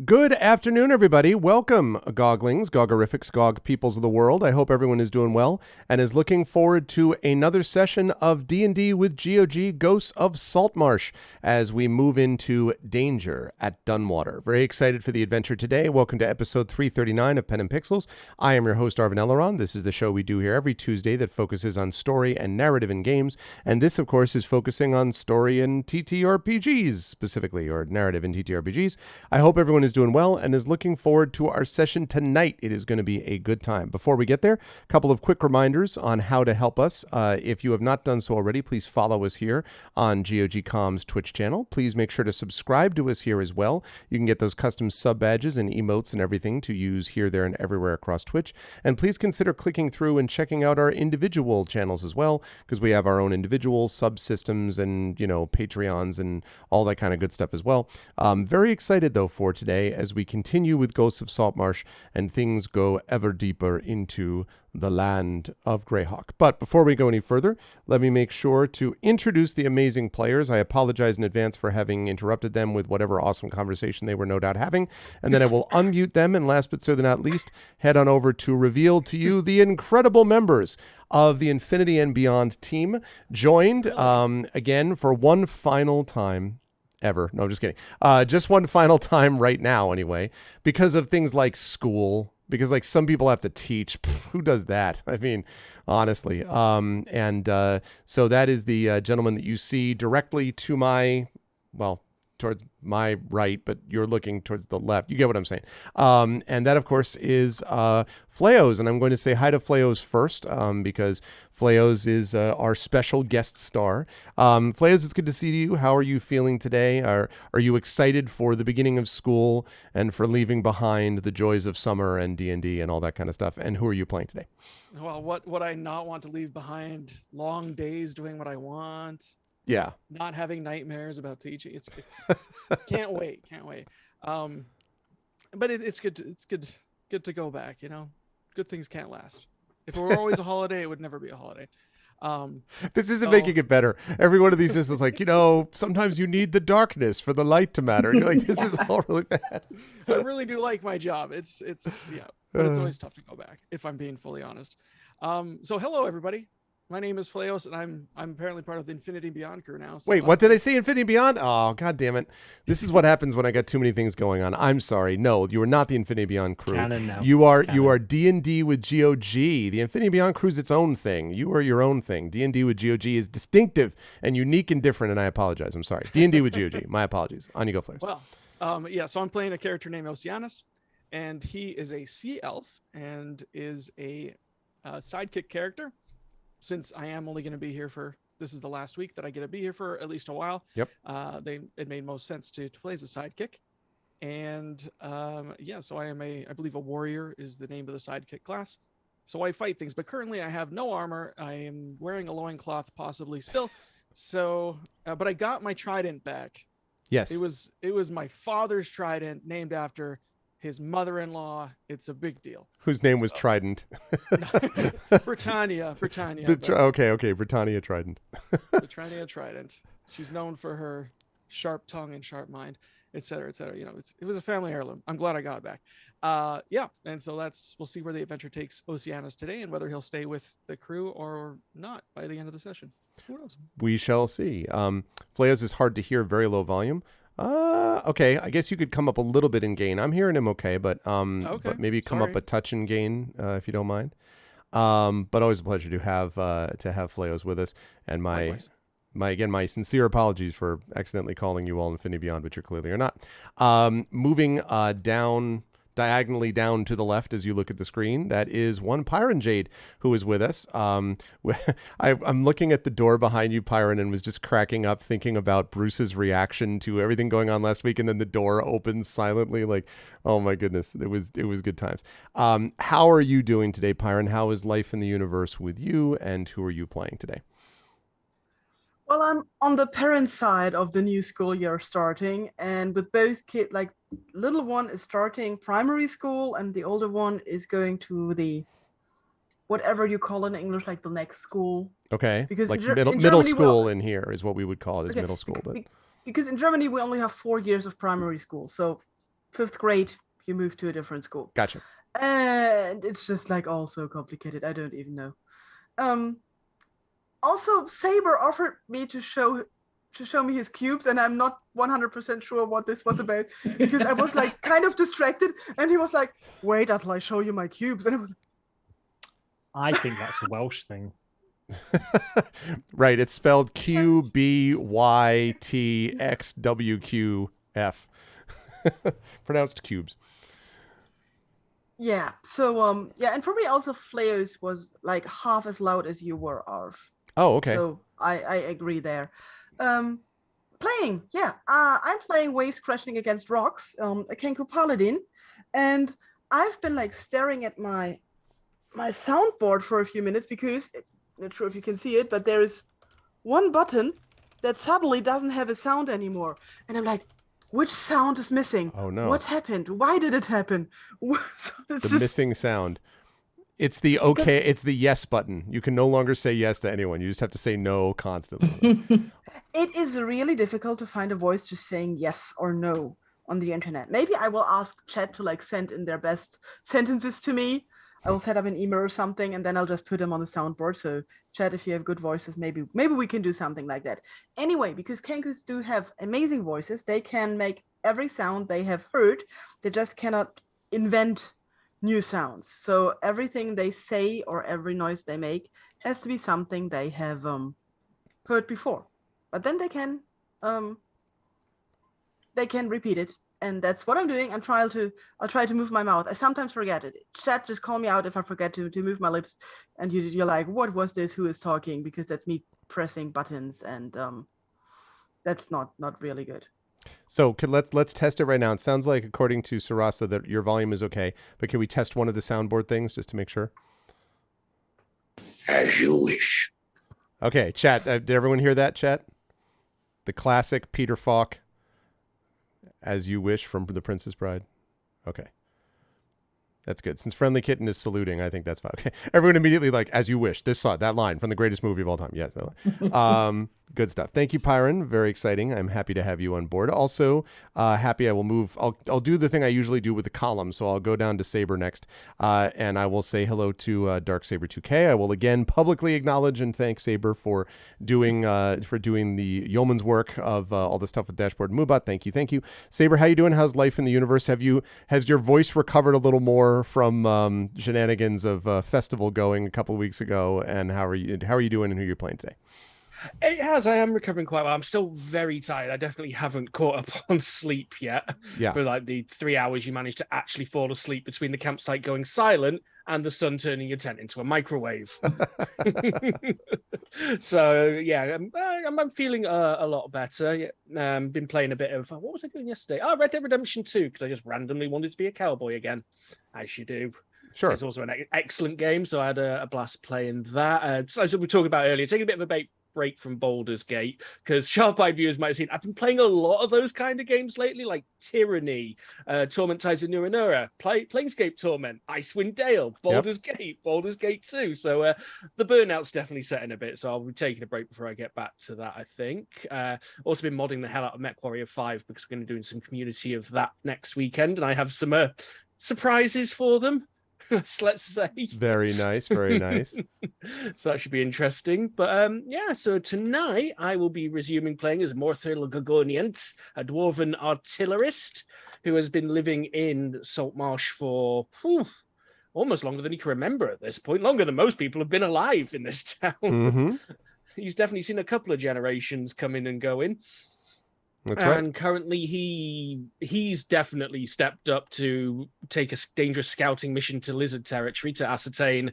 Good afternoon, everybody. Welcome, Goglings, Gogorifics, Gog peoples of the world. I hope everyone is doing well and is looking forward to another session of D&D with GOG Ghosts of Saltmarsh as we move into Danger at Dunwater. Very excited for the adventure today. Welcome to episode 339 of Pen and Pixels. I am your host, Arvin Elleron. This is the show we do here every Tuesday that focuses on story and narrative in games. And this, of course, is focusing on story and TTRPGs specifically, or narrative in TTRPGs. I hope everyone is doing well and is looking forward to our session tonight. It is going to be a good time. Before we get there, a couple of quick reminders on how to help us. If you have not done so already, please follow us here on GOG.com's Twitch channel. Please make sure to subscribe to us here as well. You can get those custom sub badges and emotes and everything to use here, there, and everywhere across Twitch. And please consider clicking through and checking out our individual channels as well, because we have our own individual subsystems and, Patreons and all that kind of good stuff as well. Very excited, though, for today as we continue with Ghosts of Saltmarsh and things go ever deeper into the land of Greyhawk. But before we go any further, let me make sure to introduce the amazing players. I apologize in advance for having interrupted them with whatever awesome conversation they were no doubt having. And then I will unmute them. And last but certainly not least, head on over to reveal to you the incredible members of the Infinity and Beyond team, joined again for one final time ever. No, I'm just kidding. Just one final time right now anyway, because of things like school, because like some people have to teach. Who does that? I mean, honestly. So that is the gentleman that you see directly to my, towards my right, but you're looking towards the left. You get what I'm saying. And that, of course, is Fleos. And I'm going to say hi to Fleos first because Fleos is our special guest star. Fleos, it's good to see you. How are you feeling today? Are you excited for the beginning of school and for leaving behind the joys of summer and D&D and all that kind of stuff? And who are you playing today? Well, what would I not want to leave behind? Long days doing what I want. Yeah. Not having nightmares about teaching. It's can't wait. But it's good to go back, Good things can't last. If it were always a holiday, it would never be a holiday. This isn't making it better. Every one of these is like, sometimes you need the darkness for the light to matter. And you're like, this is all really bad. I really do like my job. It's but it's always tough to go back, if I'm being fully honest. So hello everybody. My name is Fleos, and I'm apparently part of the Infinity and Beyond crew now. So wait, what did I say? Infinity and Beyond? Oh, God damn it. This is what happens when I got too many things going on. I'm sorry. No, you are not the Infinity and Beyond crew. Canon now. You are D&D with GOG. The Infinity and Beyond crew is its own thing. You are your own thing. D&D with GOG is distinctive and unique and different, and I apologize. I'm sorry. D&D with GOG. My apologies. On you go, Fleos. Well, so I'm playing a character named Oceanus, and he is a sea elf and is a sidekick character. Since I am only going to be here for this is the last week that I get to be here for at least a while. Yep. It made most sense to play as a sidekick. And so I believe a warrior is the name of the sidekick class. So I fight things, but currently I have no armor. I am wearing a loincloth possibly still. So, but I got my trident back. Yes. It was my father's trident named after his mother-in-law. It's a big deal. Whose name was Trident. Britannia. Okay. Britannia Trident. Britannia Trident. She's known for her sharp tongue and sharp mind, et cetera, et cetera. You know, it was a family heirloom. I'm glad I got it back. And so we'll see where the adventure takes Oceanus today and whether he'll stay with the crew or not by the end of the session. Who knows? We shall see. Flea's is hard to hear, very low volume. Okay, I guess you could come up a little bit in gain. I'm hearing him okay, but maybe come up a touch in gain if you don't mind. But always a pleasure to have Fleos with us, and my sincere apologies for accidentally calling you all Infinity Beyond, which you clearly are not. Moving diagonally down to the left as you look at the screen, that is one Pyron Jade who is with us. I'm looking at the door behind you, Pyron, and was just cracking up thinking about Bruce's reaction to everything going on last week, and then the door opens silently. Like, oh my goodness, it was good times. How are you doing today, Pyron? How is life in the universe with you, and who are you playing today? Well, I'm on the parent side of the new school year starting, and with both kids, like little one is starting primary school and the older one is going to the whatever you call it in English, like the next school. Okay, because like in middle school in here is what we would call it, is middle school. But because in Germany we only have 4 years of primary school, so 5th grade you move to a different school. Gotcha. And it's just like all so complicated. I don't even know. Also, Saber offered me to show me his cubes, and I'm not 100% sure what this was about because I was like kind of distracted, and he was like, "Wait until I show you my cubes," and I was. I think that's a Welsh thing. Right, it's spelled QBYTXWQF. Pronounced cubes. Yeah. So and for me also, Fleos was like half as loud as you were, Arv. Oh, okay. So I agree there. Playing, yeah. I'm playing Waves Crashing Against Rocks, a Kenku Paladin, and I've been like staring at my soundboard for a few minutes because not sure if you can see it, but there is one button that suddenly doesn't have a sound anymore, and I'm like, which sound is missing? Oh no! What happened? Why did it happen? Missing sound. It's the okay. It's the yes button. You can no longer say yes to anyone. You just have to say no constantly. It is really difficult to find a voice just saying yes or no on the internet. Maybe I will ask chat to like send in their best sentences to me. I will set up an email or something, and then I'll just put them on the soundboard. So chat, if you have good voices, maybe we can do something like that. Anyway, because Kenkus do have amazing voices, they can make every sound they have heard. They just cannot invent new sounds. So everything they say or every noise they make has to be something they have heard before. But then they can repeat it, and that's what I'm doing. I'll try to move my mouth. I sometimes forget it. Chat, just call me out if I forget to move my lips, and you're like, what was this? Who is talking? Because that's me pressing buttons, and that's not really good. So let's test it right now. It sounds like, according to Sarasa, that your volume is okay, but can we test one of the soundboard things just to make sure? As you wish. Okay, chat. Did everyone hear that, chat? The classic Peter Falk, "As You Wish" from The Princess Bride. Okay. That's good. Since Friendly Kitten is saluting, I think that's fine. Okay. Everyone immediately like, "As you wish." That line from the greatest movie of all time. Yes. That line. Good stuff. Thank you, Pyron. Very exciting. I'm happy to have you on board. Also, happy I will move. I'll do the thing I usually do with the column. So I'll go down to Saber next. And I will say hello to Dark Saber 2K. I will again publicly acknowledge and thank Saber for doing the yeoman's work of all the stuff with Dashboard and Moobot. Thank you. Saber, how you doing? How's life in the universe? Has your voice recovered a little more from shenanigans of festival going a couple of weeks ago? And how are you doing, and who you're playing today? It has. I am recovering quite well. I'm still very tired. I definitely haven't caught up on sleep yet. Yeah. For like the 3 hours you managed to actually fall asleep between the campsite going silent and the sun turning your tent into a microwave. So yeah, I'm feeling a lot better. Yeah, been playing a bit of what was I doing yesterday? Oh, Red Dead Redemption 2 because I just randomly wanted to be a cowboy again, as you do. Sure. It's also an excellent game, so I had a blast playing that. So as we were talking about earlier, taking a bit of a break from Baldur's Gate, because sharp-eyed viewers might have seen I've been playing a lot of those kind of games lately, like Tyranny, Torment Tides of Numenera, Planescape Torment, Icewind Dale, Baldur's Gate 2. So the burnout's definitely setting a bit, so I'll be taking a break before I get back to that, I think. Also been modding the hell out of MechWarrior 5 because we're going to be doing some community of that next weekend, and I have some surprises for them. Let's say. Very nice, very nice. So that should be interesting. But yeah, so tonight I will be resuming playing as Morthil Gogoniant, a dwarven artillerist who has been living in Saltmarsh for almost longer than he can remember at this point, longer than most people have been alive in this town. Mm-hmm. He's definitely seen a couple of generations come in and go in. That's right. And currently he's definitely stepped up to take a dangerous scouting mission to Lizard territory to ascertain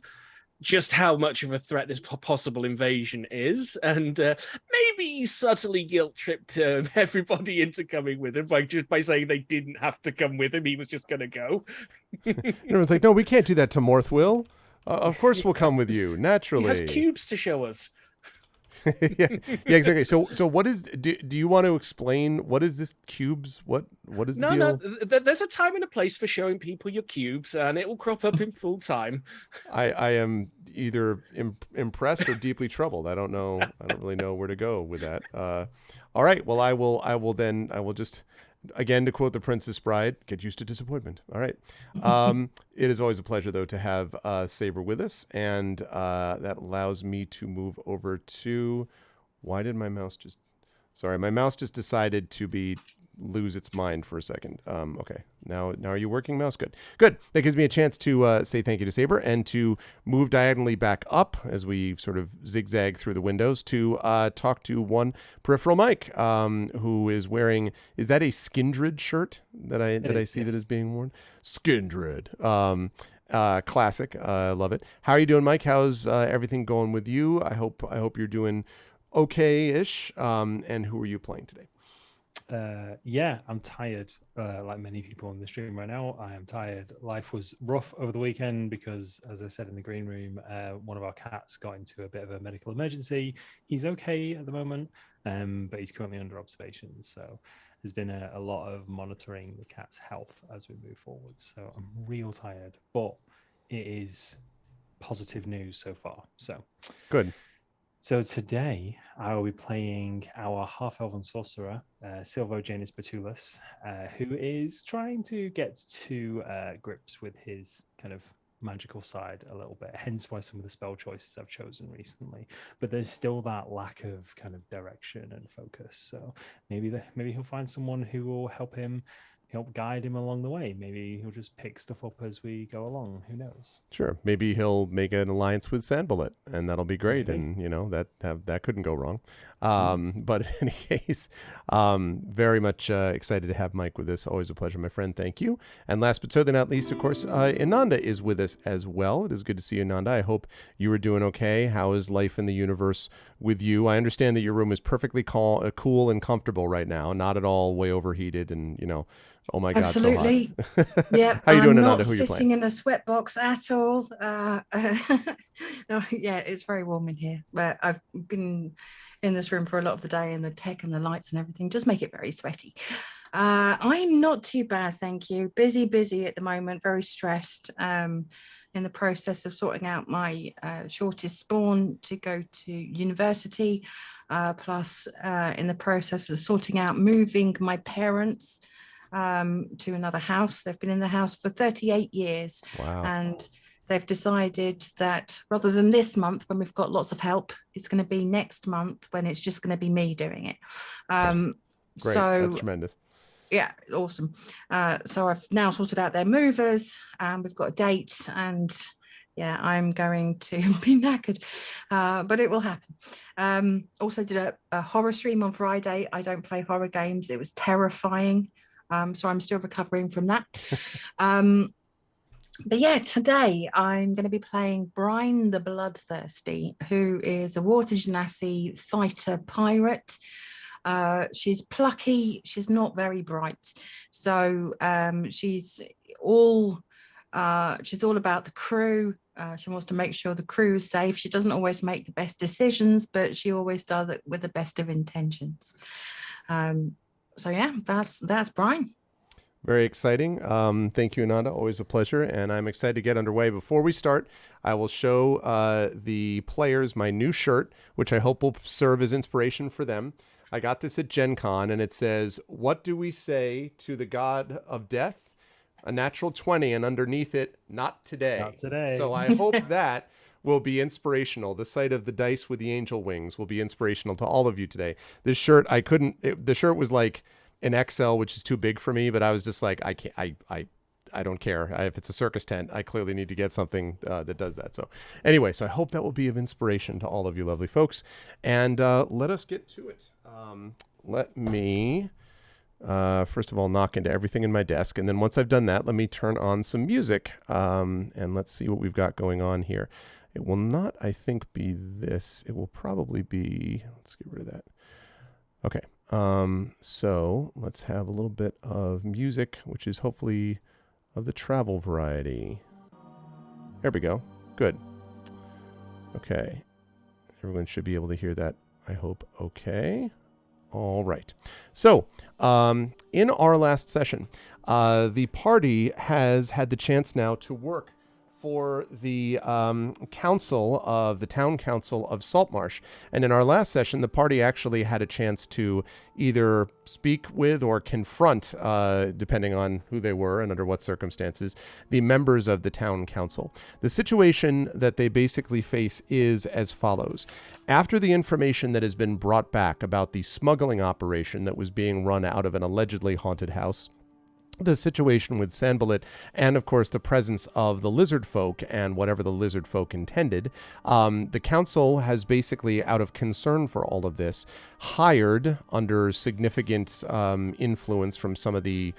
just how much of a threat this possible invasion is. And maybe subtly guilt-tripped everybody into coming with him by saying they didn't have to come with him. He was just going to go. Everyone's like, no, we can't do that to Morthil. Of course we'll come with you, naturally. He has cubes to show us. yeah, exactly. So what is? Do you want to explain what is this cubes? What is the deal? No. There's a time and a place for showing people your cubes, and it will crop up in full time. I am either impressed or deeply troubled. I don't know. I don't really know where to go with that. All right. Well, I will just. Again, to quote The Princess Bride, get used to disappointment. All right. It is always a pleasure, though, to have Saber with us. And that allows me to move over to... Why did my mouse just... Sorry, my mouse just decided to lose its mind for a second. Okay. Now are you working, mouse? Good. That gives me a chance to say thank you to Saber and to move diagonally back up as we sort of zigzag through the windows to talk to one peripheral mic who is wearing, is that a Skindred shirt that I see that is being worn? Skindred. Classic. Love it. How are you doing, Mike? How's everything going with you? I hope you're doing okay-ish. And who are you playing today? Yeah, I'm tired. Like many people on the stream right now, I am tired. Life was rough over the weekend because, as I said in the green room, one of our cats got into a bit of a medical emergency. He's okay at the moment, but he's currently under observation. So there's been a lot of monitoring the cat's health as we move forward. So I'm real tired, but it is positive news so far. So good. So today I will be playing our half-elven sorcerer, Silvo Janus Betulus, who is trying to get to grips with his kind of magical side a little bit, hence why some of the spell choices I've chosen recently. But there's still that lack of kind of direction and focus. So maybe he'll find someone who will help guide him along the way. Maybe he'll just pick stuff up as we go along. Who knows? Sure. Maybe he'll make an alliance with Sandbullet, and that'll be great. Okay. And that couldn't go wrong. But in any case, very much excited to have Mike with us. Always a pleasure, my friend. Thank you. And last but certainly not least, of course, Ananda is with us as well. It is good to see you, Ananda. I hope you are doing okay. How is life in the universe with you? I understand that your room is perfectly cool and comfortable right now, not at all way overheated, and oh my God, absolutely. So hot. Yeah, how you doing, I'm Ananda? not Who you sitting in a sweatbox at all. No, yeah, it's very warm in here. But I've been in this room for a lot of the day, and the tech and the lights and everything just make it very sweaty. I'm not too bad, thank you. Busy at the moment, very stressed. In the process of sorting out my shortest spawn to go to university, plus in the process of sorting out moving my parents to another house. They've been in the house for 38 years. Wow. And they've decided that rather than this month when we've got lots of help, it's going to be next month when it's just going to be me doing it. Great. So that's tremendous. Yeah, awesome. So I've now sorted out their movers, and we've got a date, and yeah, I'm going to be knackered, but it will happen. Also did a horror stream on Friday. I don't play horror games. It was terrifying. So I'm still recovering from that. But yeah, today I'm going to be playing Brine the Bloodthirsty, who is a water genasi fighter pirate. She's plucky. She's not very bright. So she's all about the crew. She wants to make sure the crew is safe. She doesn't always make the best decisions, but she always does it with the best of intentions. So yeah, that's Brine. Very exciting. Thank you, Ananda. Always a pleasure. And I'm excited to get underway. Before we start, I will show the players my new shirt, which I hope will serve as inspiration for them. I got this at Gen Con, and it says, "What do we say to the god of death? A natural 20, and underneath it, not today." Not today. So I hope that will be inspirational. The sight of the dice with the angel wings will be inspirational to all of you today. This shirt, the shirt was like an XL, which is too big for me, but I was just like, I don't care. If it's a circus tent, I clearly need to get something that does that. So anyway, so I hope that will be of inspiration to all of you lovely folks. And let us get to it. Let me, first of all, knock into everything in my desk. And then once I've done that, let me turn on some music. And let's see what we've got going on here. It will not, I think, be this. It will probably be, let's get rid of that. Okay. So let's have a little bit of music, which is hopefully of the travel variety. There we go. Good. Okay. Everyone should be able to hear that, I hope. Okay. All right. So, in our last session, the party has had the chance now to work for the town council of Saltmarsh. And in our last session, the party actually had a chance to either speak with or confront, depending on who they were and under what circumstances, the members of the town council. The situation that they basically face is as follows. After the information that has been brought back about the smuggling operation that was being run out of an allegedly haunted house, the situation with Sanballat, and of course the presence of the lizard folk and whatever the lizard folk intended, the council has basically, out of concern for all of this, hired, under significant influence from some of the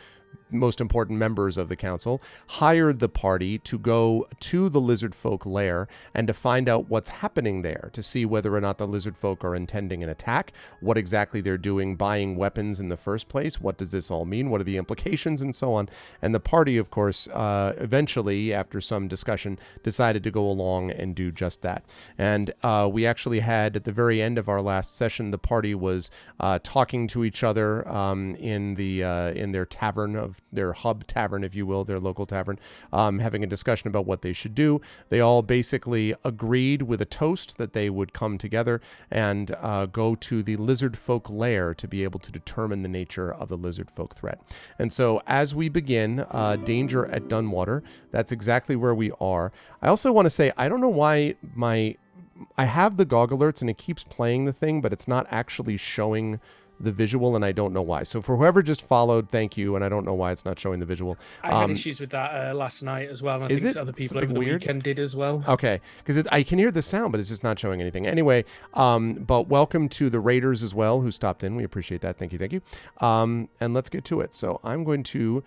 most important members of the council, hired the party to go to the lizard folk lair and to find out what's happening there, to see whether or not the lizard folk are intending an attack, what exactly they're doing, buying weapons in the first place, what does this all mean, what are the implications, and so on. And the party, of course, eventually, after some discussion, decided to go along and do just that. And we actually had, at the very end of our last session, the party was talking to each other in their tavern, of their hub tavern, if you will, their local tavern, having a discussion about what they should do. They all basically agreed with a toast that they would come together and go to the lizard folk lair to be able to determine the nature of the lizard folk threat. And so as we begin, Danger at Dunwater, that's exactly where we are. I also want to say, I don't know why I have the GOG alerts and it keeps playing the thing, but it's not actually showing the visual, and I don't know why. So for whoever just followed, thank you, and I don't know why it's not showing the visual. I had issues with that last night as well, and I think other people over the weekend did as well. Okay, because I can hear the sound, but it's just not showing anything. Anyway, but welcome to the Raiders as well, who stopped in. We appreciate that. Thank you. And let's get to it. So I'm going to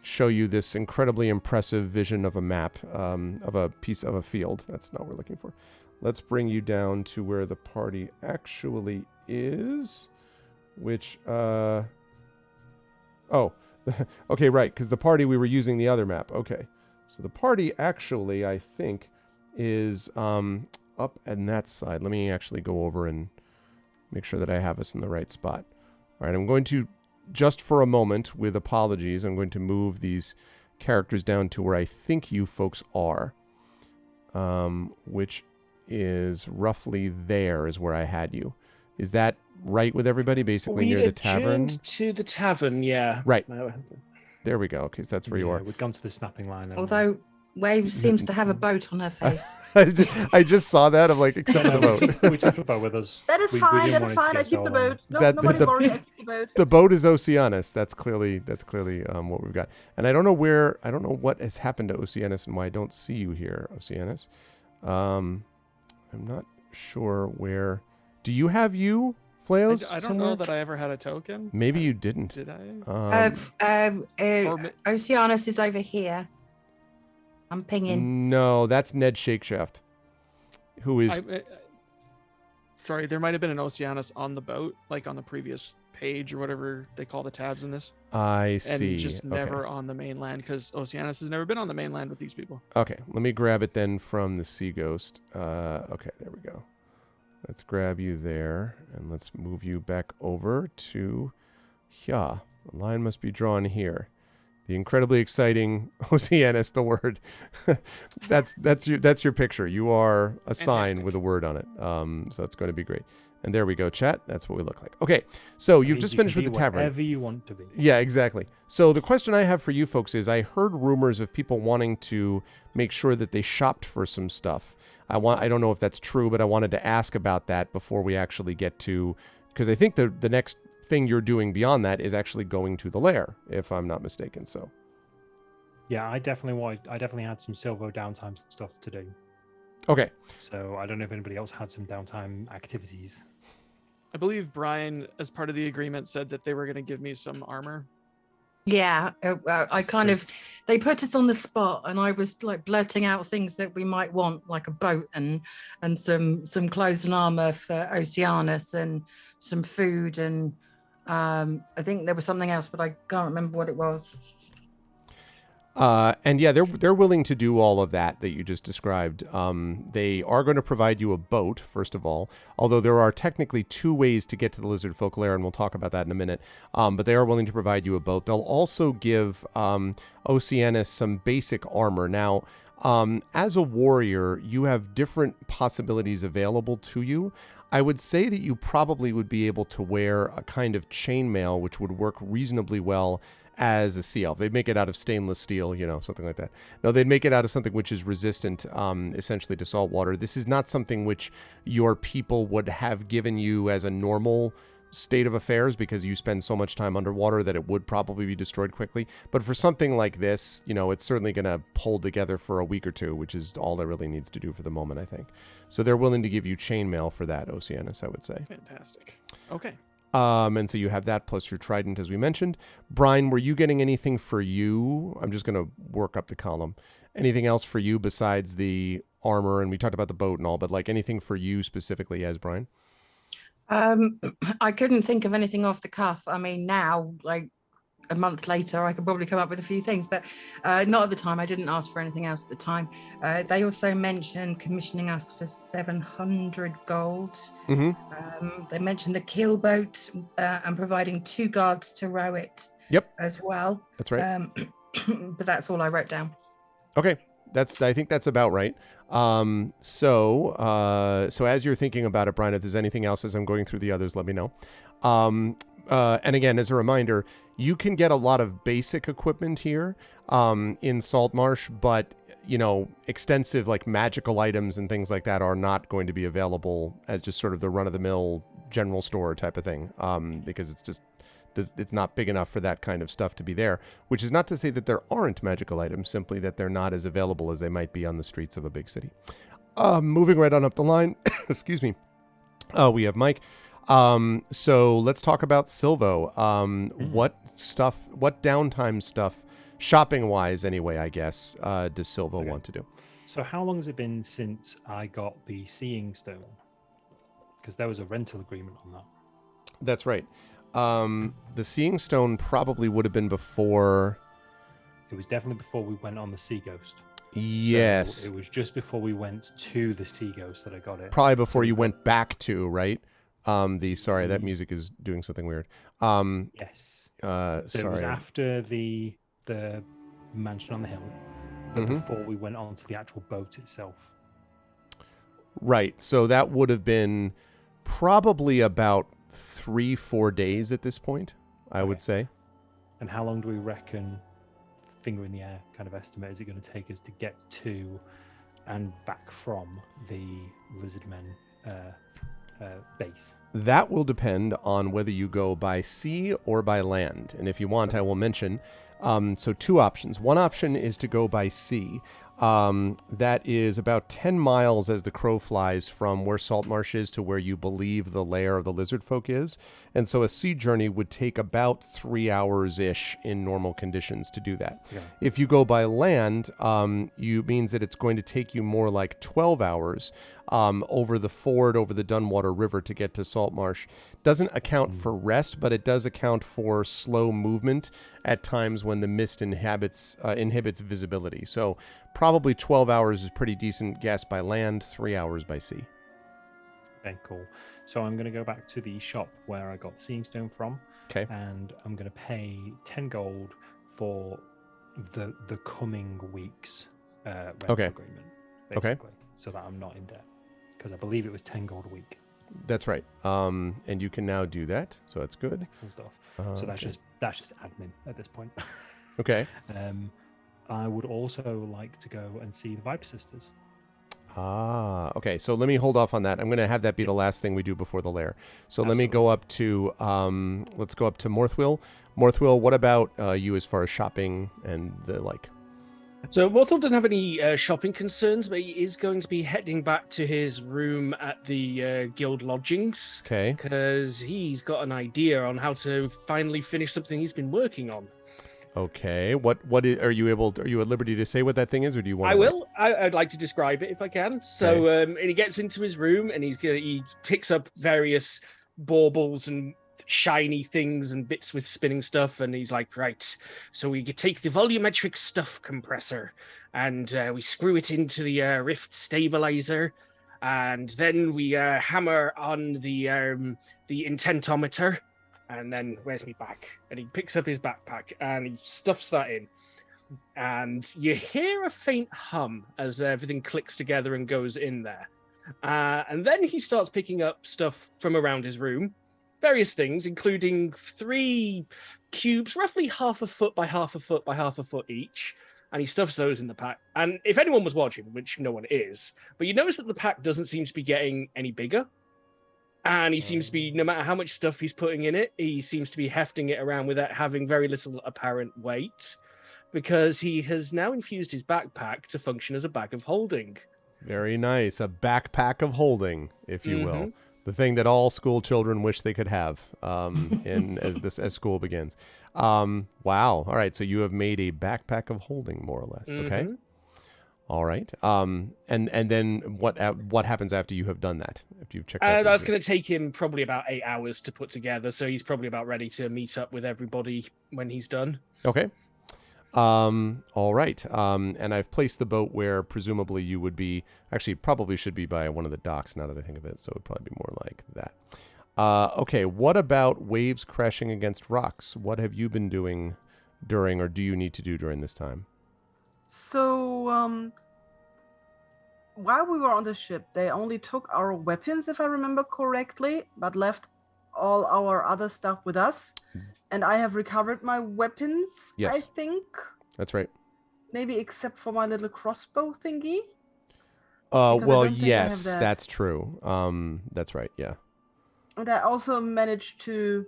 show you this incredibly impressive vision of a map, of a piece of a field. That's not what we're looking for. Let's bring you down to where the party actually is. Which, okay, right, because the party, we were using the other map. Okay, so the party actually, I think, is up on that side. Let me actually go over and make sure that I have us in the right spot. All right, I'm going to, just for a moment, with apologies, I'm going to move these characters down to where I think you folks are, which is roughly there is where I had you. Is that right with everybody? Basically near the tavern? To the tavern, yeah. Right. There we go, because that's where you are. We've gone to the snapping line. Although Wave seems to have a boat on her face. I just saw that. I'm like, except for the boat. We took the boat with us. That is fine. That is fine. I keep the boat. No, nobody worry. I keep the boat. The boat is Oceanus. That's clearly what we've got. And I don't know what has happened to Oceanus and why I don't see you here, Oceanus. I'm not sure where. Do you have you, Flails? I don't know that I ever had a token. Maybe you didn't. Did I? Oceanus is over here. I'm pinging. No, that's Ned Shakeshaft, who is... Sorry, there might have been an Oceanus on the boat, like on the previous page or whatever they call the tabs in this. I see. And just Okay. never on the mainland, because Oceanus has never been on the mainland with these people. Okay, let me grab it then from the Sea Ghost. Okay, there we go. Let's grab you there, and let's move you back over to here. The line must be drawn here. The incredibly exciting Oceanus, the word. that's your picture. You are a sign Fantastic. with a word on it. So it's going to be great. And there we go, chat. That's what we look like. Okay, so you've just finished with the tavern. Whatever you want to be. Yeah, exactly. So the question I have for you folks is, I heard rumors of people wanting to make sure that they shopped for some stuff. I don't know if that's true, but I wanted to ask about that before we actually get to, because I think the next thing you're doing beyond that is actually going to the lair, if I'm not mistaken. So Yeah, I definitely had some Silvo downtime stuff to do. okay. So I don't know if anybody else had some downtime activities. I believe Brian, as part of the agreement, said that they were going to give me some armor. Yeah, I kind of, they put us on the spot, and I was like blurting out things that we might want, like a boat and some clothes and armor for Oceanus, and some food, and I think there was something else, but I can't remember what it was. And yeah, they're willing to do all of that you just described. They are going to provide you a boat, first of all, although there are technically two ways to get to the Lizard Folk Lair, and we'll talk about that in a minute. But they are willing to provide you a boat. They'll also give Oceanus some basic armor. Now, as a warrior, you have different possibilities available to you. I would say that you probably would be able to wear a kind of chainmail, which would work reasonably well as a sea elf. They'd make it out of stainless steel, something like that. No, they'd make it out of something which is resistant, essentially, to salt water. This is not something which your people would have given you as a normal state of affairs, because you spend so much time underwater that it would probably be destroyed quickly. But for something like this, it's certainly going to hold together for a week or two, which is all it really needs to do for the moment, I think. So they're willing to give you chainmail for that, Oceanus, I would say. Fantastic. Okay. And so you have that plus your trident, as we mentioned. Brian, were you getting anything for you? I'm just going to work up the column. Anything else for you besides the armor? And we talked about the boat and all, but like anything for you specifically as Brian? I couldn't think of anything off the cuff. I mean, now, like a month later, I could probably come up with a few things, but not at the time. I didn't ask for anything else at the time. They also mentioned commissioning us for 700 gold. Mm-hmm. They mentioned the keel boat and providing 2 guards to row it. Yep. As well. That's right. But that's all I wrote down. Okay. I think that's about right. So as you're thinking about it, Brian, if there's anything else as I'm going through the others, let me know. And again, as a reminder, you can get a lot of basic equipment here in Saltmarsh, but extensive like magical items and things like that are not going to be available as just sort of the run-of-the-mill general store type of thing, because it's not big enough for that kind of stuff to be there, which is not to say that there aren't magical items, simply that they're not as available as they might be on the streets of a big city. Moving right on up the line, excuse me, we have Mike. So let's talk about Silvo. What downtime stuff, shopping-wise anyway, I guess, does Silvo want to do? So how long has it been since I got the Seeing Stone? Because there was a rental agreement on that. That's right. The Seeing Stone probably would have been before. It was definitely before we went on the Sea Ghost. Yes. So it was just before we went to the Sea Ghost that I got it. Probably before you went back to, right? Sorry, that music is doing something weird. Yes. Sorry. It was after the mansion on the hill, but before we went on to the actual boat itself. Right. So that would have been probably about 3-4 days at this point, I would say. And how long do we reckon, finger in the air kind of estimate, is it going to take us to get to and back from the Lizardmen base? That will depend on whether you go by sea or by land. And if you want, I will mention. So 2 options. One option is to go by sea. That is about 10 miles as the crow flies from where Saltmarsh is to where you believe the lair of the lizard folk is. And so a sea journey would take about 3 hours-ish in normal conditions to do that. Yeah. If you go by land, means that it's going to take you more like 12 hours over the ford, over the Dunwater River to get to Saltmarsh. Doesn't account for rest, but it does account for slow movement at times when the mist inhibits visibility. So probably 12 hours is pretty decent guess by land, 3 hours by sea. Okay, cool. So I'm going to go back to the shop where I got Seeing Stone from. Okay. And I'm going to pay 10 gold for the coming week's rental agreement, basically, so that I'm not in debt. Because I believe it was 10 gold a week. That's right. And you can now do that, so that's good. Excellent stuff. So that's just admin at this point. Okay. I would also like to go and see the Viper Sisters. Okay. So let me hold off on that. I'm going to have that be the last thing we do before the lair. So Absolutely. Let me go up to, let's go up to Morthwill. Morthwill, what about you as far as shopping and the like? So Morthwill doesn't have any shopping concerns, but he is going to be heading back to his room at the guild lodgings. Okay. Because he's got an idea on how to finally finish something he's been working on. Okay. Are you at liberty to say what that thing is, or do you want? I will. I'd like to describe it if I can. So, and he gets into his room and he picks up various baubles and shiny things and bits with spinning stuff, and he's like, right, so we take the volumetric stuff compressor and we screw it into the rift stabilizer, and then we hammer on the intentometer, and then where's my bag? And he picks up his backpack and he stuffs that in, and you hear a faint hum as everything clicks together and goes in there, and then he starts picking up stuff from around his room. Various things, including 3 cubes, roughly half a foot by half a foot by half a foot each, and he stuffs those in the pack. And if anyone was watching, which no one is, but you notice that the pack doesn't seem to be getting any bigger, and he seems to be, no matter how much stuff he's putting in it, he seems to be hefting it around without having very little apparent weight, because he has now infused his backpack to function as a bag of holding. Very nice. A backpack of holding, if you will. The thing that all school children wish they could have as school begins. Wow. All right. So you have made a backpack of holding, more or less. Okay. All right. And then what happens after you have done that? After you've checked out that's going to take him probably about 8 hours to put together. So he's probably about ready to meet up with everybody when he's done. Okay. All right. And I've placed the boat where presumably you would be, actually probably should be by one of the docks now that I think of it. So it would probably be more like that. Okay. What about waves crashing against rocks? What have you been doing during, or do you need to do during this time? So, while we were on the ship, they only took our weapons, if I remember correctly, but left all our other stuff with us. And I have recovered my weapons, yes. I think. That's right. Maybe except for my little crossbow thingy. Well, yes, that's true. That's right, yeah. And I also managed to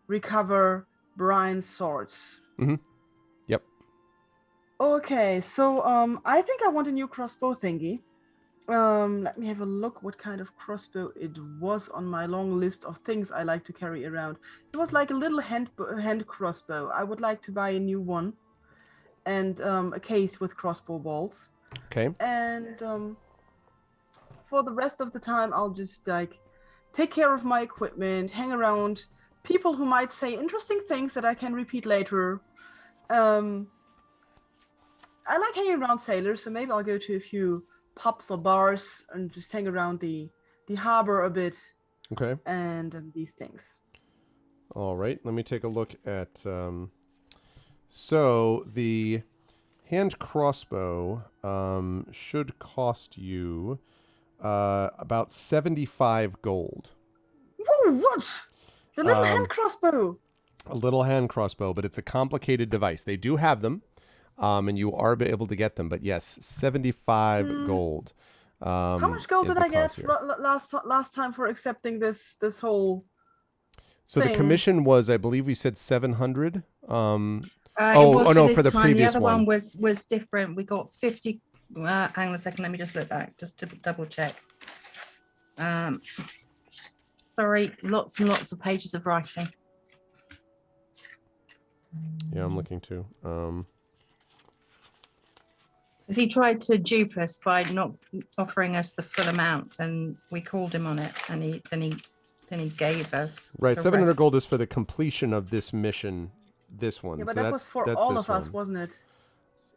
recover Brian's swords. Yep. Okay, so I think I want a new crossbow thingy. Let me have a look what kind of crossbow it was on my long list of things I like to carry around. It was like a little hand crossbow. I would like to buy a new one. And a case with crossbow bolts. Okay. And for the rest of the time, I'll just like take care of my equipment, hang around people who might say interesting things that I can repeat later. I like hanging around sailors, so maybe I'll go to a few pubs or bars and just hang around the harbor a bit. Okay. And these things. All right. Let me take a look at... So the hand crossbow should cost you about 75 gold. Whoa, what? The little hand crossbow. A little hand crossbow, but it's a complicated device. They do have them, and you are able to get them. But yes, 75 gold. How much gold did I get last time for accepting this whole So thing? The commission was, I believe we said 700. No, for the time. previous The other one was different. We got 50 Hang on a second. Let me just look back just to double check. Sorry, lots and lots of pages of writing. Yeah, I'm looking too. Because he tried to dupe us by not offering us the full amount, and we called him on it, and then he gave us Right, the 700 rest. gold is for the completion of this mission. This one. Yeah, but So that was for that's all this of us, one. wasn't it?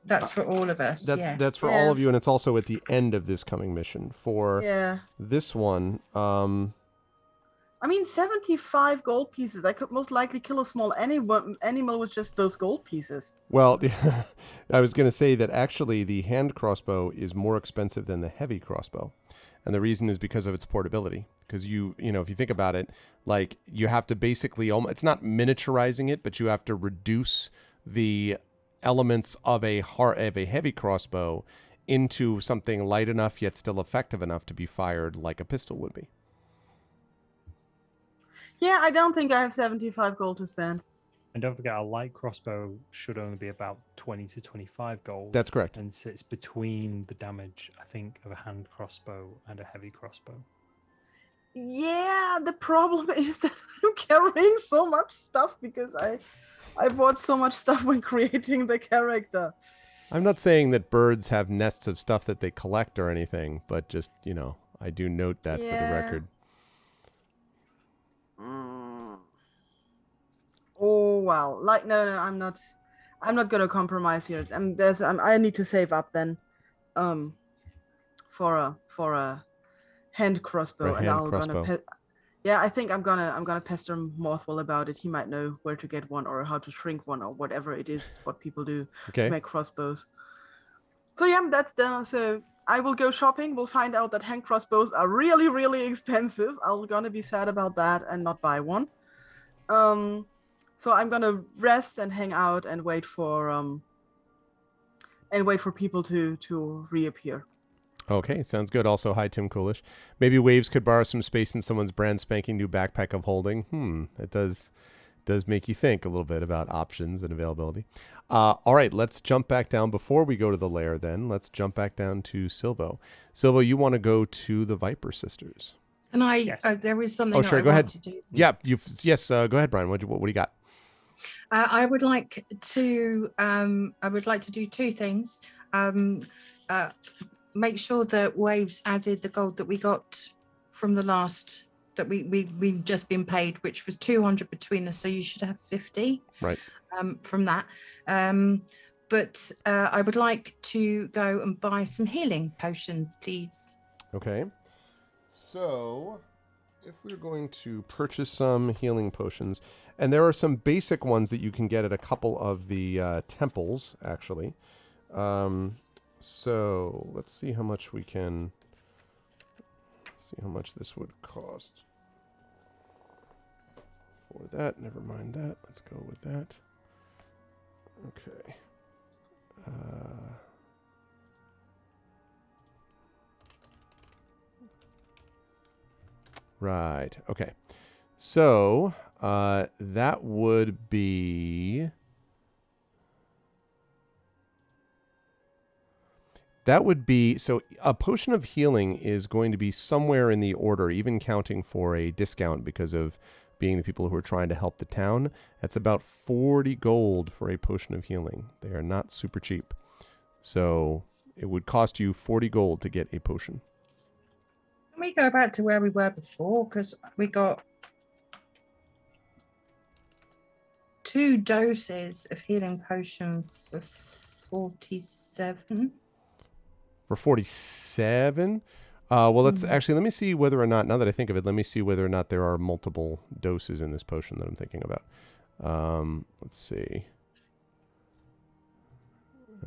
That's for all of us. That's yes. that's for Yeah. all of you, and it's also at the end of this coming mission. For Yeah. this one, I mean, 75 gold pieces. I could most likely kill a small animal with just those gold pieces. well, I was going to say that actually the hand crossbow is more expensive than the heavy crossbow. And the reason is because of its portability. Because you know, if you think about it, like you have to basically, it's not miniaturizing it, but you have to reduce the elements of a heavy crossbow into something light enough yet still effective enough to be fired like a pistol would be. Yeah, I don't think I have 75 gold to spend. And don't forget, a light crossbow should only be about 20 to 25 gold. That's correct. And sits between the damage, I think, of a hand crossbow and a heavy crossbow. Yeah, the problem is that I'm carrying so much stuff because I bought so much stuff when creating the character. I'm not saying that birds have nests of stuff that they collect or anything, but just, you know, I do note that for the Yeah. record. Oh wow! Like no, I'm not gonna compromise here. I need to save up then, for a hand crossbow, For a hand crossbow. I think I'm gonna pester Mothwell about it. He might know where to get one or how to shrink one or whatever it is what people do Okay. to make crossbows. So yeah, so I will go shopping. We'll find out that hand crossbows are really, really expensive. I'm gonna be sad about that and not buy one. So I'm gonna rest and hang out and wait for people to reappear. Okay, sounds good. Also, hi, Tim Coolish. Maybe Waves could borrow some space in someone's brand spanking new backpack of holding. It does make you think a little bit about options and availability. All right, let's jump back down. Before we go to the lair, then, let's jump back down to Silvo. Silvo, you want to go to the Viper Sisters. And Yes. there is something. Oh, sure, that I go want ahead. to do. Yeah, go ahead, Brian. What do you got? I would like to. I would like to do two things. Make sure that Waves added the gold that we got from the last that we've just been paid, which was 200 between us. So you should have 50. Right. From that. But I would like to go and buy some healing potions, please. Okay. So, if we're going to purchase some healing potions, and there are some basic ones that you can get at a couple of the temples, actually. So, let's see how much we can... see how much this would cost. For that, never mind that. Let's go with that. Okay. Right. Okay. So that would be so a potion of healing is going to be somewhere in the order, even counting for a discount because of being the people who are trying to help the town. That's about 40 gold for a potion of healing. They are not super cheap. So it would cost you 40 gold to get a potion. Can we go back to where we were before? Because we got 2 doses of healing potion for 47. For 47? Well, let's actually, let me see whether or not, now that I think of it, let me see whether or not there are multiple doses in this potion that I'm thinking about. Let's see. It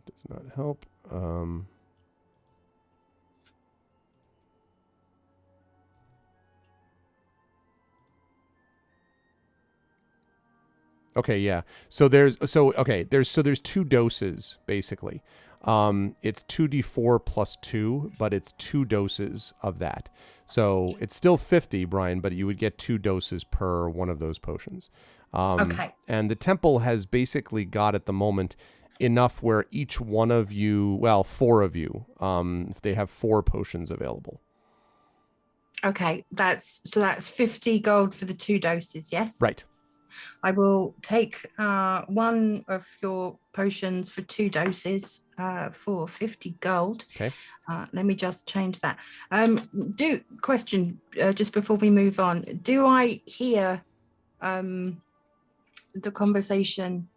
does not help. Okay, yeah. So there's 2 doses basically. It's 2d4 plus 2, but it's 2 doses of that. So it's still 50, Brian, but you would get 2 doses per one of those potions. Okay. And the temple has basically got at the moment enough where each one of you, well, 4 of you, if they have 4 potions available. Okay, that's 50 gold for the 2 doses, yes? Right. I will take 1 of your potions for 2 doses for 50 gold. Okay. Let me just change that. Just before we move on, do I hear the conversation?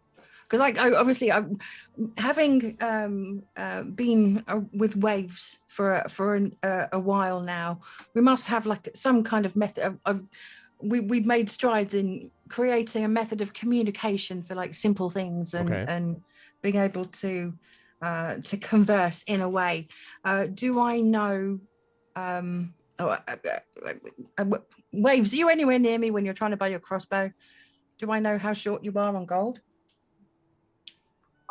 Because I obviously, having been with Waves for a while now, we must have like some kind of method of we've made strides in creating a method of communication for like simple things and being able to converse in a way. Do I know Waves, are you anywhere near me when you're trying to buy your crossbow? Do I know how short you are on gold?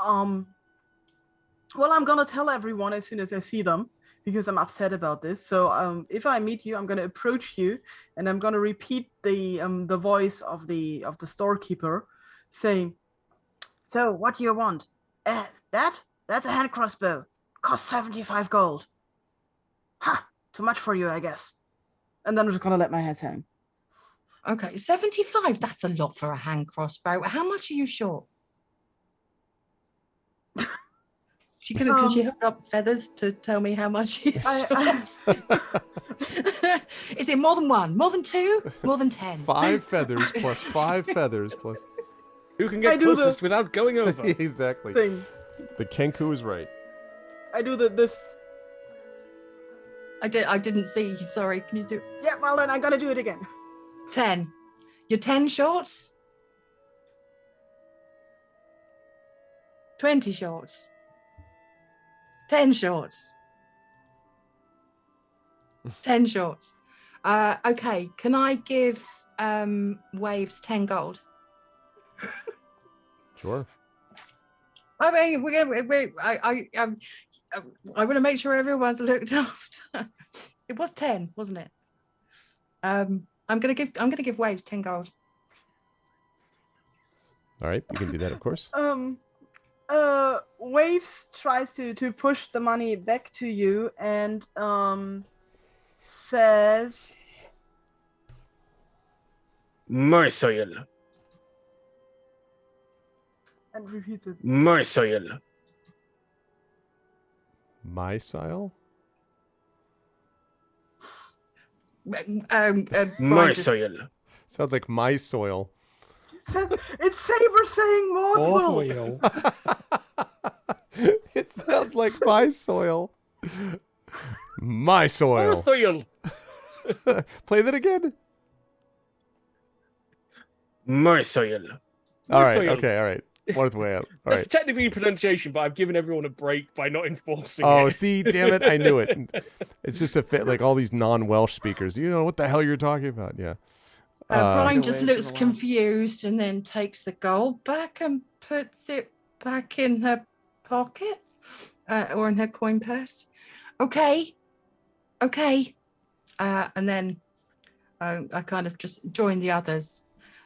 Well, I'm gonna tell everyone as soon as I see them because I'm upset about this. So if I meet you, I'm gonna approach you and I'm gonna repeat the voice of the storekeeper saying, "So what do you want? That's a hand crossbow. Costs 75 gold. Ha! Too much for you, I guess." And then I'm just gonna let my head hang. Okay, 75. That's a lot for a hand crossbow. How much are you short? Can she hold up feathers to tell me how much she is? Is it more than 1? More than 2? More than 10? 5 feathers plus 5 feathers plus. Who can get closest without going over? Exactly. Thing. The Kenku is right. I do this. I didn't see. Sorry. Can you do? Yeah, well then I'm gonna do it again. 10. You're 10 shorts? 20 shorts? 10 shorts? 10 shorts. Okay, can I give Waves 10 gold? Sure. I mean, I want to make sure everyone's looked after. It was 10, wasn't it? I'm gonna give Waves 10 gold. All right, you can do that, of course. Waves tries to push the money back to you and says, My soil. and repeats it. My soil. My style? My soil. Sounds like my soil. It's Saber saying more. Oil. It sounds like my soil. My soil. Soil. Play that again. My soil. All right. Okay. All right. Fourth way out. All That's right. technically pronunciation, but I've given everyone a break by not enforcing Oh, it. see, damn it. I knew it. It's just a fit like all these non-Welsh speakers. You know what the hell you're talking about. Yeah. Brian just Waves looks in the confused and then takes the gold back and puts it back in her pocket or in her coin purse. Okay. And then I kind of just join the others,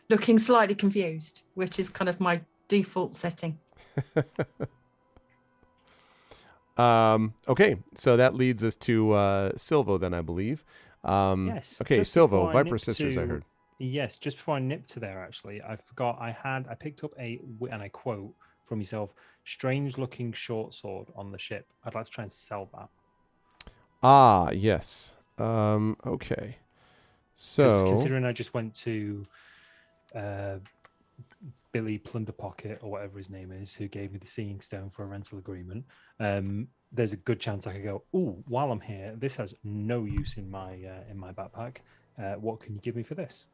looking slightly confused, which is kind of my default setting. Okay. So that leads us to Silvo then, I believe. Yes. Okay, just Silvo, before I Viper nip Sisters, I to- heard. Yes, just before I nip to there, actually, I forgot I picked up and I quote from yourself, strange looking short sword on the ship. I'd like to try and sell that. Ah, yes. Okay. So Considering I just went to Billy Plunderpocket or whatever his name is, who gave me the Seeing Stone for a rental agreement, there's a good chance I could go, "Oh, while I'm here, this has no use in my backpack. What can you give me for this?"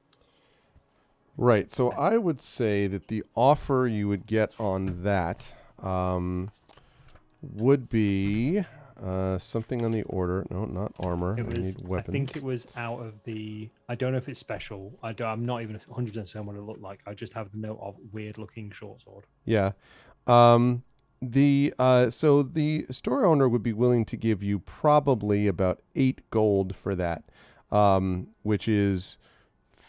right. So I would say that the offer you would get on that would be something on the order. No, not armor. I need weapons. I think it was out of the. I don't know if it's special. I'm not even 100% certain what it looked like. I just have the note of weird looking short sword. Yeah. So the store owner would be willing to give you probably about 8 gold for that, which is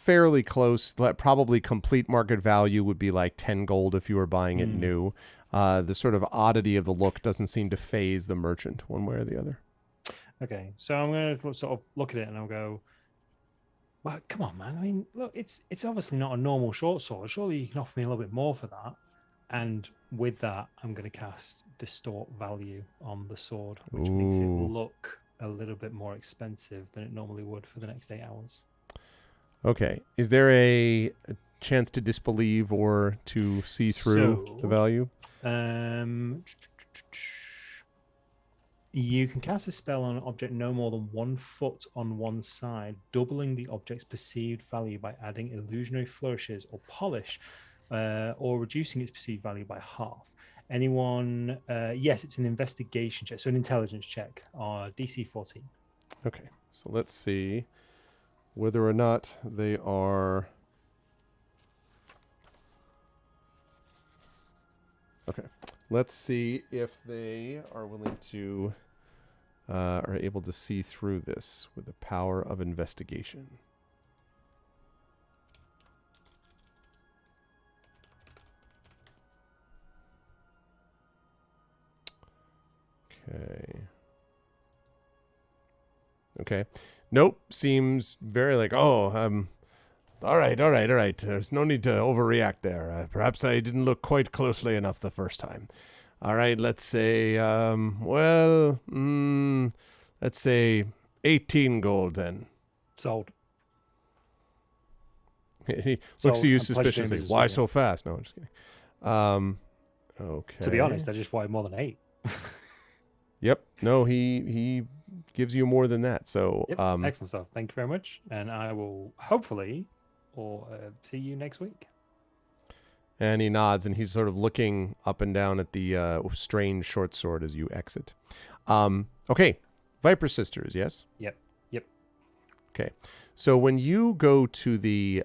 fairly close. Probably complete market value would be like 10 gold if you were buying it new. The sort of oddity of the look doesn't seem to phase the merchant one way or the other. Okay, so I'm going to sort of look at it and I'll go, well, come on, man. I mean, look, it's obviously not a normal short sword. Surely you can offer me a little bit more for that. And with that, I'm going to cast Distort Value on the sword, which makes it look a little bit more expensive than it normally would for the next 8 hours. Okay. Is there a chance to disbelieve or to see through the value? You can cast a spell on an object no more than 1 foot on one side, doubling the object's perceived value by adding illusionary flourishes or polish, or reducing its perceived value by half. Anyone? Yes, it's an investigation check, so an intelligence check, DC 14. Okay, so let's see whether or not they are... Okay, let's see if they are willing to, are able to see through this with the power of investigation. Okay. Nope. Seems very like, all right. There's no need to overreact there. Perhaps I didn't look quite closely enough the first time. All right, let's say, let's say 18 gold then. Sold. He looks at you suspiciously. Why so fast? No, I'm just kidding. Okay. To be honest, I just wanted more than 8. Yep. No, he gives you more than that. So, yep. Excellent stuff. Thank you very much. And I will hopefully see you next week. And he nods, and he's sort of looking up and down at the strange short sword as you exit. Okay. Viper Sisters, yes? Yep. Okay. So when you go to the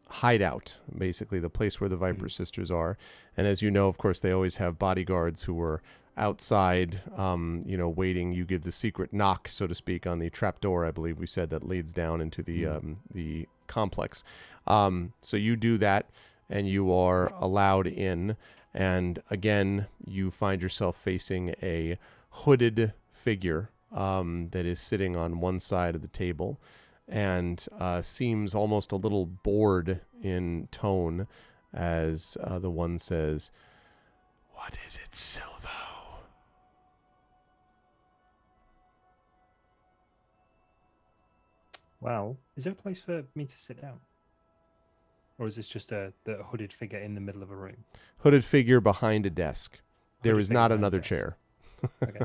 hideout, basically the place where the Viper Sisters are, and as you know, of course, they always have bodyguards who are outside, waiting. You give the secret knock, so to speak, on the trapdoor, I believe we said, that leads down into the complex. So you do that, and you are allowed in. And again, you find yourself facing a hooded figure that is sitting on one side of the table and seems almost a little bored in tone as the one says, "What is it, Silvo?" Well, is there a place for me to sit down? Or is this just the hooded figure in the middle of a room? Hooded figure behind a desk. There is not another chair. Okay.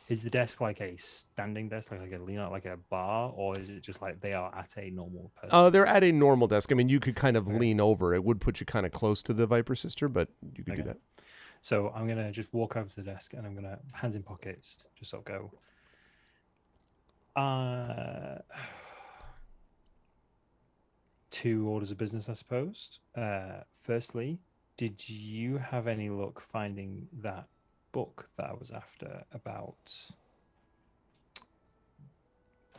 Is the desk like a standing desk, like a lean out, like a bar, or is it just like they are at a normal person? They're at a normal desk. I mean, you could kind of lean over. It would put you kind of close to the Viper Sister, but you could do that. So I'm going to just walk over to the desk and I'm going to, hands in pockets, just sort of go, 2 orders of business, I suppose. Firstly, did you have any luck finding that book that I was after about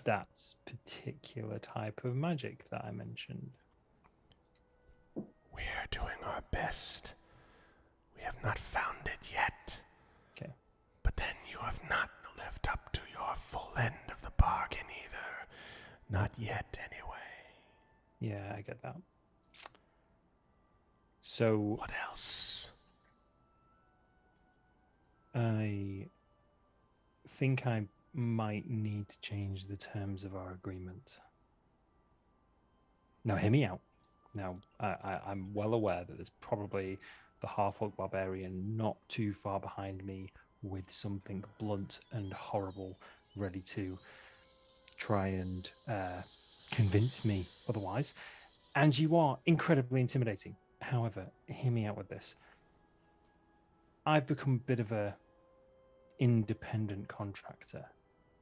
that particular type of magic that I mentioned? We're doing our best. We have not found it yet. Okay. But then you have not lived up to your full end of the bargain either. Not yet, anyway. Yeah, I get that. So what else? I think I might need to change the terms of our agreement. Now, hear me out. Now, I'm well aware that there's probably the half-orc barbarian not too far behind me with something blunt and horrible ready to try and convince me otherwise. And you are incredibly intimidating. However, hear me out with this. I've become a bit of a independent contractor,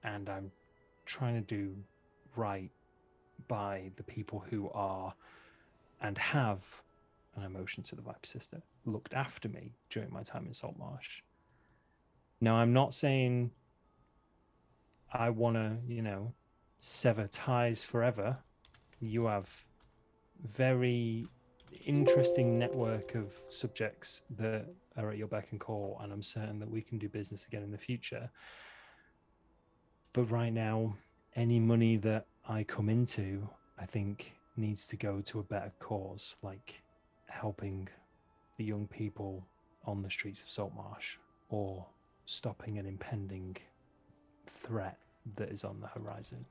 and I'm trying to do right by the people who are and have, an emotion to the Viper Sister, looked after me during my time in Saltmarsh. Now, I'm not saying I want to, sever ties forever. You have very interesting network of subjects that are at your beck and call, and I'm certain that we can do business again in the future. But right now, any money that I come into, I think, needs to go to a better cause, like helping the young people on the streets of Saltmarsh, or stopping an impending threat that is on the horizon.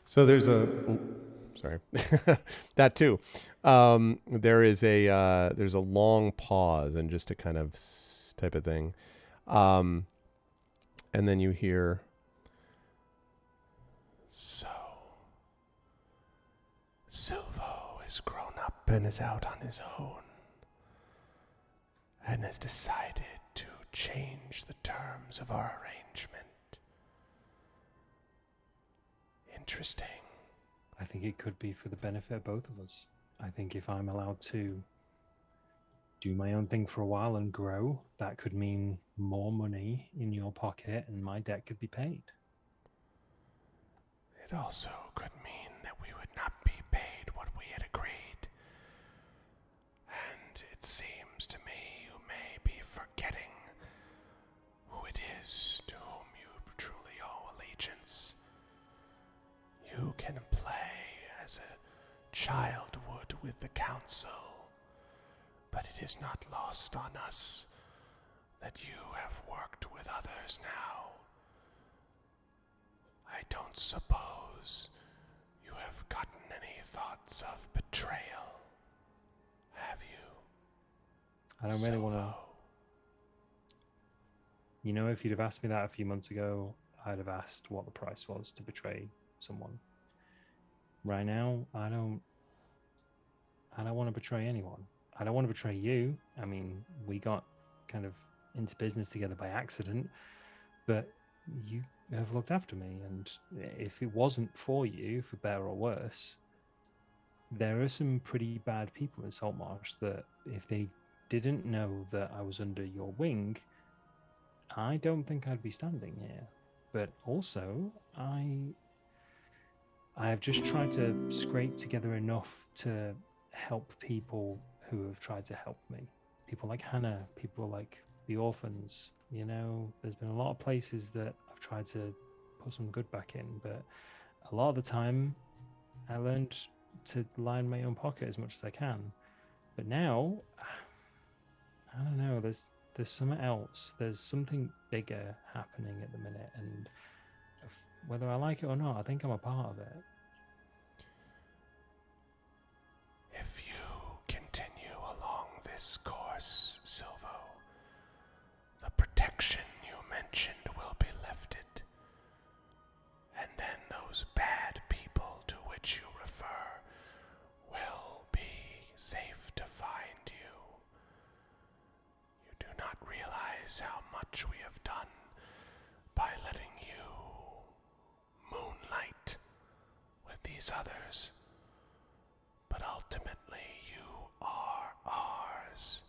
So there's sorry, that too. There's a long pause and just a kind of type of thing. And then you hear, so Silvo is grown up and is out on his own and has decided to change the terms of our arrangement. Interesting. I think it could be for the benefit of both of us. I think if I'm allowed to do my own thing for a while and grow, that could mean more money in your pocket and my debt could be paid. It also could mean that we would not be paid what we had agreed. And it seems to me you may be forgetting who it is to whom you truly owe allegiance. You can play as a child would with the council, but it is not lost on us that you have worked with others now. I don't suppose you have gotten any thoughts of betrayal, have you? I don't really want to... Silvo? You know, if you'd have asked me that a few months ago, I'd have asked what the price was to betray someone. Right now, I don't want to betray anyone. I don't want to betray you. I mean, we got kind of into business together by accident, but you have looked after me, and if it wasn't for you, for better or worse, there are some pretty bad people in Saltmarsh that if they didn't know that I was under your wing, I don't think I'd be standing here. But also, I have just tried to scrape together enough to help people who have tried to help me. People like Hannah, people like the orphans. You know, there's been a lot of places that I've tried to put some good back in, but a lot of the time I learned to line my own pocket as much as I can. But now, I don't know, there's something else. There's something bigger happening at the minute, and whether I like it or not, I think I'm a part of it. If you continue along this course, Silvo, the protection you mentioned will be lifted, and then those bad people to which you refer will be safe to find you. You do not realize how much we have done by letting you moonlight with these others. But ultimately, you are ours.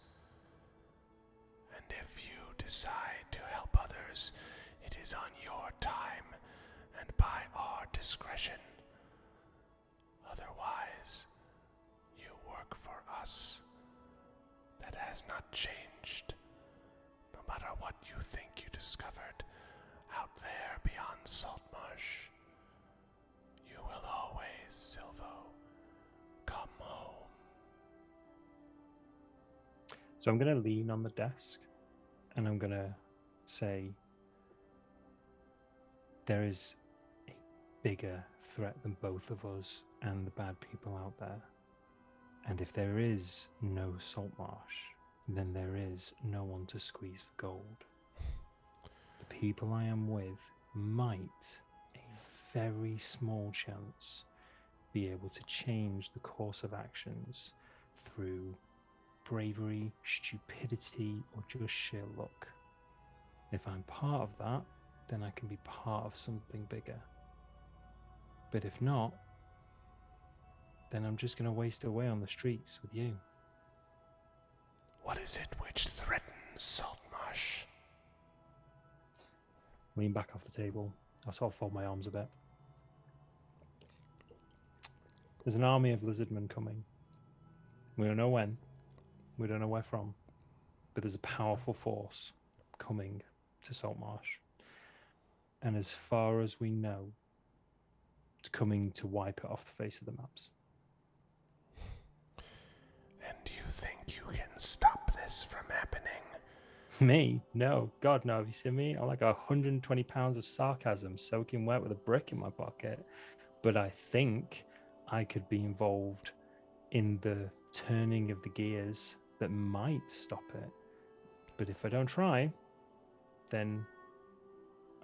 And if you decide to help others, it is on your time and by our discretion. Otherwise, you work for us. That has not changed, no matter what you think you discovered out there beyond Saltmarsh. You will always, Silvo, come home. So I'm going to lean on the desk and I'm going to say, there is a bigger threat than both of us and the bad people out there. And if there is no Saltmarsh, then there is no one to squeeze for gold. The people I am with might, a very small chance, be able to change the course of actions through bravery, stupidity, or just sheer luck. If I'm part of that, then I can be part of something bigger. But if not, then I'm just going to waste away on the streets with you. What is it which threatens Saltmarsh? Lean back off the table. I'll sort of fold my arms a bit. There's an army of lizardmen coming. We don't know when. We don't know where from. But there's a powerful force coming to Saltmarsh. And as far as we know, it's coming to wipe it off the face of the maps. And do you think you can stop this from happening? Me? No. God, no. Have you seen me? I'm like 120 pounds of sarcasm soaking wet with a brick in my pocket. But I think I could be involved in the turning of the gears that might stop it. But if I don't try, then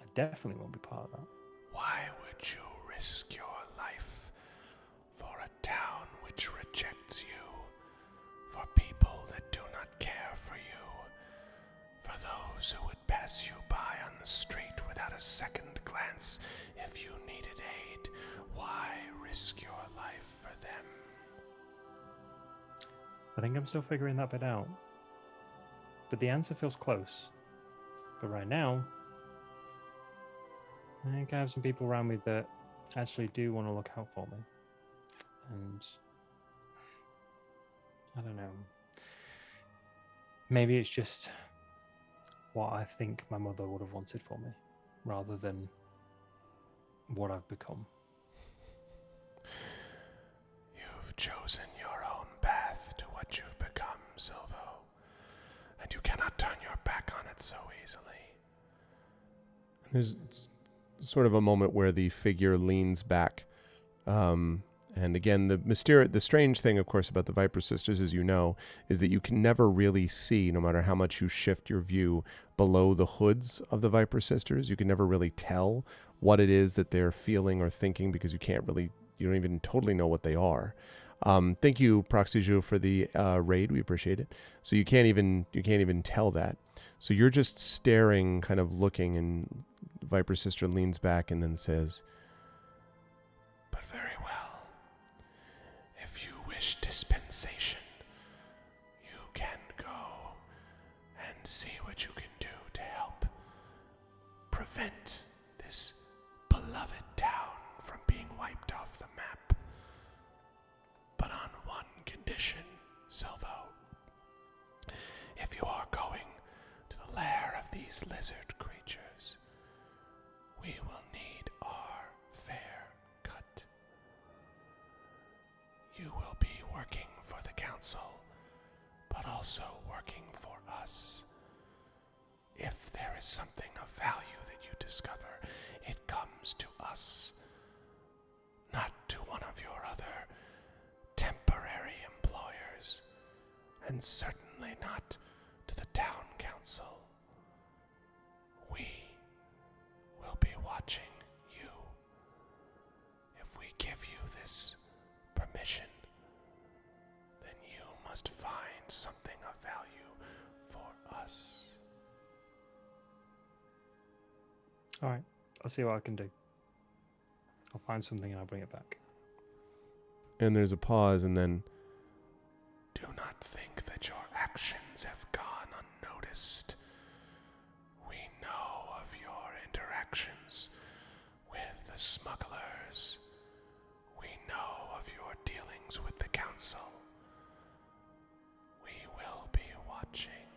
I definitely won't be part of that. Why would you risk your life for a town which rejects you, for people that do not care for you, for those who would pass you by on the street without a second glance if you needed aid? Why risk your life for them? I think I'm still figuring that bit out. But the answer feels close. But right now, I think I have some people around me that actually do want to look out for me. And I don't know. Maybe it's just what I think my mother would have wanted for me, rather than what I've become. You've chosen your own path to what you've become, Silvo, and you cannot turn your back on it so easily. There's sort of a moment where the figure leans back. And again, the strange thing, of course, about the Viper Sisters, as you know, is that you can never really see, no matter how much you shift your view below the hoods of the Viper Sisters, you can never really tell what it is that they're feeling or thinking, because you don't even totally know what they are. Thank you, Proxyju, for the raid. We appreciate it. So you can't even tell that. So you're just staring, kind of looking, and Viper Sister leans back and then says, "But very well. If you wish dispensation, you can go and see what you can do to help prevent this beloved town from being wiped off the map. But on one condition, Silvo. If you are going to the lair of these lizard creatures, we will need our fair cut. You will be working for the council, but also working for us. If there is something of value that you discover, it comes to us, not to one of your other temporary employers, and certainly not to the town council. We will be watching you. If we give you this permission, then you must find something of value for us." All right, I'll see what I can do. I'll find something and I'll bring it back. And there's a pause, and then, "Do not think that your actions have gone unnoticed. We know of your interactions with the smugglers. We know of your dealings with the council. We will be watching.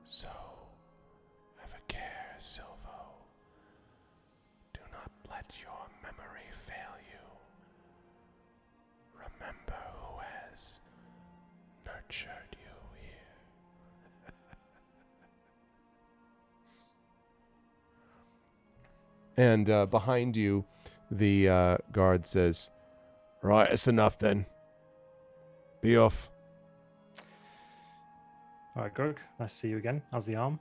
So, have a care, Silvo. Do not let your memory fail you. Remember who has nurtured you here." And behind you, the guard says, "Right, it's enough then. Be off." All right, Grog, nice to see you again. How's the arm?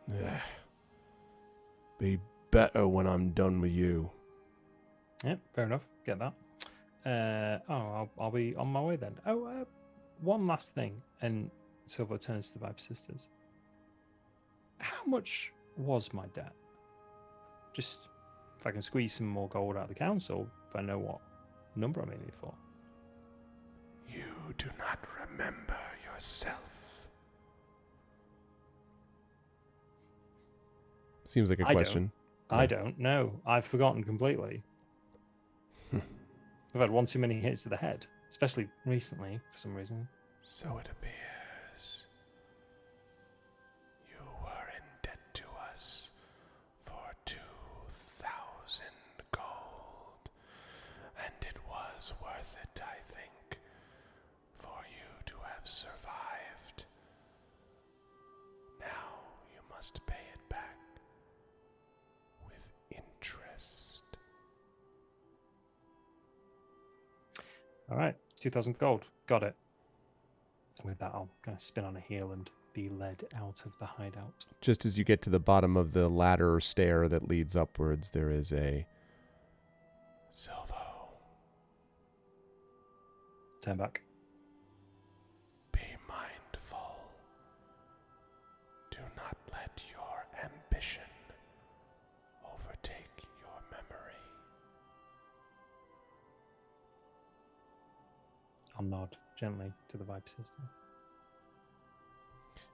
Yeah. Be better when I'm done with you. Yeah, fair enough. Get that. I'll be on my way then. One last thing. And Silver turns to the Viper Sisters. How much was my debt? Just if I can squeeze some more gold out of the council, if I know what number I'm aiming for. You do not remember yourself. Seems like a question. I don't know. I've forgotten completely. We've had one too many hits to the head, especially recently for some reason. So it appears you were in debt to us for 2,000 gold, and it was worth it, I think, for you to have survived. Now you must pay it back with interest. All right, 2,000 gold. Got it. With that, I'll kind of spin on a heel and be led out of the hideout. Just as you get to the bottom of the ladder or stair that leads upwards, there is a Silvo. Turn back. Be mindful. Do not let your ambition overtake your memory. I'll nod gently to the vibe system.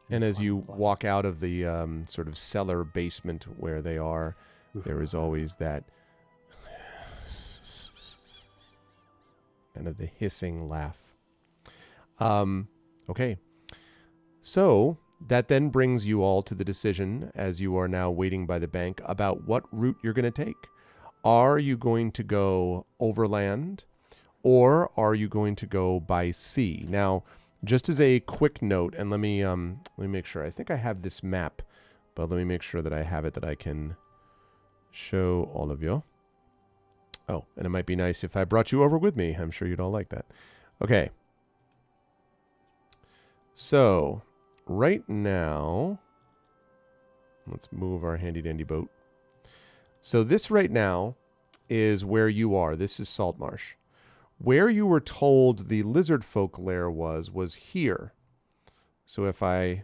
And as you Plan. walk out of the sort of cellar basement where they are, there is always that kind of the hissing laugh. Okay. So that then brings you all to the decision, as you are now waiting by the bank, about what route you're going to take. Are you going to go overland, or are you going to go by sea? Now, just as a quick note, and let me make sure. I think I have this map, but let me make sure that I have it that I can show all of you. Oh, and it might be nice if I brought you over with me. I'm sure you'd all like that. Okay. So, right now, let's move our handy-dandy boat. So this right now is where you are. This is Saltmarsh. Where you were told the lizard folk lair was here. So if I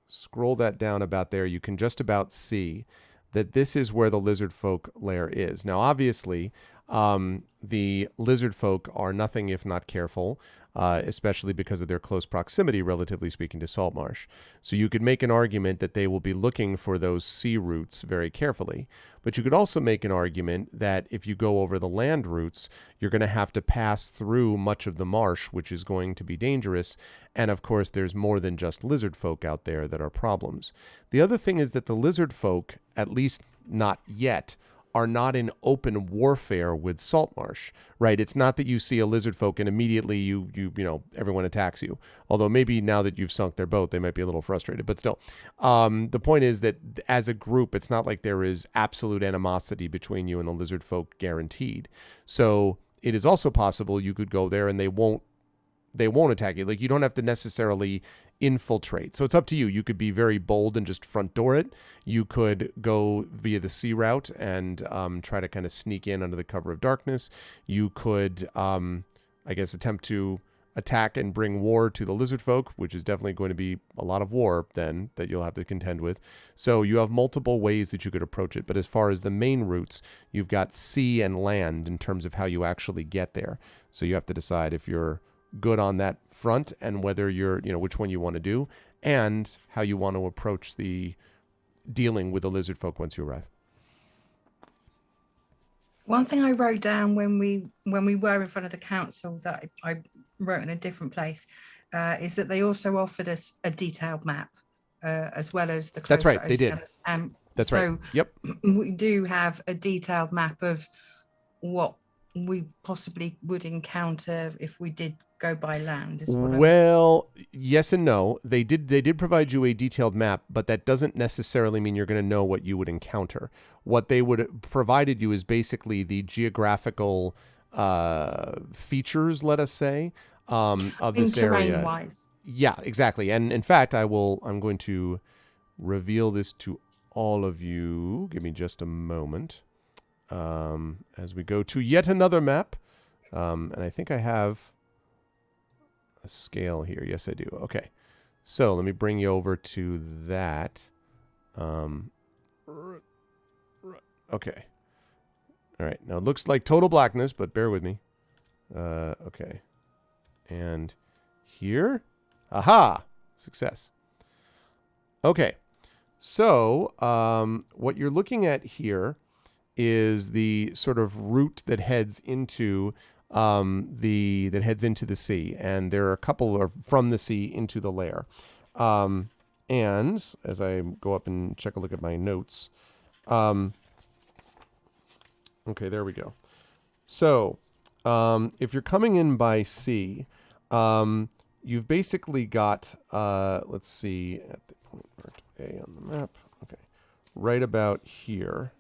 scroll that down about there, you can just about see that this is where the lizard folk lair is. Now, obviously, the lizard folk are nothing if not careful, especially because of their close proximity, relatively speaking, to Saltmarsh. So you could make an argument that they will be looking for those sea routes very carefully. But you could also make an argument that if you go over the land routes, you're going to have to pass through much of the marsh, which is going to be dangerous. And of course, there's more than just lizard folk out there that are problems. The other thing is that the lizard folk, at least not yet, are not in open warfare with Saltmarsh, right? It's not that you see a lizard folk and immediately you know, everyone attacks you. Although maybe now that you've sunk their boat, they might be a little frustrated, but still. The point is that as a group, it's not like there is absolute animosity between you and the lizard folk guaranteed. So it is also possible you could go there and they won't attack you. Like, you don't have to necessarily infiltrate. So it's up to you. You could be very bold and just front door it. You could go via the sea route and try to kind of sneak in under the cover of darkness. You could, I guess, attempt to attack and bring war to the lizard folk, which is definitely going to be a lot of war then that you'll have to contend with. So you have multiple ways that you could approach it. But as far as the main routes, you've got sea and land in terms of how you actually get there. So you have to decide if you're good on that front and whether you're, you know, which one you want to do and how you want to approach the dealing with the lizard folk once you arrive. One thing I wrote down when we were in front of the council that I wrote in a different place is that they also offered us a detailed map as well as the That's right, they did. That's right. So Yep. we do have a detailed map of what we possibly would encounter if we did go by land. Well, yes and no. They did provide you a detailed map, but that doesn't necessarily mean you're going to know what you would encounter. What they would have provided you is basically the geographical features, let us say, of this area. Terrain-wise. Yeah, exactly. And in fact, I'm going to reveal this to all of you. Give me just a moment. As we go to yet another map. And I think I have a scale here. Yes, I do. Okay. So let me bring you over to that. Okay. All right. Now it looks like total blackness, but bear with me. Okay. And here. Aha! Success. Okay. So what you're looking at here is the sort of route that heads into that heads into the sea, and there are a couple are from the sea into the lair. And as I go up and check a look at my notes, okay, there we go. So, if you're coming in by sea, you've basically got, let's see, at the point marked A on the map, okay, right about here.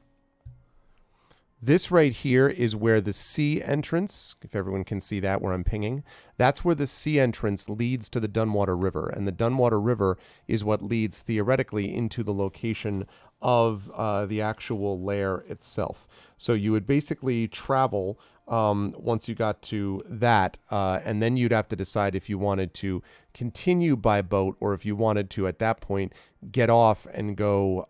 This right here is where the sea entrance, if everyone can see that, where I'm pinging, that's where the sea entrance leads to the Dunwater River. And the Dunwater River is what leads theoretically into the location of the actual lair itself. So you would basically travel once you got to that, and then you'd have to decide if you wanted to continue by boat or if you wanted to, at that point, get off and go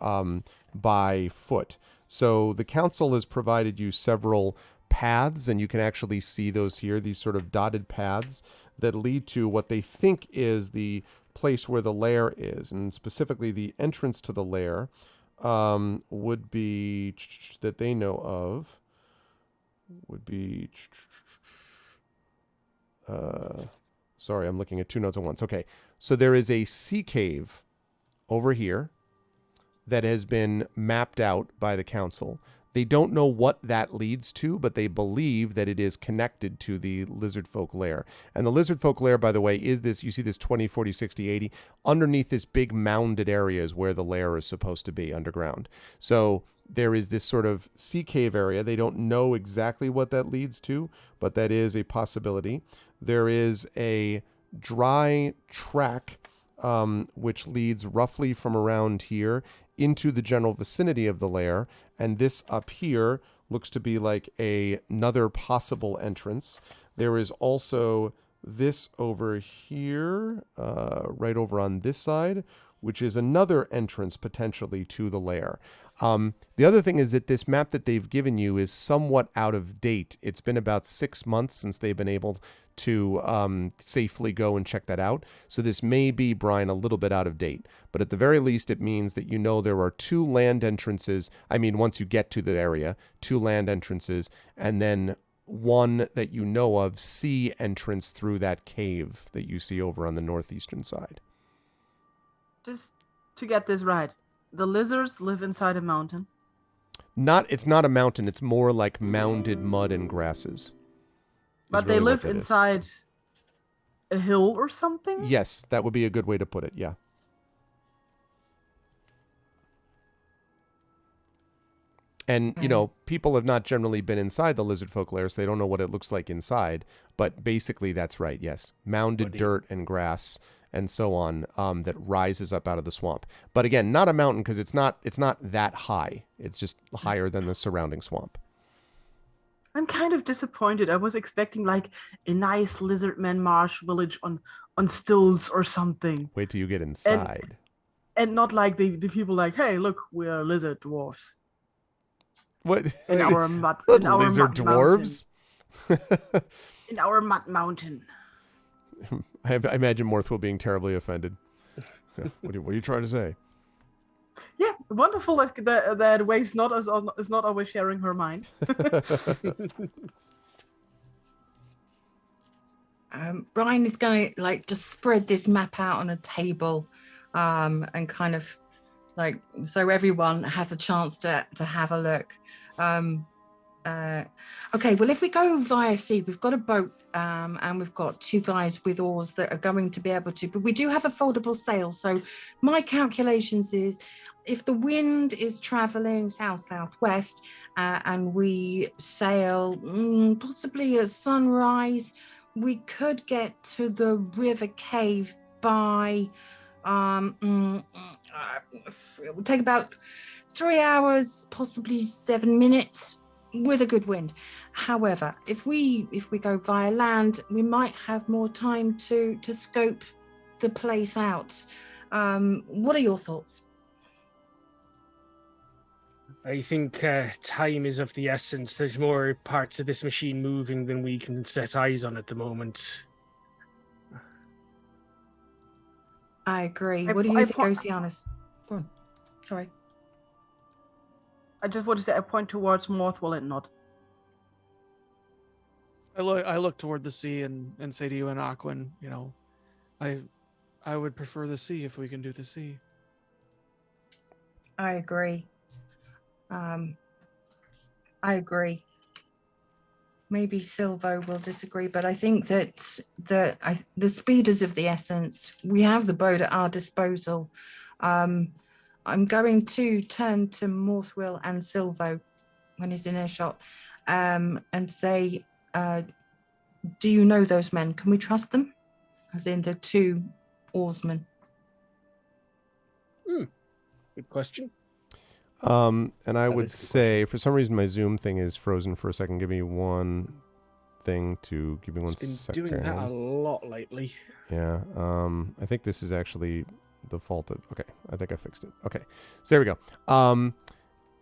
by foot. So the council has provided you several paths, and you can actually see those here, these sort of dotted paths that lead to what they think is the place where the lair is. And specifically the entrance to the lair would be, that they know of, would be, sorry, I'm looking at two notes at once. Okay, so there is a sea cave over here that has been mapped out by the council. They don't know what that leads to, but they believe that it is connected to the lizard folk lair. And the lizard folk lair, by the way, is this, you see this 20, 40, 60, 80, underneath this big mounded area is where the lair is supposed to be underground. So there is this sort of sea cave area. They don't know exactly what that leads to, but that is a possibility. There is a dry track which leads roughly from around here into the general vicinity of the lair, and this up here looks to be like another possible entrance. There is also this over here, right over on this side, which is another entrance potentially to the lair. The other thing is that this map that they've given you is somewhat out of date. It's been about 6 months since they've been able to safely go and check that out. So this may be, Brian, a little bit out of date. But at the very least, it means that you know there are 2 land entrances. I mean, once you get to the area, 2 land entrances, and then one that you know of, sea entrance through that cave that you see over on the northeastern side. Just to get this right, the lizards live inside a mountain. It's not a mountain. It's more like mounded mud and grasses. But they live inside a hill or something? Yes, that would be a good way to put it, yeah. And, you know, people have not generally been inside the lizard folk lair, so they don't know what it looks like inside. But basically, that's right, yes. Mounded dirt and grass and so on that rises up out of the swamp. But again, not a mountain because it's not that high. It's just higher than the surrounding swamp. I'm kind of disappointed. I was expecting like a nice lizardman marsh village on stilts or something. Wait till you get inside. And not like the people like, hey, look, we're lizard dwarves. What? In our mud. In our lizard mud dwarves? In our mud mountain. I imagine Morthwell being terribly offended. What are you trying to say? Yeah, wonderful that Wave's is not always sharing her mind. Brian is going to like just spread this map out on a table, and kind of like so everyone has a chance to have a look. Okay, well, if we go via sea, we've got a boat, and we've got 2 guys with oars that are going to be able to, but we do have a foldable sail. So my calculations is if the wind is traveling south-southwest, and we sail possibly at sunrise, we could get to the river cave by it would take about 3 hours, possibly 7 minutes with a good wind. However, if we go via land, we might have more time to scope the place out. What are your thoughts? I think time is of the essence. There's more parts of this machine moving than we can set eyes on at the moment. I agree. What do you think, Oceanus? Go on. Sorry. I just want to say I point towards Morthwell and nod. I look toward the sea and say to you and Aquin, you know, I would prefer the sea if we can do the sea. I agree. I agree. Maybe Silvo will disagree, but I think that the speed is of the essence. We have the boat at our disposal. I'm going to turn to Morthwill and Silvo when he's in earshot, and say, do you know those men? Can we trust them? As in the two oarsmen. Good question. And I would is a good say, for some reason, my Zoom thing is frozen for a second. Give me one thing to give me one It's been second. doing that a lot lately. Yeah. I think this is actually the fault of. Okay, I think I fixed it. Okay, so there we go.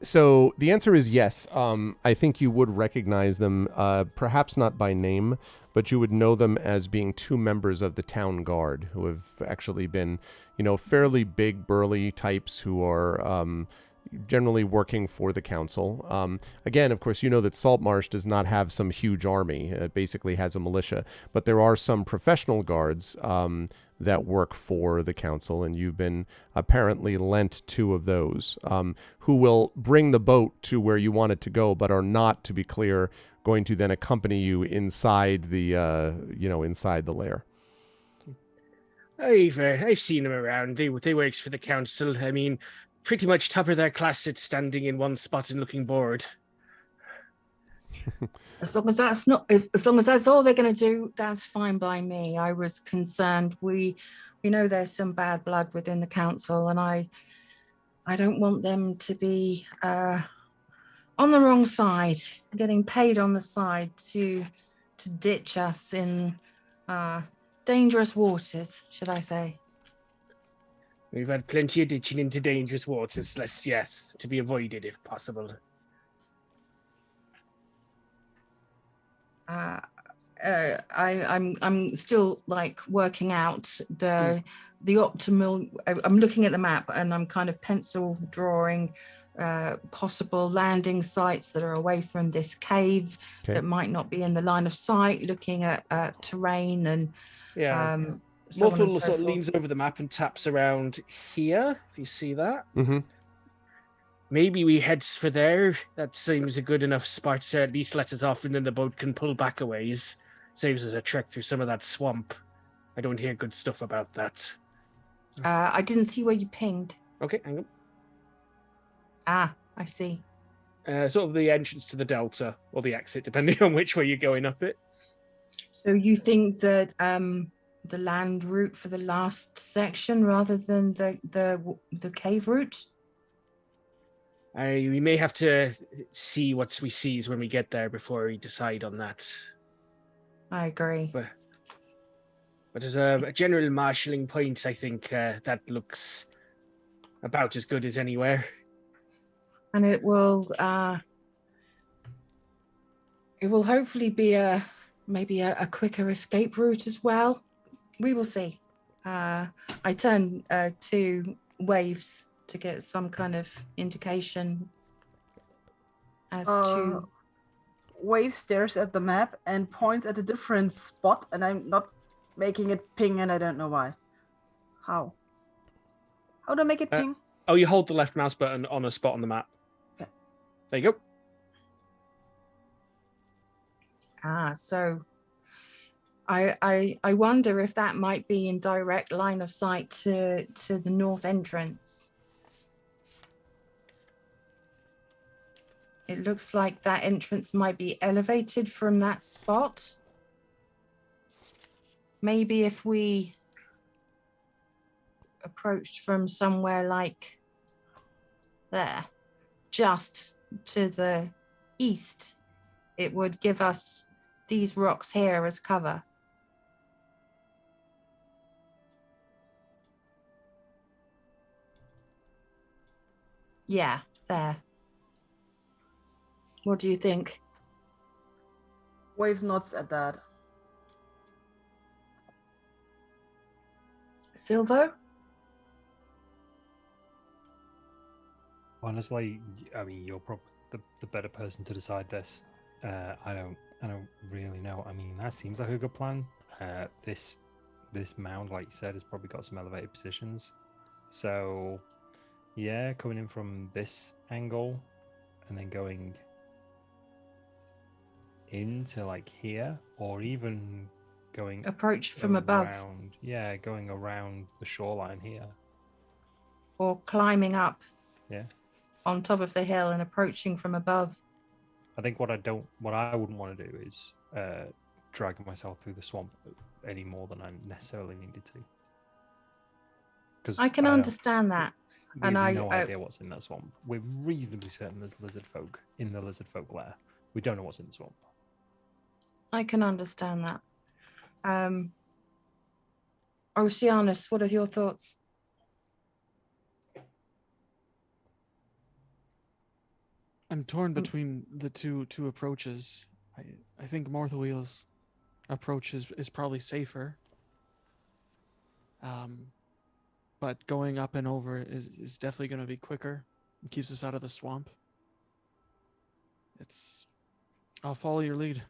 So the answer is yes. I think you would recognize them, perhaps not by name, but you would know them as being two members of the town guard who have actually been, fairly big, burly types who are generally working for the council. Again, of course, you know that Saltmarsh does not have some huge army. It basically has a militia, but there are some professional guards that work for the council, and you've been apparently lent two of those who will bring the boat to where you want it to go, but are not, to be clear, going to then accompany you inside the inside the lair. I've seen them around. They works for the council. I mean, pretty much top of their class at standing in one spot and looking bored. As long as that's all they're going to do, that's fine by me. I was concerned. We know there's some bad blood within the council, and I don't want them to be on the wrong side, getting paid on the side to ditch us in dangerous waters, should I say? We've had plenty of ditching into dangerous waters. To be avoided if possible. I'm still like working out the optimal. I'm looking at the map and I'm kind of pencil drawing possible landing sites that are away from this cave that might not be in the line of sight. Looking at terrain and Morthwill sort of leans over the map and taps around here. If you see that. Mm-hmm. Maybe we heads for there. That seems a good enough spot to at least let us off, and then the boat can pull back a ways. Saves us a trek through some of that swamp. I don't hear good stuff about that. I didn't see where you pinged. Okay, hang on. Ah, I see. Sort of the entrance to the delta, or the exit, depending on which way you're going up it. So you think that the land route for the last section rather than the cave route? We may have to see what we see when we get there before we decide on that. I agree. But as a general marshalling point, I think that looks about as good as anywhere. And it will hopefully be maybe a quicker escape route as well. We will see. I turn to Waves to get some kind of indication as to. Wave stares at the map and points at a different spot, and I'm not making it ping, and I don't know why. How do I make it ping? Oh, you hold the left mouse button on a spot on the map. Okay. There you go. So I wonder if that might be in direct line of sight to the north entrance. It looks like that entrance might be elevated from that spot. Maybe if we approached from somewhere like there, just to the east, it would give us these rocks here as cover. Yeah, there. What do you think? Wave nods at that. Silvo? Honestly, I mean, you're probably the better person to decide this. I don't I don't really know. I mean, that seems like a good plan. This mound, like you said, has probably got some elevated positions. So, yeah, coming in from this angle and then going into like here, or even going Approach from above, around. Yeah, going around the shoreline here. or climbing up. Yeah. On top of the hill and approaching from above. I think what I wouldn't want to do is drag myself through the swamp any more than I necessarily needed to. Because I can understand that. We And have no idea what's in that swamp. We're reasonably certain there's lizard folk in the lizard folk lair. We don't know what's in the swamp. I can understand that. Oceanus, what are your thoughts? I'm torn between the two approaches. I think Morthawheel's approach is probably safer. But going up and over is definitely going to be quicker. It keeps us out of the swamp. I'll follow your lead.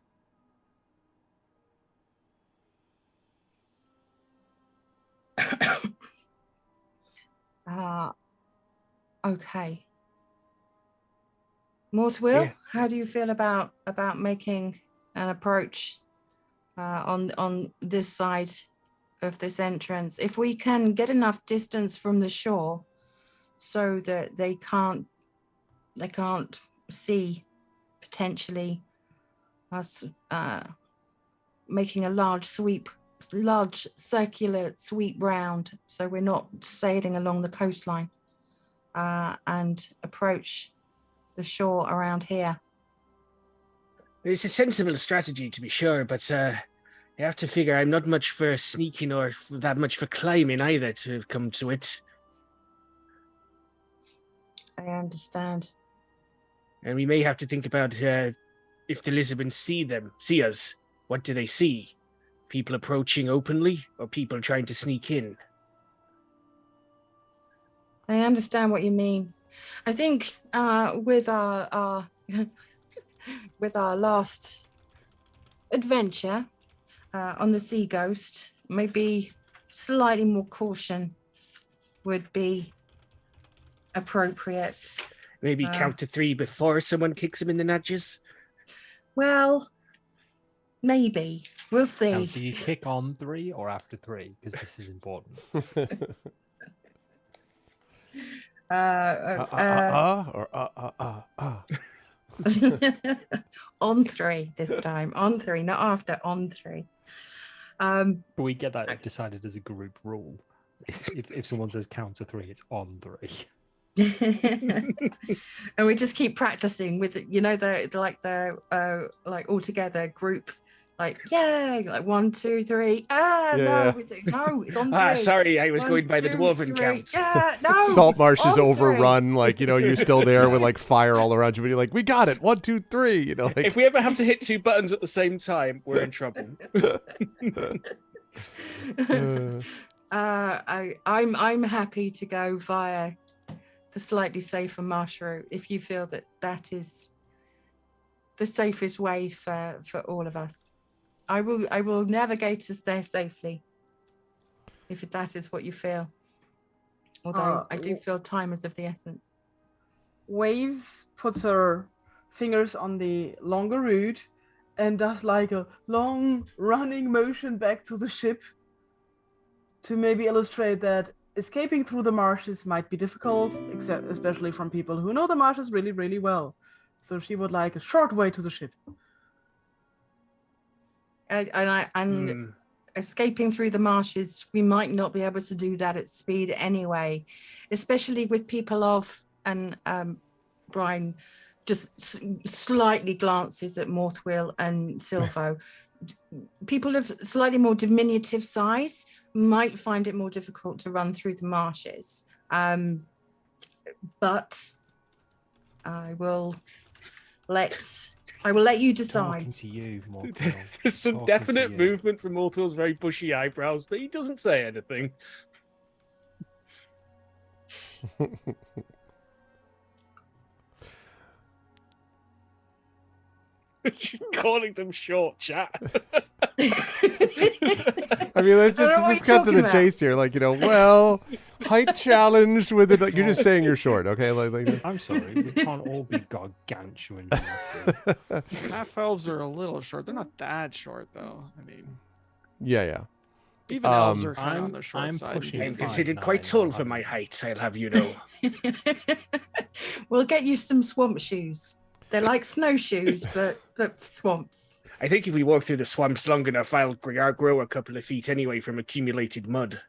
Okay. Morthwheel, Yeah. how do you feel about making an approach on this side of this entrance? If we can get enough distance from the shore so that they can't see potentially us making a large circular sweep round, so we're not sailing along the coastline, and approach the shore around here. It's a sensible strategy, to be sure, but you have to figure I'm not much for sneaking or that much for climbing either, to come to it. I understand. And we may have to think about if the Lisbons see us. What do they see? People approaching openly, or people trying to sneak in? I understand what you mean. I think with our with our last adventure on the Sea Ghost, maybe slightly more caution would be appropriate. Maybe count to 3 before someone kicks him in the nudges? Well, maybe. We'll see. Now, do you kick on 3 or after 3? Because this is important. On 3 this time. On 3, not after. On 3. But we get that decided as a group rule. If someone says count to 3, it's on 3. And we just keep practicing with the all together group, like, yay, like 1, 2, 3. No, it's on 3. Sorry, I was 1, going by the 2, dwarven 3. count. Yeah, no. Saltmarsh is on 3. overrun. Like, you're still there with like fire all around you, but you're like, we got it. 1, 2, 3. Like, If we ever have to hit 2 buttons at the same time, we're in trouble. I'm happy to go via the slightly safer marsh route if you feel that is the safest way for all of us. I will navigate us there safely if that is what you feel. Although I do feel time is of the essence. Waves puts her fingers on the longer route and does like a long running motion back to the ship to maybe illustrate that escaping through the marshes might be difficult, especially from people who know the marshes really, really well. So she would like a short way to the ship. And escaping through the marshes, we might not be able to do that at speed anyway, especially with people and Brian just slightly glances at Morthwheel and Silvo. People of slightly more diminutive size might find it more difficult to run through the marshes. But I will let you decide. Talking to you, Morthwheel. There's some Talking definite to you. movement from Morthwheel's very bushy eyebrows, but he doesn't say anything. She's calling them short, chat. I mean, let's I don't know what just you're cut to the talking about. chase here. Like, well, height challenged with it. Like, you're just saying you're short, okay? Like I'm sorry, we can't all be gargantuan massive. Half elves are a little short. They're not that short, though. I mean, yeah. even elves are kind of I'm- on the short I'm side. pushing I'm Fine, considered nine, quite tall I'll for have my it. height, I'll have you know. We'll get you some swamp shoes. They're like snowshoes, but swamps. I think if we walk through the swamps long enough, I'll grow a couple of feet anyway from accumulated mud.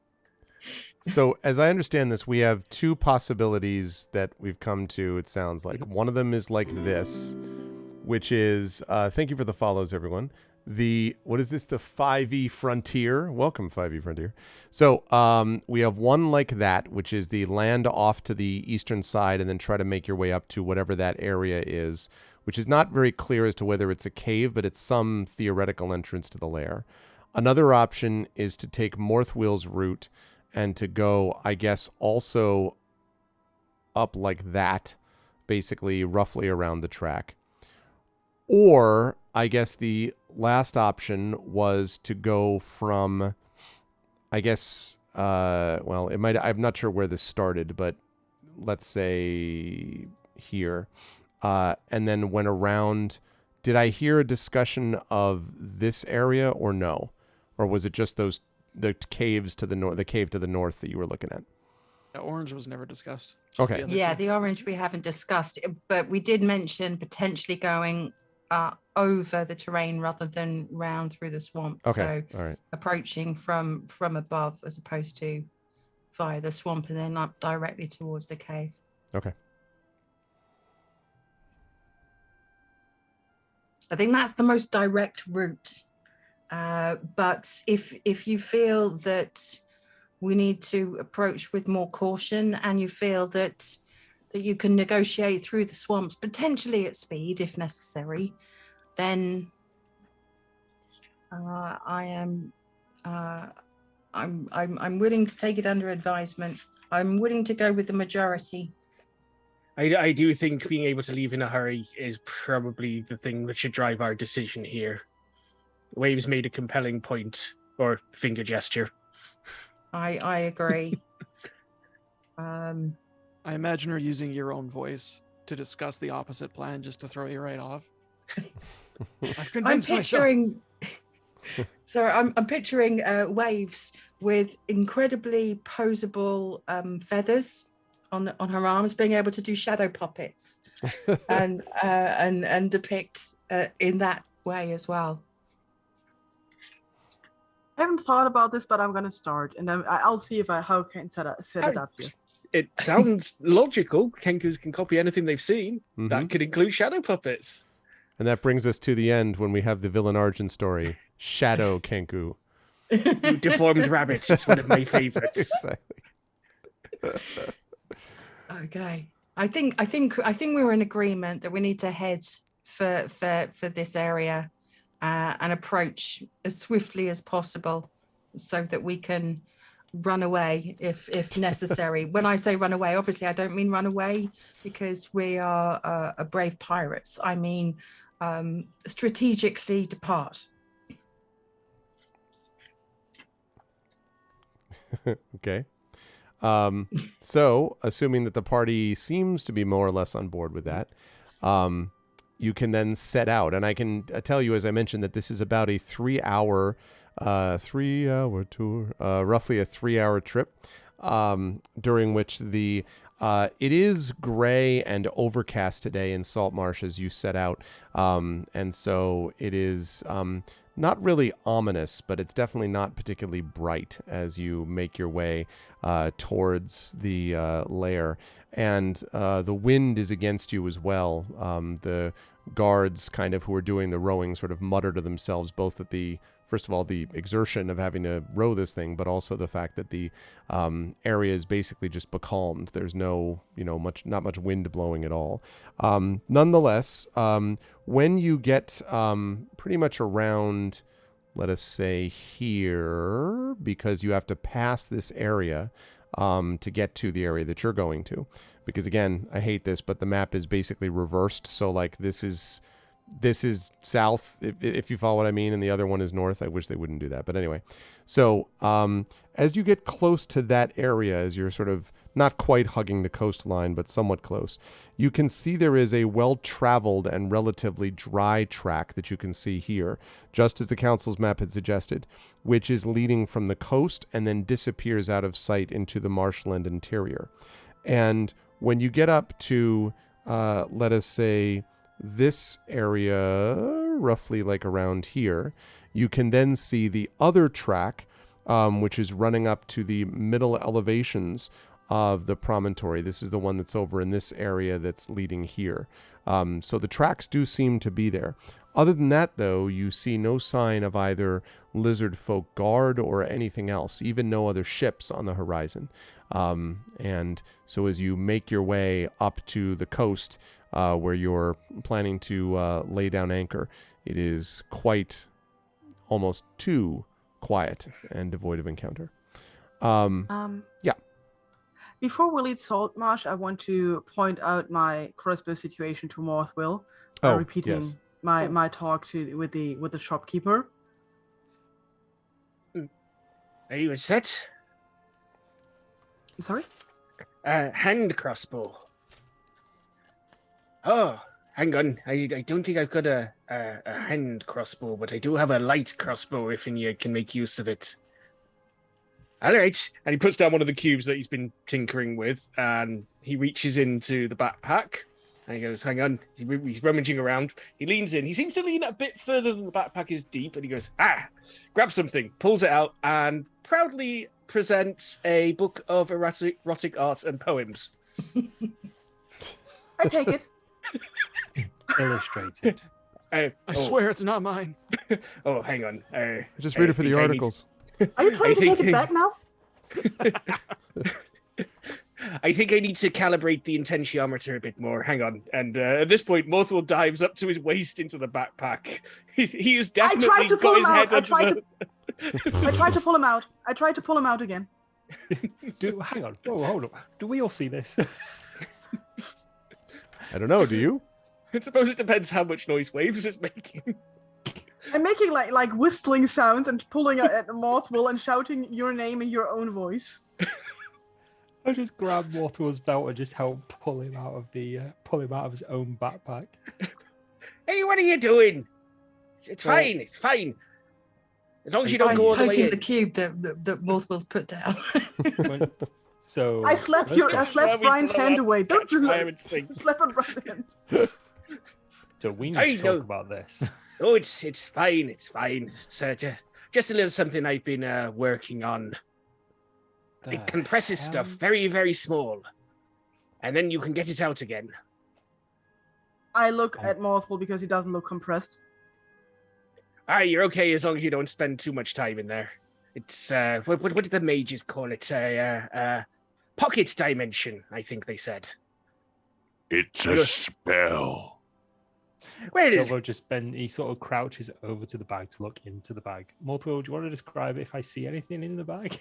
So, as I understand this, we have two possibilities that we've come to, it sounds like. One of them is like this, which is, thank you for the follows, everyone. What is this? The 5e Frontier. Welcome, 5e Frontier. So, we have one like that, which is the land off to the eastern side and then try to make your way up to whatever that area is, which is not very clear as to whether it's a cave, but it's some theoretical entrance to the lair. Another option is to take Morthwill's route and to go, I guess, also up like that, basically roughly around the track. Or I guess the last option was to go from, I guess, I'm not sure where this started, but let's say here. And then went around. Did I hear a discussion of this area or no? Or was it just the caves to the north, the cave to the north that you were looking at? Yeah, orange was never discussed. Okay. the other Yeah, two. the orange we haven't discussed, but we did mention potentially going over the terrain rather than round through the swamp. Okay. So All right. approaching from above as opposed to via the swamp and then up directly towards the cave. Okay. I think that's the most direct route. But if you feel that we need to approach with more caution and you feel that you can negotiate through the swamps, potentially at speed if necessary, then I'm willing to take it under advisement. I'm willing to go with the majority. I do think being able to leave in a hurry is probably the thing that should drive our decision here. Waves made a compelling point, or finger gesture. I agree. I imagine her using your own voice to discuss the opposite plan just to throw you right off. I've I'm convinced myself. picturing. So I'm picturing Waves with incredibly posable feathers on her arms, being able to do shadow puppets, and depict in that way as well. I haven't thought about this, but I'm gonna start, and then I'll see how I can set it up here. It sounds logical. Kenkus can copy anything they've seen. Mhm. That could include shadow puppets. And that brings us to the end when we have the villain Arjun story, Shadow Kenku. Deformed rabbit. It's one of my favorites. Exactly. Okay. I think we're in agreement that we need to head for this area and approach as swiftly as possible so that we can run away if necessary. When I say run away, obviously I don't mean run away because we are a brave pirates. I mean strategically depart. Okay. So, assuming that the party seems to be more or less on board with that, you can then set out. And I can tell you, as I mentioned, that this is about a 3-hour tour, roughly a 3-hour trip, during which it is gray and overcast today in Saltmarsh as you set out. And so it is not really ominous, but it's definitely not particularly bright as you make your way towards the lair. And the wind is against you as well. The guards kind of who are doing the rowing sort of mutter to themselves, both at first of all, the exertion of having to row this thing, but also the fact that the area is basically just becalmed. There's not much wind blowing at all. Nonetheless, when you get pretty much around, let us say here, because you have to pass this area to get to the area that you're going to. Because again, I hate this, but the map is basically reversed. So like this is this is south, if you follow what I mean, and the other one is north. I wish they wouldn't do that. But anyway, so as you get close to that area, as you're sort of not quite hugging the coastline, but somewhat close, you can see there is a well-traveled and relatively dry track that you can see here, just as the council's map had suggested, which is leading from the coast and then disappears out of sight into the marshland interior. And when you get up to, let us say, this area, roughly like around here, you can then see the other track, which is running up to the middle elevations of the promontory. This is the one that's over in this area that's leading here. So the tracks do seem to be there. Other than that, though, you see no sign of either lizard folk guard or anything else, even no other ships on the horizon. And so as you make your way up to the coast, where you're planning to lay down anchor, it is quite almost too quiet and devoid of encounter. Yeah. Before we leave Saltmarsh, I want to point out my crossbow situation to Morthwill by repeating my talk with the shopkeeper. Are you set? I'm sorry? Hand crossbow. Oh, hang on. I don't think I've got a hand crossbow, but I do have a light crossbow if you can make use of it. All right. And he puts down one of the cubes that he's been tinkering with, and he reaches into the backpack, and he goes, hang on. He's rummaging around. He leans in. He seems to lean a bit further than the backpack is deep, and he goes, grabs something, pulls it out, and proudly presents a book of erotic art and poems. I take it. Illustrated. I swear it's not mine. Oh, hang on. Just read it for the articles. Are you trying to take it back now? I think I need to calibrate the intentiometer a bit more. Hang on. And at this point, Morthwell dives up to his waist into the backpack. He has definitely got his head under I tried to pull him out. I tried to pull him out again. Hang on. Whoa, hold on. Do we all see this? I don't know. Do you? I suppose it depends how much noise Waves is making. I'm making like whistling sounds and pulling at Morthwill and shouting your name in your own voice. I just grab Morthwell's belt and just help pull him out of his own backpack. Hey, what are you doing? It's fine. It's fine. As long as you don't go all the way poking in. the cube that Morthwell's put down. So I slapped Brian's hand away. Don't you slap on Brian's hand. So we need to talk about this. Oh, it's fine. It's fine. It's just a little something I've been working on. It compresses stuff very, very small, and then you can get it out again. I look at Morthwill because he doesn't look compressed. You're okay as long as you don't spend too much time in there. It's what did the mages call it? Pocket dimension, I think they said. It's a spell. Well, Silvo he sort of crouches over to the bag to look into the bag. Morthwill, do you want to describe if I see anything in the bag?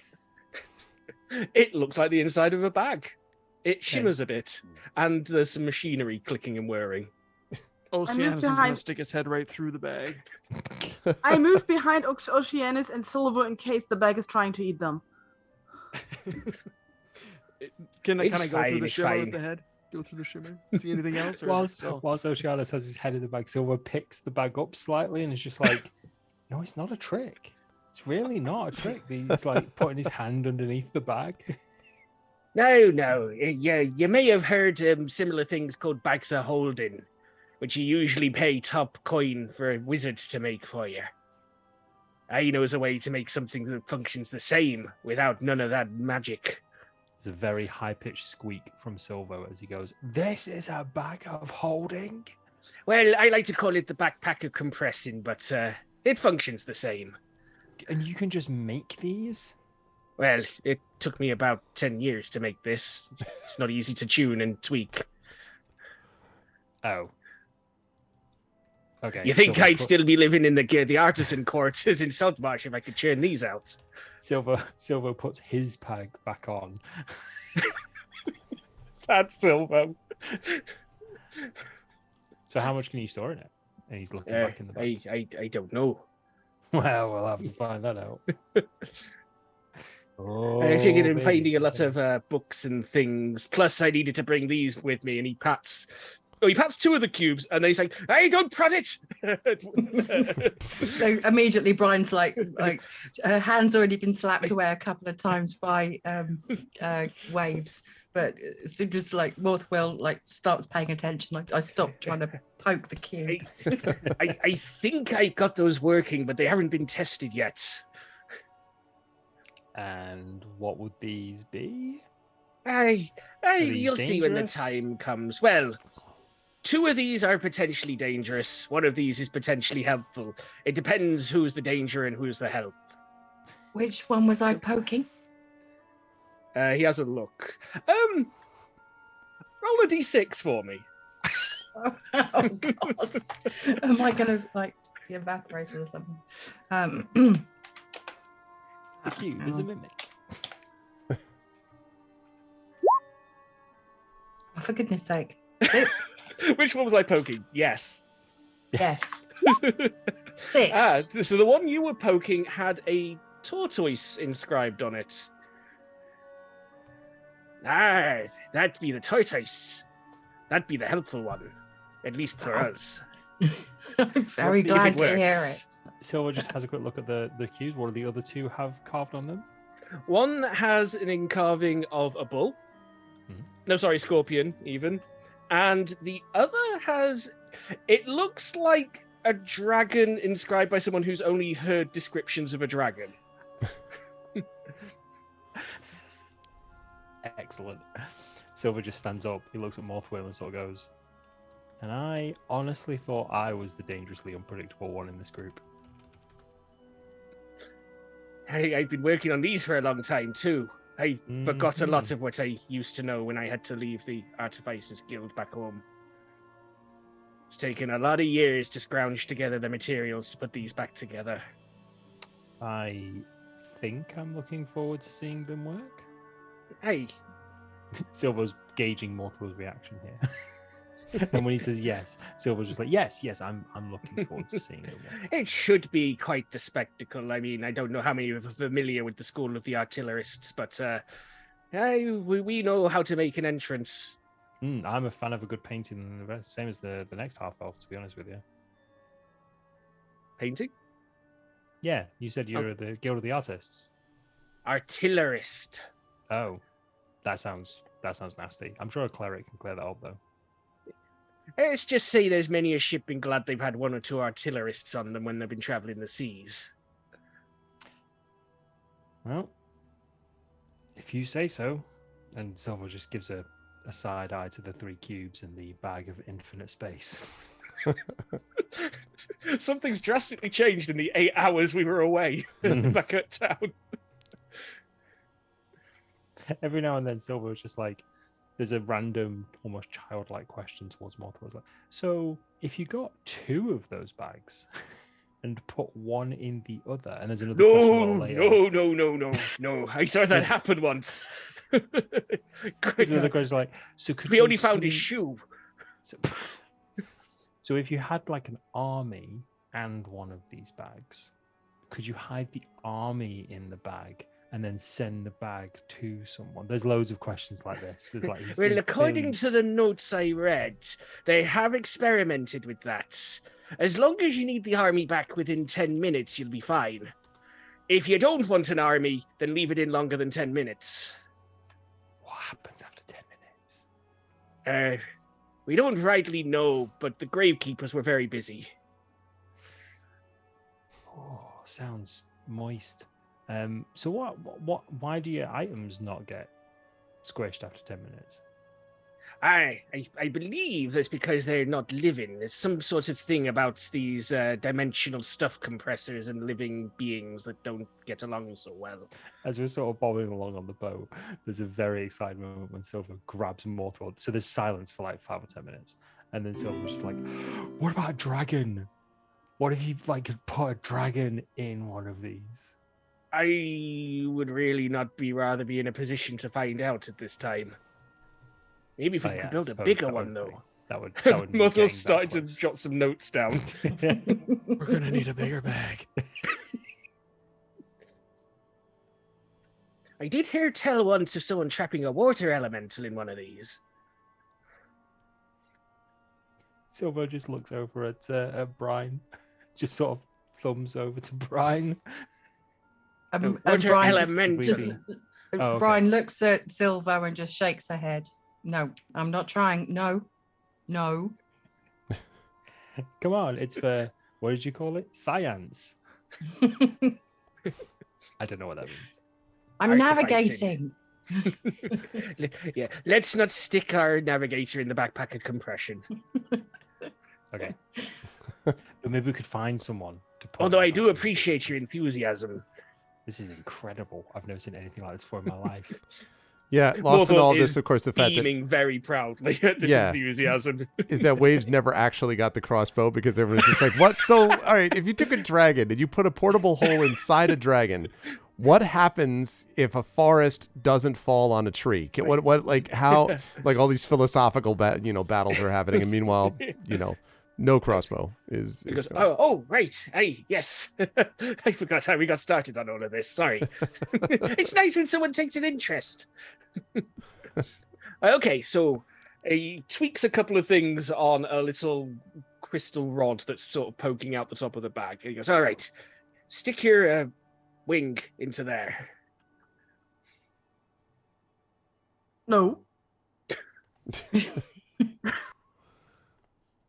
It looks like the inside of a bag. It shimmers a bit, and there's some machinery clicking and whirring. Oceanus is going to stick his head right through the bag. I move behind Oceanus and Silver in case the bag is trying to eat them. Can I go through the shimmer with the head? Go through the shimmer? See anything else? Or whilst Oceanus has his head in the bag, Silver picks the bag up slightly and is just like, no, it's not a trick. It's really not a trick. He's like putting his hand underneath the bag. No. You may have heard similar things called bags of holding, which you usually pay top coin for wizards to make for you. I know a way to make something that functions the same without none of that magic. There's a very high-pitched squeak from Silvo as he goes, "This is a bag of holding?" Well, I like to call it the backpack of compressing, but it functions the same. And you can just make these? Well, it took me about 10 years to make this. It's not easy to tune and tweak. Oh. Okay. You think I'd still be living in the artisan quarters in Saltmarsh if I could churn these out? Silvo puts his bag back on. Sad Silvo. So how much can you store in it? And he's looking back in the bag. I don't know. Well, we'll have to find that out. I figured in baby. finding a lot of books and things. Plus, I needed to bring these with me. And he pats two of the cubes, and then he's like, "Hey, don't prod it!" So immediately, Brian's like her hand's already been slapped away a couple of times by waves. But so just like Morthwell like starts paying attention. I stopped trying to poke the cube. I think I got those working, but they haven't been tested yet. And what would these be? You'll see when the dangerous? time comes. Well, 2 of these are potentially dangerous. 1 of these is potentially helpful. It depends who's the danger and who's the help. Which one was I poking? He has a look. Roll a d6 for me. Oh God! Am I gonna like be evaporated or something? The cube is a mimic. Oh, for goodness sake! Is it? Which one was I poking? Yes. Yes. 6. So the one you were poking had a tortoise inscribed on it. That'd be the tortoise. That'd be the helpful one, at least for us. I'm very If glad it to hear works. it. Silver just has a quick look at the cubes. What do the other 2 have carved on them? One has an encarving of a bull. No, sorry, scorpion, even. And the other has, it looks like a dragon inscribed by someone who's only heard descriptions of a dragon. Excellent. Silver just stands up. He looks at Morthwell and sort of goes, and I honestly thought I was the dangerously unpredictable one in this group. I've been working on these for a long time, too. I forgot a lot of what I used to know when I had to leave the Artificers Guild back home. It's taken a lot of years to scrounge together the materials to put these back together. I think I'm looking forward to seeing them work. Hey, Silver's gauging Morthwell's reaction here. And when he says yes, Silver's just like, yes, I'm looking forward to seeing them work. it should be quite the spectacle. I mean, I don't know how many of you are familiar with the School of the Artillerists, but we know how to make an entrance. I'm a fan of a good painting, same as the next half-elf, to be honest with you. Painting? Yeah, you said you're the Guild of the Artists. Artillerist. Oh, that sounds nasty. I'm sure a cleric can clear that up, though. Let's just say there's many a ship been glad they've had 1 or 2 artillerists on them when they've been traveling the seas. Well, if you say so. And Silver just gives a side eye to the 3 cubes and the bag of infinite space. Something's drastically changed in the 8 hours we were away back at town. Every now and then, Silver is just like, there's a random, almost childlike question towards Morthwell. Like, so if you got 2 of those bags and put 1 in the other, and there's another question later. No. I saw that happen once. There's another question like, so could we you only found his see- shoe. So if you had like an army and 1 of these bags, could you hide the army in the bag and then send the bag to someone? There's loads of questions like this. There's like Well, according to the notes I read, they have experimented with that. As long as you need the army back within 10 minutes, you'll be fine. If you don't want an army, then leave it in longer than 10 minutes. What happens after 10 minutes? We don't rightly know, but the gravekeepers were very busy. Oh, sounds moist. So why do your items not get squished after 10 minutes? I believe that's because they're not living. There's some sort of thing about these dimensional stuff compressors and living beings that don't get along so well. As we're sort of bobbing along on the boat, there's a very exciting moment when Silver grabs Morthwell. So there's silence for like 5 or 10 minutes. And then Silver's just like, what about a dragon? What if you like put a dragon in one of these? I would really not rather be in a position to find out at this time. Maybe if we could build a bigger one, though. That would mean getting Mothwell's that starting to close. jot some notes down. We're gonna need a bigger bag. I did hear tell once of someone trapping a water elemental in one of these. Silver just looks over at Brian, just sort of thumbs over to Brian. And Water Brian elemental. just, Oh, okay. Brian looks at Silver and just shakes her head. No, I'm not trying. No. Come on, it's for, what did you call it? Science. I don't know what that means. I'm Artificing. navigating. Yeah, let's not stick our navigator in the backpack of compression. Okay. But maybe we could find someone to put Although in I the do backpack. appreciate your enthusiasm. This is incredible. I've never seen anything like this before in my life. Yeah, lost in Morthwell all this, is of course, the fact that Beaming very proudly at this Yeah. enthusiasm. is that Waves never actually got the crossbow because everyone's just like, what? So, all right, if you took a dragon and you put a portable hole inside a dragon, what happens if a forest doesn't fall on a tree? What, like, how, like, all these philosophical, battles are happening, and meanwhile, no crossbow is. He goes, oh, right. Hey, yes. I forgot how we got started on all of this. Sorry. It's nice when someone takes an interest. Okay, so he tweaks a couple of things on a little crystal rod that's sort of poking out the top of the bag. He goes, all right, stick your wing into there. No.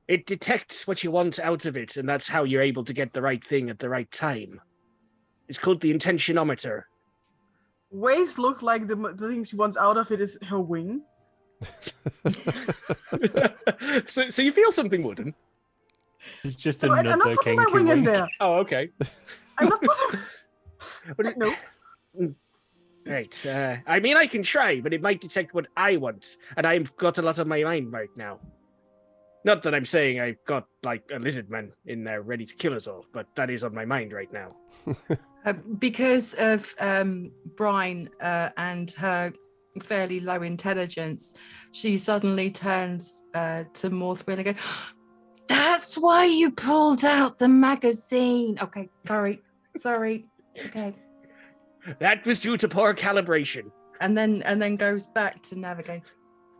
It detects what you want out of it, and that's how you're able to get the right thing at the right time. It's called the intentionometer. Waves look like the thing she wants out of it is her wing. So you feel something wooden? It's just No, I'm another not putting my kinky wing in wink. there. Oh, okay. I'm not putting. No. Right. I mean, I can try, but it might detect what I want, and I've got a lot on my mind right now. Not that I'm saying I've got, like, a lizard man in there ready to kill us all, but that is on my mind right now. Because of Brian and her fairly low intelligence, she suddenly turns to Morthwell and goes, "That's why you pulled out the magazine." Okay, sorry. Okay, That was due to poor calibration. and then goes back to navigate.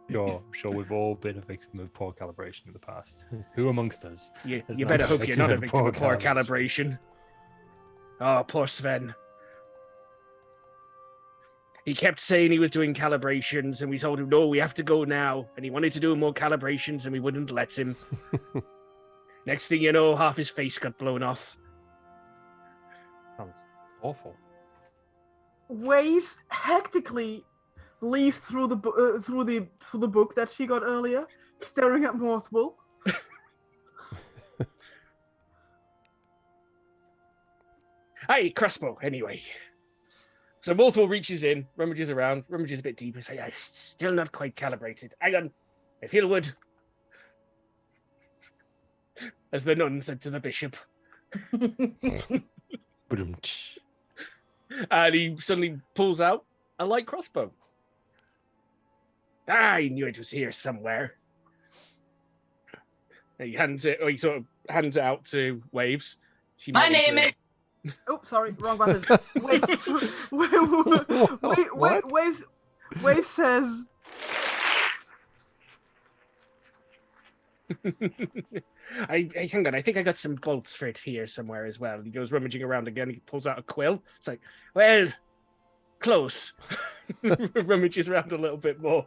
I'm sure we've all been a victim of poor calibration in the past. Who amongst us? You There's better not hope you're not a victim of poor calibration. Oh, poor Sven. He kept saying he was doing calibrations, and we told him, no, we have to go now. And he wanted to do more calibrations, and we wouldn't let him. Next thing you know, half his face got blown off. Sounds awful. Waves hectically leaf through the book that she got earlier, staring at Morthwell. Hey, crossbow, anyway. So Morthwell reaches in, rummages around, rummages a bit deeper. Say, I'm still not quite calibrated. Hang on, I feel wood. As the nun said to the bishop. Ba-dum-tsh. And he suddenly pulls out a light crossbow. I knew it was here somewhere. And he sort of hands it out to Waves. She My might name into is. Oh, sorry, wrong button. Waves says, hang on, I think I got some bolts for it here somewhere as well. He goes rummaging around again. He pulls out a quill. It's like, well, close. Rummages around a little bit more.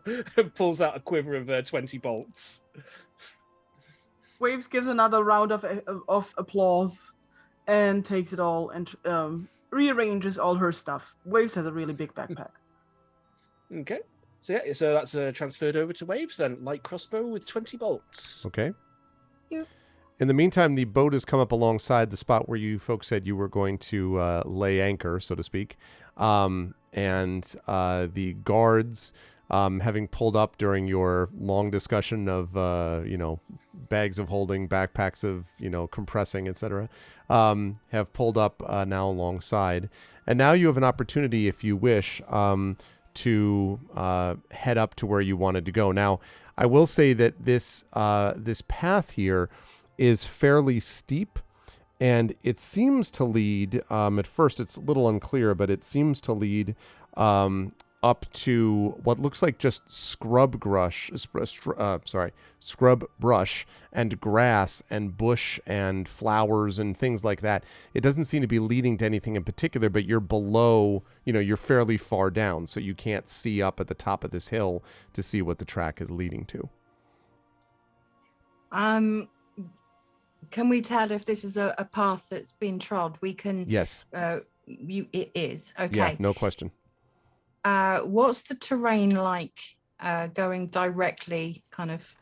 Pulls out a quiver of 20 bolts. Waves gives another round of applause and takes it all and rearranges all her stuff. Waves has a really big backpack. Okay. So that's transferred over to Waves then. Light crossbow with 20 bolts. Okay. Yeah. In the meantime, the boat has come up alongside the spot where you folks said you were going to lay anchor, so to speak. And the guards, having pulled up during your long discussion of, bags of holding, backpacks of, compressing, etc., have pulled up now alongside. And now you have an opportunity, if you wish, to head up to where you wanted to go. Now, I will say that this this path here is fairly steep, and it seems to lead. At first, it's a little unclear, but it seems to lead up to what looks like just scrub brush and grass and bush and flowers and things like that. It doesn't seem to be leading to anything in particular, but you're below, you're fairly far down, so you can't see up at the top of this hill to see what the track is leading to. Can we tell if this is a path that's been trod? We can. Yes. It is. Okay. Yeah, no question. What's the terrain like going directly kind of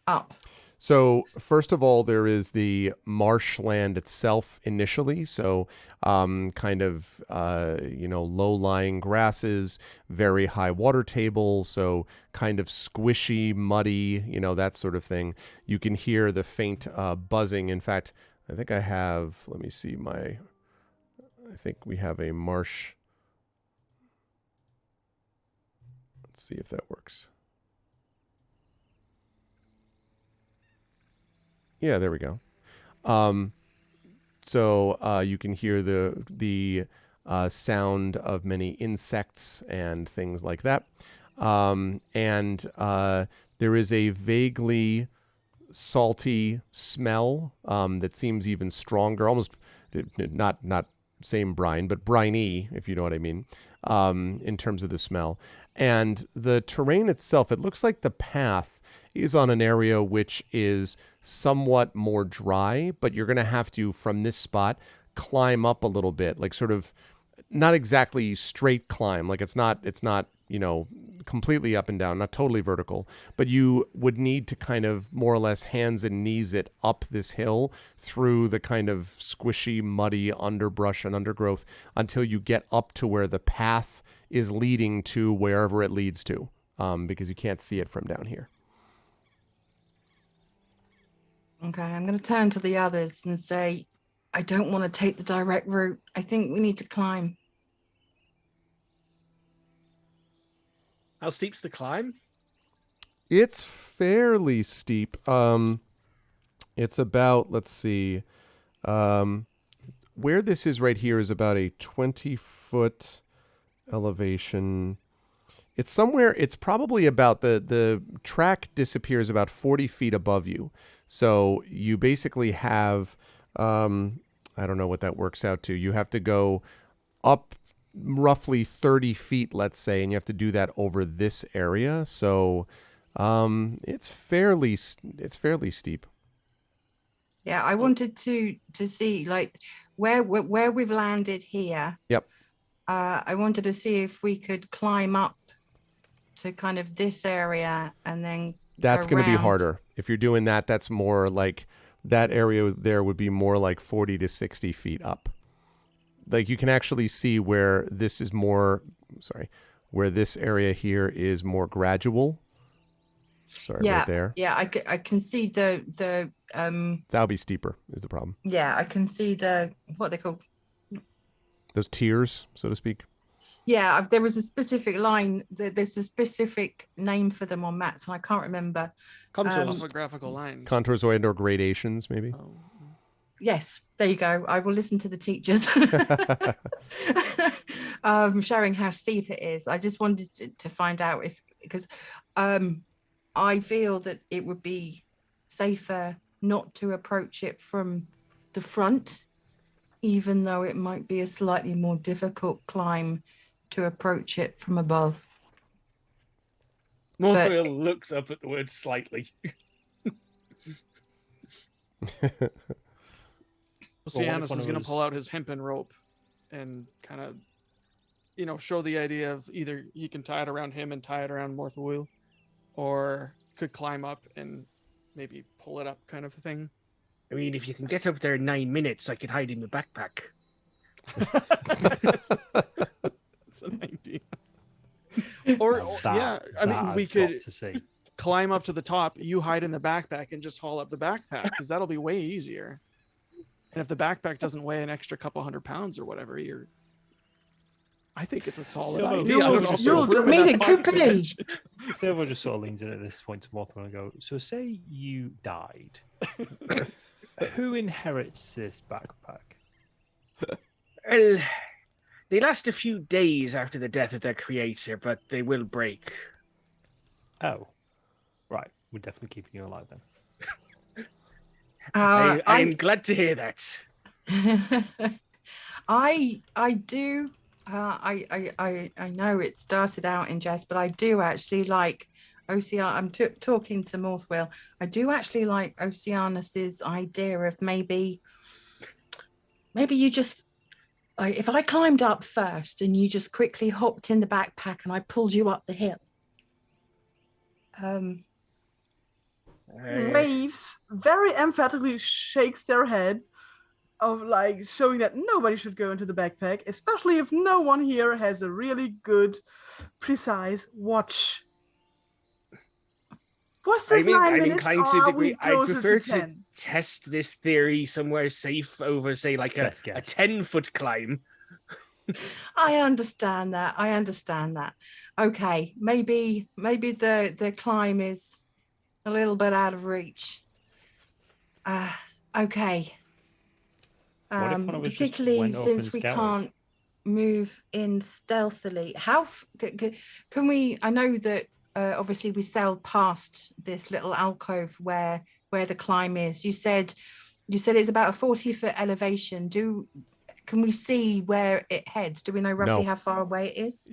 up? So first of all, there is the marshland itself initially. So kind of, low-lying grasses, very high water table. So kind of squishy, muddy, that sort of thing. You can hear the faint buzzing. In fact, I think let me see I think we have a marsh. Let's see if that works. Yeah, there we go. So you can hear the sound of many insects and things like that. And there is a vaguely salty smell that seems even stronger, almost not same brine, but briny, if you know what I mean, in terms of the smell. And the terrain itself, it looks like the path is on an area which is somewhat more dry, but you're going to have to, from this spot, climb up a little bit, like sort of not exactly straight climb. Like it's not, completely up and down, not totally vertical, but you would need to kind of more or less hands and knees it up this hill through the kind of squishy, muddy underbrush and undergrowth until you get up to where the path is leading to wherever it leads to, because you can't see it from down here. Okay, I'm going to turn to the others and say, I don't want to take the direct route. I think we need to climb. How steep's the climb? It's fairly steep. It's about, let's see, where this is right here is about a 20-foot elevation. It's probably about the track disappears about 40 feet above you. So you basically have, I don't know what that works out to. You have to go up roughly 30 feet, let's say, and you have to do that over this area. So it's fairly steep. Yeah, I wanted to see like where we've landed here. Yep. I wanted to see if we could climb up to kind of this area and then that's going to be around. harder. If you're doing that, that's more like that area there would be more like 40 to 60 feet up. Like you can actually see where this is where this area here is more gradual. Right there. Yeah, I can see the that'll be steeper is the problem. Yeah, I can see what they call those tiers, so to speak. Yeah, there was a specific line. There's a specific name for them on maps, and I can't remember. Contours, graphical lines. Contours or gradations, maybe. Oh. Yes, there you go. I will listen to the teachers showing how steep it is. I just wanted to find out because I feel that it would be safer not to approach it from the front, even though it might be a slightly more difficult climb to approach it from above. Morthwheel looks up at the word slightly. Oceanus is going to pull out his hempen rope and kind of, show the idea of either he can tie it around him and tie it around Morthwheel, or could climb up and maybe pull it up kind of thing. I mean, if you can get up there in 9 minutes, I could hide in the backpack. That's an idea. We could climb up to the top, you hide in the backpack and just haul up the backpack, because that'll be way easier. And if the backpack doesn't weigh an extra couple 100 pounds or whatever, I think it's a solid Silver- idea. I don't know if You'll there's room in mean that it pocket could be. dimension. Silver just sort of leans in at this point to Mothwell and go, so say you died. Who inherits this backpack? Well, they last a few days after the death of their creator, but they will break. Oh, right. We're definitely keeping you alive then. I'm glad to hear that. I do. I know it started out in jest, but I do actually like I'm talking to Morthwell. I do actually like Oceanus's idea of maybe you just if I climbed up first and you just quickly hopped in the backpack and I pulled you up the hill. Waves very emphatically shakes their head of like showing that nobody should go into the backpack, especially if no one here has a really good, precise watch. What's this 9 I'm minutes? inclined or to are agree. we I closer prefer to to 10? test this theory somewhere safe over, say, like a Let's guess. 10-foot climb. I understand that. Okay, maybe the climb is a little bit out of reach. Okay. What if one of us just Particularly went up since and we scouted? can't move in stealthily. How can we? I know that obviously we sailed past this little alcove where the climb is. You said it's about a 40-foot elevation. Can we see where it heads? Do we know roughly No. how far away it is?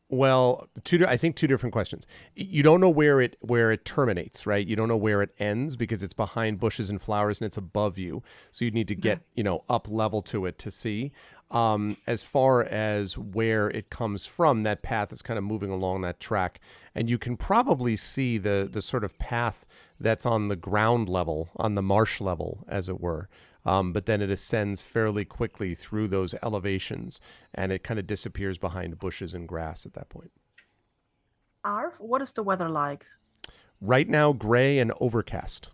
Well, I think two different questions. You don't know where it terminates, right? You don't know where it ends because it's behind bushes and flowers and it's above you. So you'd need to get, up level to it to see. As far as where it comes from, that path is kind of moving along that track. And you can probably see the sort of path that's on the ground level, on the marsh level, as it were. But then it ascends fairly quickly through those elevations, and it kind of disappears behind bushes and grass at that point. Arv, what is the weather like? Right now, gray and overcast,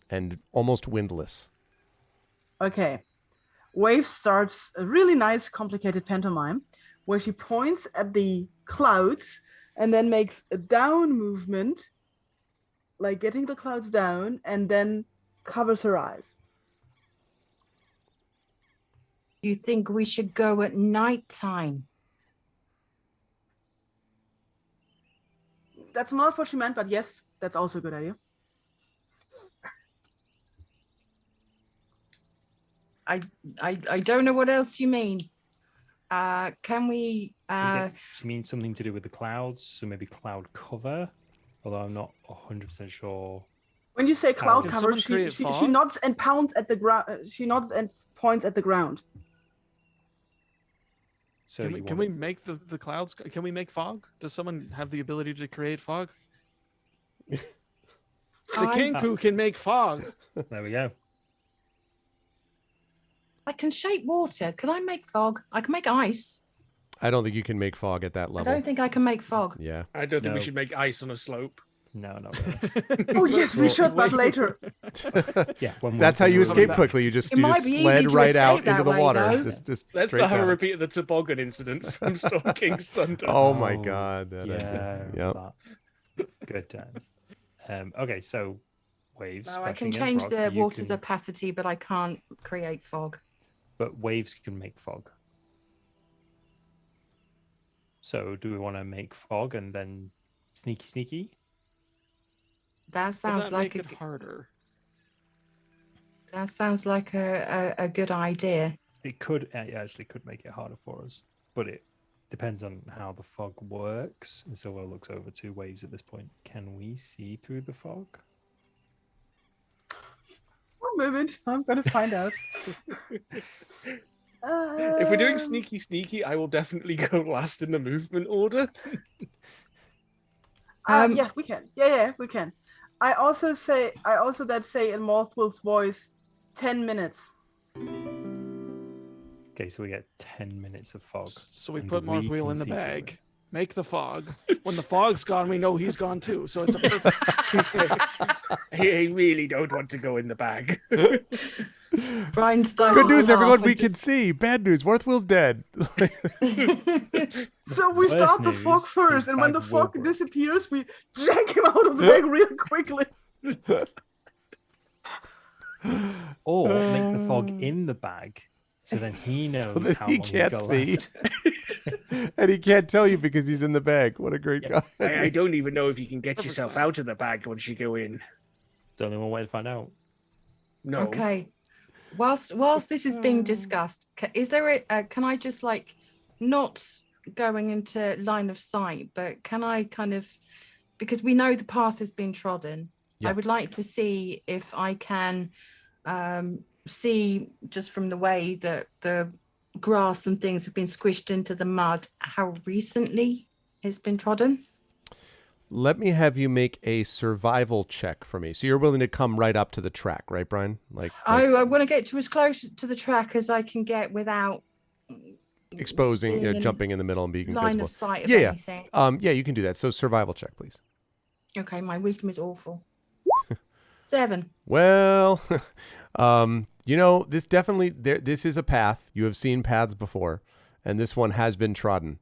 and almost windless. Okay. Wave starts a really nice, complicated pantomime where she points at the clouds and then makes a down movement, like getting the clouds down, and then covers her eyes. You think we should go at nighttime? That's not what she meant, but yes, that's also a good idea. I don't know what else you mean. Can we? She means something to do with the clouds, so maybe cloud cover. Although I'm not 100% sure. When you say cloud Can cover, someone create she fog? nods and pounds at the ground. She nods and points at the ground. So Can we make the clouds? Can we make fog? Does someone have the ability to create fog? The Kenku can make fog. There we go. I can shape water. Can I make fog? I can make ice. I don't think you can make fog at that I level. don't think I can make fog. Yeah. I don't think we No. should make ice on a slope. No, not really. Oh yes, we should, but later. Yeah, That's how you escape quickly. You just might be easy sled to right escape out that into the way, water. though. Just Let's straight not have a down. repeat of the toboggan incident from Storm King's Thunder. Oh my God. Yeah. Yep. Good times. Okay, so waves. No, I crashing can against change rock, the you water's can- opacity, but I can't create fog. But waves can make fog. So do we want to make fog and then sneaky? That Will sounds that like make it harder? that sounds like a good idea. It actually could make it harder for us, but it depends on how the fog works. And so we'll look over two waves at this point. Can we see through the fog? One moment, I'm gonna find out. If we're doing sneaky, I will definitely go last in the movement order. Yeah, we can. Yeah, we can. I also say in Morthwell's voice, 10 minutes. Okay, so we get 10 minutes of fog. So we and put we Morthwell can in the see through bag. it. Make the fog. When the fog's gone, we know he's gone too. So it's a perfect. I really don't want to go in the bag. Brian started Good to news, laugh everyone. and We can see. Bad news. Worthwill's dead. So we Worst start the news, fog first, his and when the bag will fog break. disappears, we jack him out of the bag real quickly. Or make the fog in the bag, so then he knows so that how he long can't he's got see. left. And he can't tell you because he's in the bag. What a great Yeah. guy. I don't even know if you can get yourself out of the bag once you go in. There's only one way to find out. No. Okay. Whilst this is being discussed, is there can I just like not going into line of sight, but can I kind of, because we know the path has been trodden, Yeah. I would like to see if I can see just from the way that the grass and things have been squished into the mud, how recently it's been trodden. Let me have you make a survival check for me. So you're willing to come right up to the track, right, Brian? I want to get to as close to the track as I can get without exposing, being in jumping in the middle and being line invisible. of sight of Yeah. anything. Yeah, you can do that. So survival check, please. Okay, my wisdom is awful. 7. Well, this definitely this is a path. You have seen paths before, and this one has been trodden.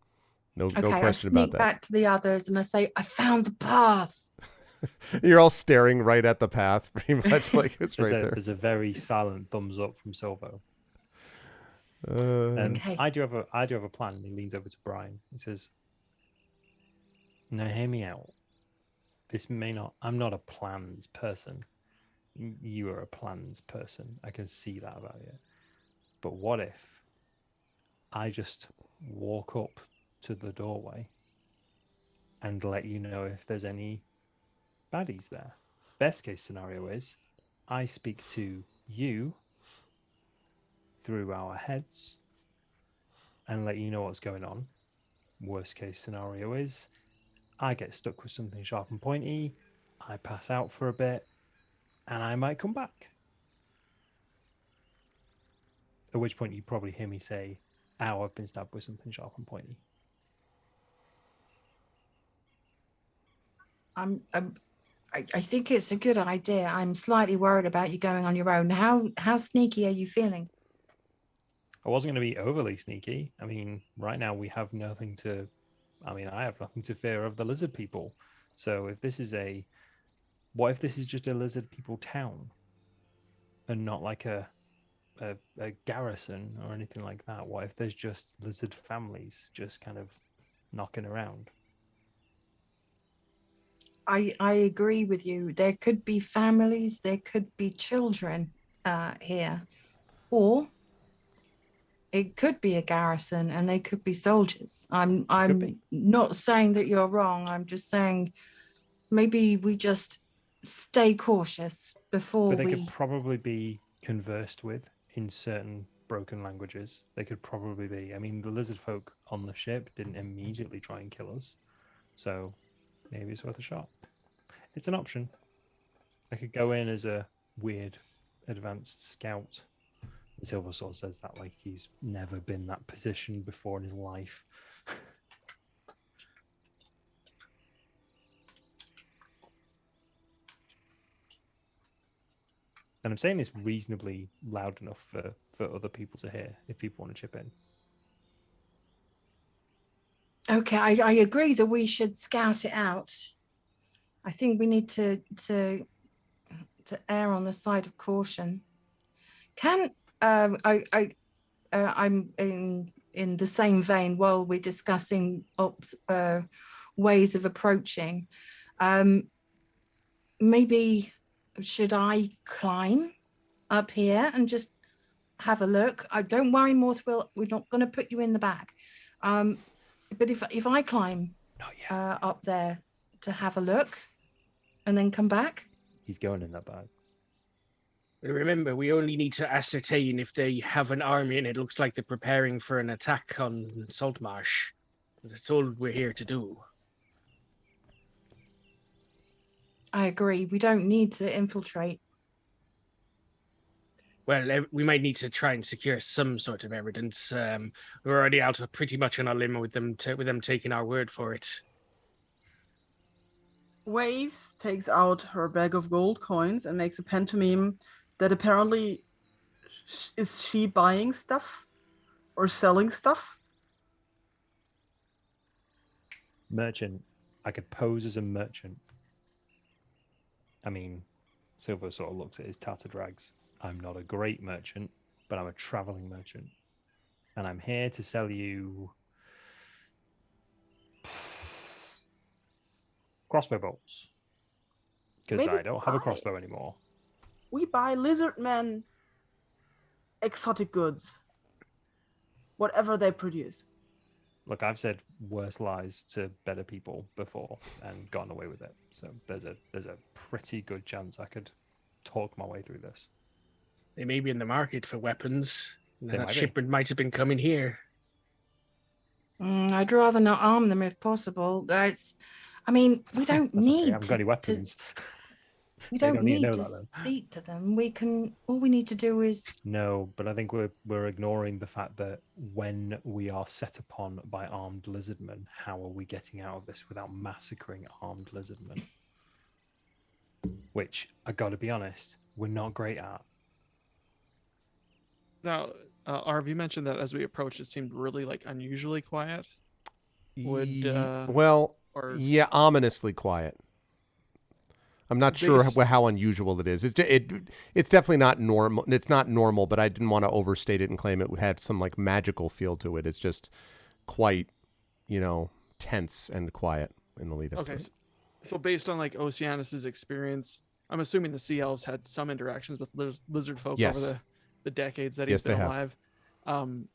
No question about that. I sneak back to the others and I say, I found the path. You're all staring right at the path, pretty much like it's right there. There's a very silent thumbs up from Silvo. Okay. I do have a plan. And he leans over to Brian. He says, "Now hear me out. I'm not a plans person. You are a plans person. I can see that about you. But what if I just walk up to the doorway and let you know if there's any baddies there? Best case scenario is I speak to you through our heads and let you know what's going on. Worst case scenario is I get stuck with something sharp and pointy, I pass out for a bit, and I might come back. At which point you probably hear me say, ow, I've been stabbed with something sharp and pointy. I think it's a good idea. I'm slightly worried about you going on your own. How sneaky are you feeling? I wasn't going to be overly sneaky. I mean, right now we have nothing to... I have nothing to fear of the lizard people. So if this is what if this is just a lizard people town and not like a garrison or anything like that? What if there's just lizard families just kind of knocking around? I agree with you. There could be families, there could be children here, or it could be a garrison and they could be soldiers. I'm not saying that you're wrong. I'm just saying maybe we just stay cautious before But they could probably be conversed with in certain broken languages. They could probably be. The lizard folk on the ship didn't immediately try and kill us. So maybe it's worth a shot. It's an option. I could go in as a weird advanced scout. Silversword says that like he's never been that position before in his life. And I'm saying this reasonably loud enough for other people to hear if people want to chip in. Okay, I agree that we should scout it out. I think we need to err on the side of caution. I'm in the same vein while we're discussing ways of approaching. Maybe should I climb up here and just have a look? Don't worry, Morthwill, we're not going to put you in the bag. But if I climb up there to have a look and then come back? He's going in that bag. Remember, we only need to ascertain if they have an army and it looks like they're preparing for an attack on Saltmarsh. That's all we're here to do. I agree. We don't need to infiltrate. Well, we might need to try and secure some sort of evidence. We're already out pretty much on a limb with them taking our word for it. Waves takes out her bag of gold coins and makes a pantomime that apparently Is she buying stuff or selling stuff? Merchant. I could pose as a merchant. I mean, Silver sort of looks at his tattered rags. I'm not a great merchant, but I'm a traveling merchant. And I'm here to sell you crossbow bolts. Because Maybe I don't have a buy- crossbow anymore. We buy lizard men exotic goods. Whatever they produce. Look, I've said worse lies to better people before and gotten away with it. So there's a pretty good chance I could talk my way through this. They may be in the market for weapons. And They that might be. shipment might have been coming here. I'd rather not arm them if possible. I mean, we don't That's okay. I need haven't got any weapons. we They don't don't need to need know to that, though. speak to them. All we need to do is No, but I think we're ignoring the fact that when we are set upon by armed lizardmen, how are we getting out of this without massacring armed lizardmen? Which, I gotta be honest, we're not great at. Now, Arv, you mentioned that as we approached, it seemed really like unusually quiet. Would, well, or- yeah, ominously quiet. I'm not sure Based- how unusual it is. It's definitely not normal. It's not normal, but I didn't want to overstate it and claim it had some like magical feel to it. It's just quite, tense and quiet in the lead up. Okay, to it. so based on like Oceanus's experience, I'm assuming the sea elves had some interactions with lizard folk Yes. over the decades that Yes, he's been they have. alive.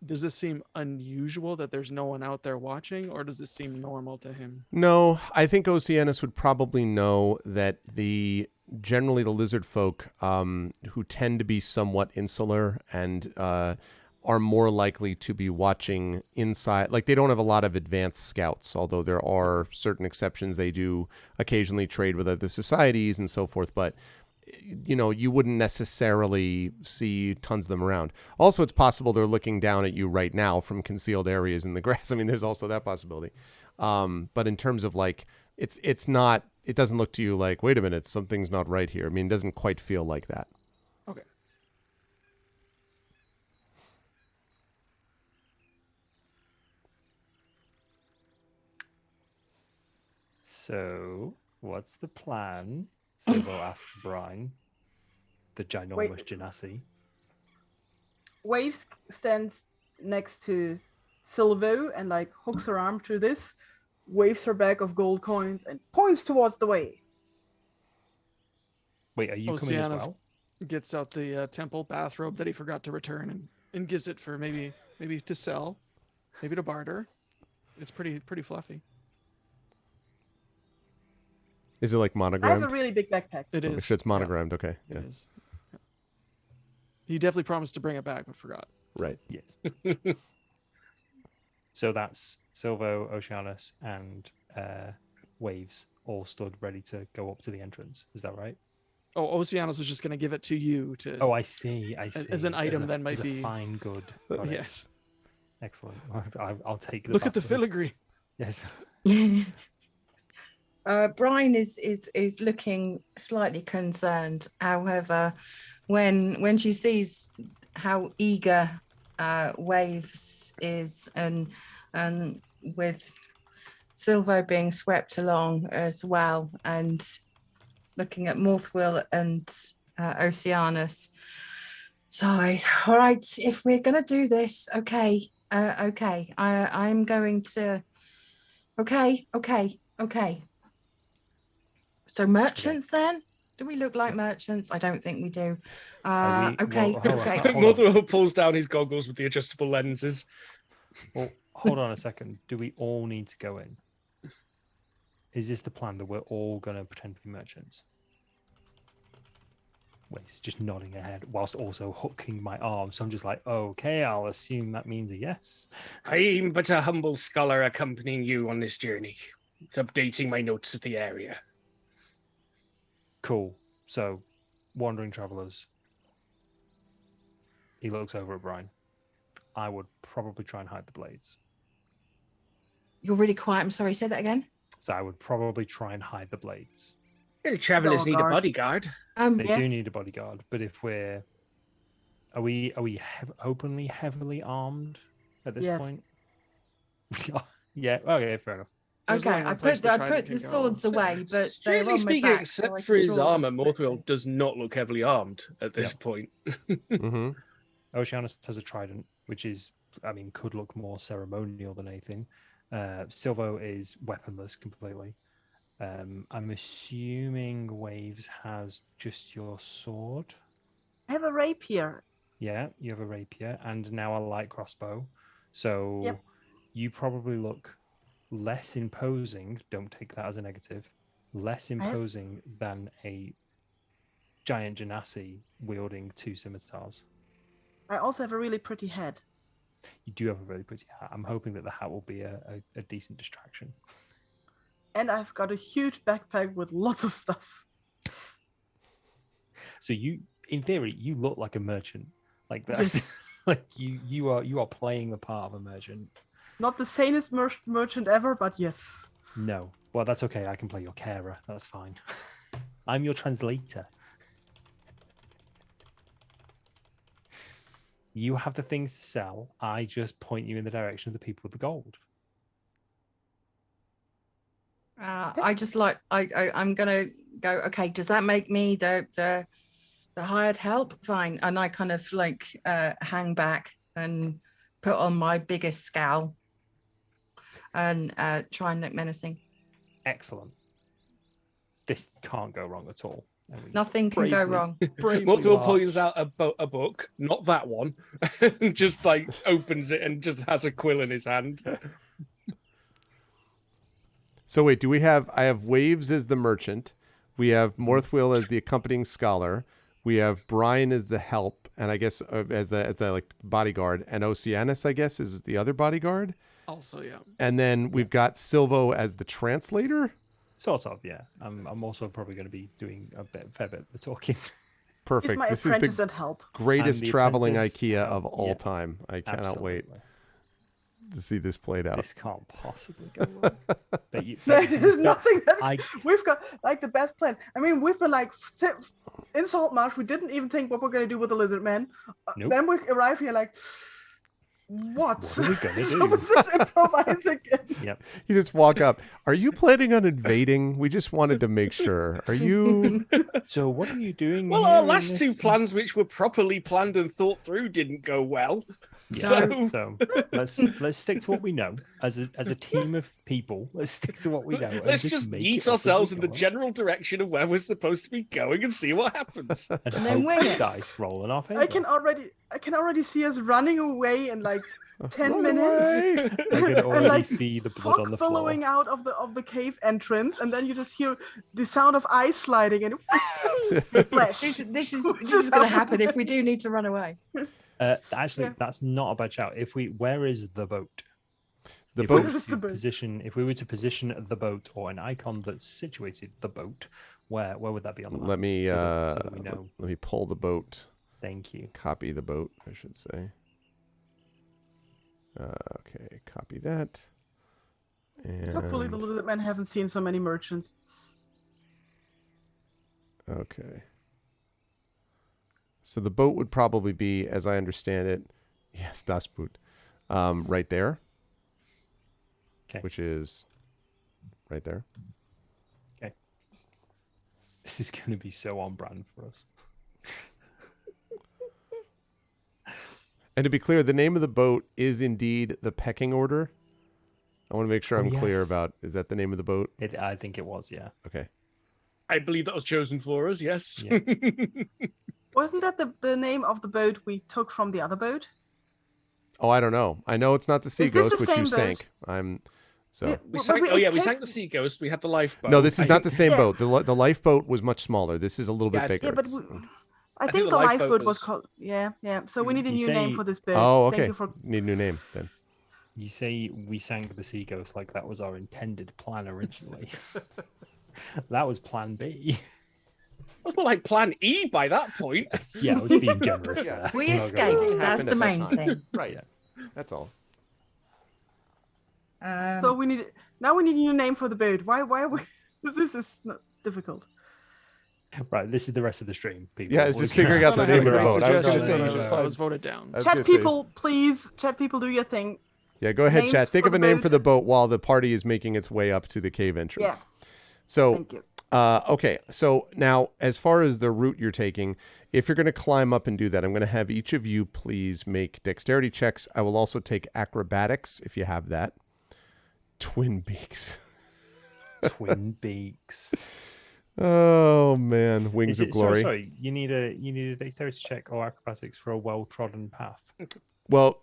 Does this seem unusual that there's no one out there watching, or does this seem normal to him? No, I think Oceanus would probably know that generally the lizard folk who tend to be somewhat insular and are more likely to be watching inside. Like they don't have a lot of advanced scouts, although there are certain exceptions. They do occasionally trade with other societies and so forth, but you wouldn't necessarily see tons of them around. Also, it's possible they're looking down at you right now from concealed areas in the grass. I mean, there's also that possibility. But in terms of like, it doesn't look to you like, wait a minute, something's not right here. I mean, it doesn't quite feel like that. Okay. So, what's the plan? Silvo asks Brian, the ginormous Genasi. Waves stands next to Silvo and like hooks her arm through this, waves her bag of gold coins, and points towards the way. Wait, are you coming as Oceanus well? gets out the temple bathrobe that he forgot to return and gives it for maybe to sell, maybe to barter. It's pretty fluffy. Is it like I have monogrammed? a really big backpack. It Oh, is. shit, it's yeah, monogrammed. Okay. it Yeah. is. He definitely promised to bring it back, but forgot. Right. Yes. So that's Silvo, Oceanus, and Waves all stood ready to go up to the entrance. Is that right? Oh, Oceanus was just going to give it to you to. Oh, I see. As an item that might as be- a fine good. Got it. yes. Excellent. I'll take the. Look at the bathrobe. filigree. Yes. Brian is looking slightly concerned. However, when she sees how eager Waves is, and with Silvo being swept along as well, and looking at Morthwill and Oceanus, sighs. All right, if we're gonna do this, okay. I'm going to. Okay. So merchants then? Do we look like merchants? I don't think we do. Are we- Okay. well, hold on, Okay. hold on. Mother pulls down his goggles with the adjustable lenses. Well, hold on a second. Do we all need to go in? Is this the plan that we're all going to pretend to be merchants? Wait, he's just nodding her head whilst also hooking my arm. So I'm just like, okay, I'll assume that means a yes. I'm but a humble scholar accompanying you on this journey, updating my notes of the area. Cool. So, wandering travelers. He looks over at Brian. I would probably try and hide the blades. You're really quiet. I'm sorry. Say that again. So I would probably try and hide the blades. Well, travelers our need a guard. bodyguard. They Yeah. do need a bodyguard, but if we're Are we openly heavily armed at this Yes. point? Yeah. Okay. Fair enough. There's Okay, only one I place put the trident the can go. swords away, but they're Strictly on my speaking, back, except so I for can his draw them armor, quickly. Morthwell does not look heavily armed at this point. Mm-hmm. Oceanus has a trident, which is, I mean, could look more ceremonial than anything. Silvo is weaponless completely. I'm assuming Waves has just your sword. I have a rapier. Yeah, you have a rapier and now a light crossbow. So Yep. you probably look less imposing. Don't take that as a negative. Less have- imposing than a giant genasi wielding 2 scimitars. I also have a really pretty head. You do have a very pretty hat. I'm hoping that the hat will be a decent distraction. And I've got a huge backpack with lots of stuff. So you, in theory, you look like a merchant. Like that's like you are playing the part of a merchant. Not the sanest merchant ever, but yes. No, well that's okay. I can play your carer. That's fine. I'm your translator. You have the things to sell. I just point you in the direction of the people with the gold. I just like I'm gonna go. Okay, does that make me the hired help? Fine. And I kind of like hang back and put on my biggest scowl and try and look menacing. Excellent. This can't go wrong at all. I mean, Nothing can go bravely- wrong. bravely Morthwell march. points out a book, not that one, and just like opens it and just has a quill in his hand. So wait, do we have? I have Waves as the merchant. We have Morthwell as the accompanying scholar. We have Brian as the help, and I guess as the like bodyguard, and Oceanus, I guess, is the other bodyguard. Also, yeah. And then we've got Silvo as the translator. Sort of, yeah. I'm also probably going to be doing fair bit of the talking. Perfect. He's my This apprentice is the and help. greatest I'm the traveling apprentice. IKEA of all Yeah. time. I cannot wait Absolutely. to see this played out. This can't possibly go wrong. But There's nothing that I we've got like the best plan. I mean, we've been like in Saltmarsh, we didn't even think what we're gonna do with the lizard man. Nope. Then we arrive here like, what? What are we gonna So do? we just improvise again. Yep. You just walk up. Are you planning on invading? We just wanted to make sure. Are you? So what are you doing? Well, here our in last two this- plans, which were properly planned and thought through, didn't go well. Yeah. So let's stick to what we know as a team of people. Let's stick to what we know. and let's just make yeet it up as we ourselves in the go. general direction of where we're supposed to be going and see what happens. and then hope wing the it. dice roll in our favor. I can already see us running away in like 10 Run minutes. away. I can and, already like, see the blood on Fog the floor. billowing out of the cave entrance, and then you just hear the sound of ice sliding and flash. This is Just going to happen if we do need to run away. Actually, Yeah. that's not a bad shout. Where is the boat? The If boat. we were Where's to the boat? if we were to position the boat or an icon that's situated the boat, where would that be on the map? Let me so that we know. let me pull the boat. Thank you. Copy the boat, I should say. Okay, copy that. And Hopefully the lizard men haven't seen so many merchants. okay. So the boat would probably be, as I understand it, yes, das Boot, right there. 'Kay. Which is right there. This is going to be so on brand for us. And to be clear, the name of the boat is indeed the Pecking Order. I want to make sure Oh, I'm clear yes. about, is that the name of the boat? I think it was, yeah. Okay. I believe that was chosen for us, yes. Yeah. Wasn't that the name of the boat we took from the other boat? Oh, I don't know. I know it's not the Sea Is this Ghost, the which you same boat? sank. So. Yeah, We well, sank, we we escaped- sank the Sea Ghost. We had the lifeboat. No, this is I not think- the same Yeah. boat. The lifeboat was much smaller. This is a little bit Yeah, bigger. Yeah, but It's- I think think the the lifeboat lifeboat was was- called. Yeah. So we need a You new name say- for this boat. Oh, Thank okay. you for. Need a new name then. You say we sank the Sea Ghost like that was our intended plan originally. That was plan B. It was more like Plan E by that point. Yeah, I was being generous Yes. there. We I'm not gonna escaped. lie. That's Happened the at that main time. thing. Right. That's all. So we need now. We need a new name for the boat. Why are we? This is not difficult. Right, this is the rest of the stream, people. Yeah, it's just figuring out the I had a name of the great vote. I was going to suggestion, say you but should I find. was voted down. I was gonna Chat say- people, please. Chat people, do your thing. Yeah, go ahead, Names chat. Think for of a the name boat. for the boat while the party is making its way up to the cave entrance. Yeah. So, Thank you. okay. So now, as far as the route you're taking, if you're going to climb up and do that, I'm going to have each of you please make dexterity checks. I will also take acrobatics if you have that. Twin beaks. Twin beaks. Oh man, wings Is of it, glory. sorry, you need a dexterity check or acrobatics for a well-trodden path. Well,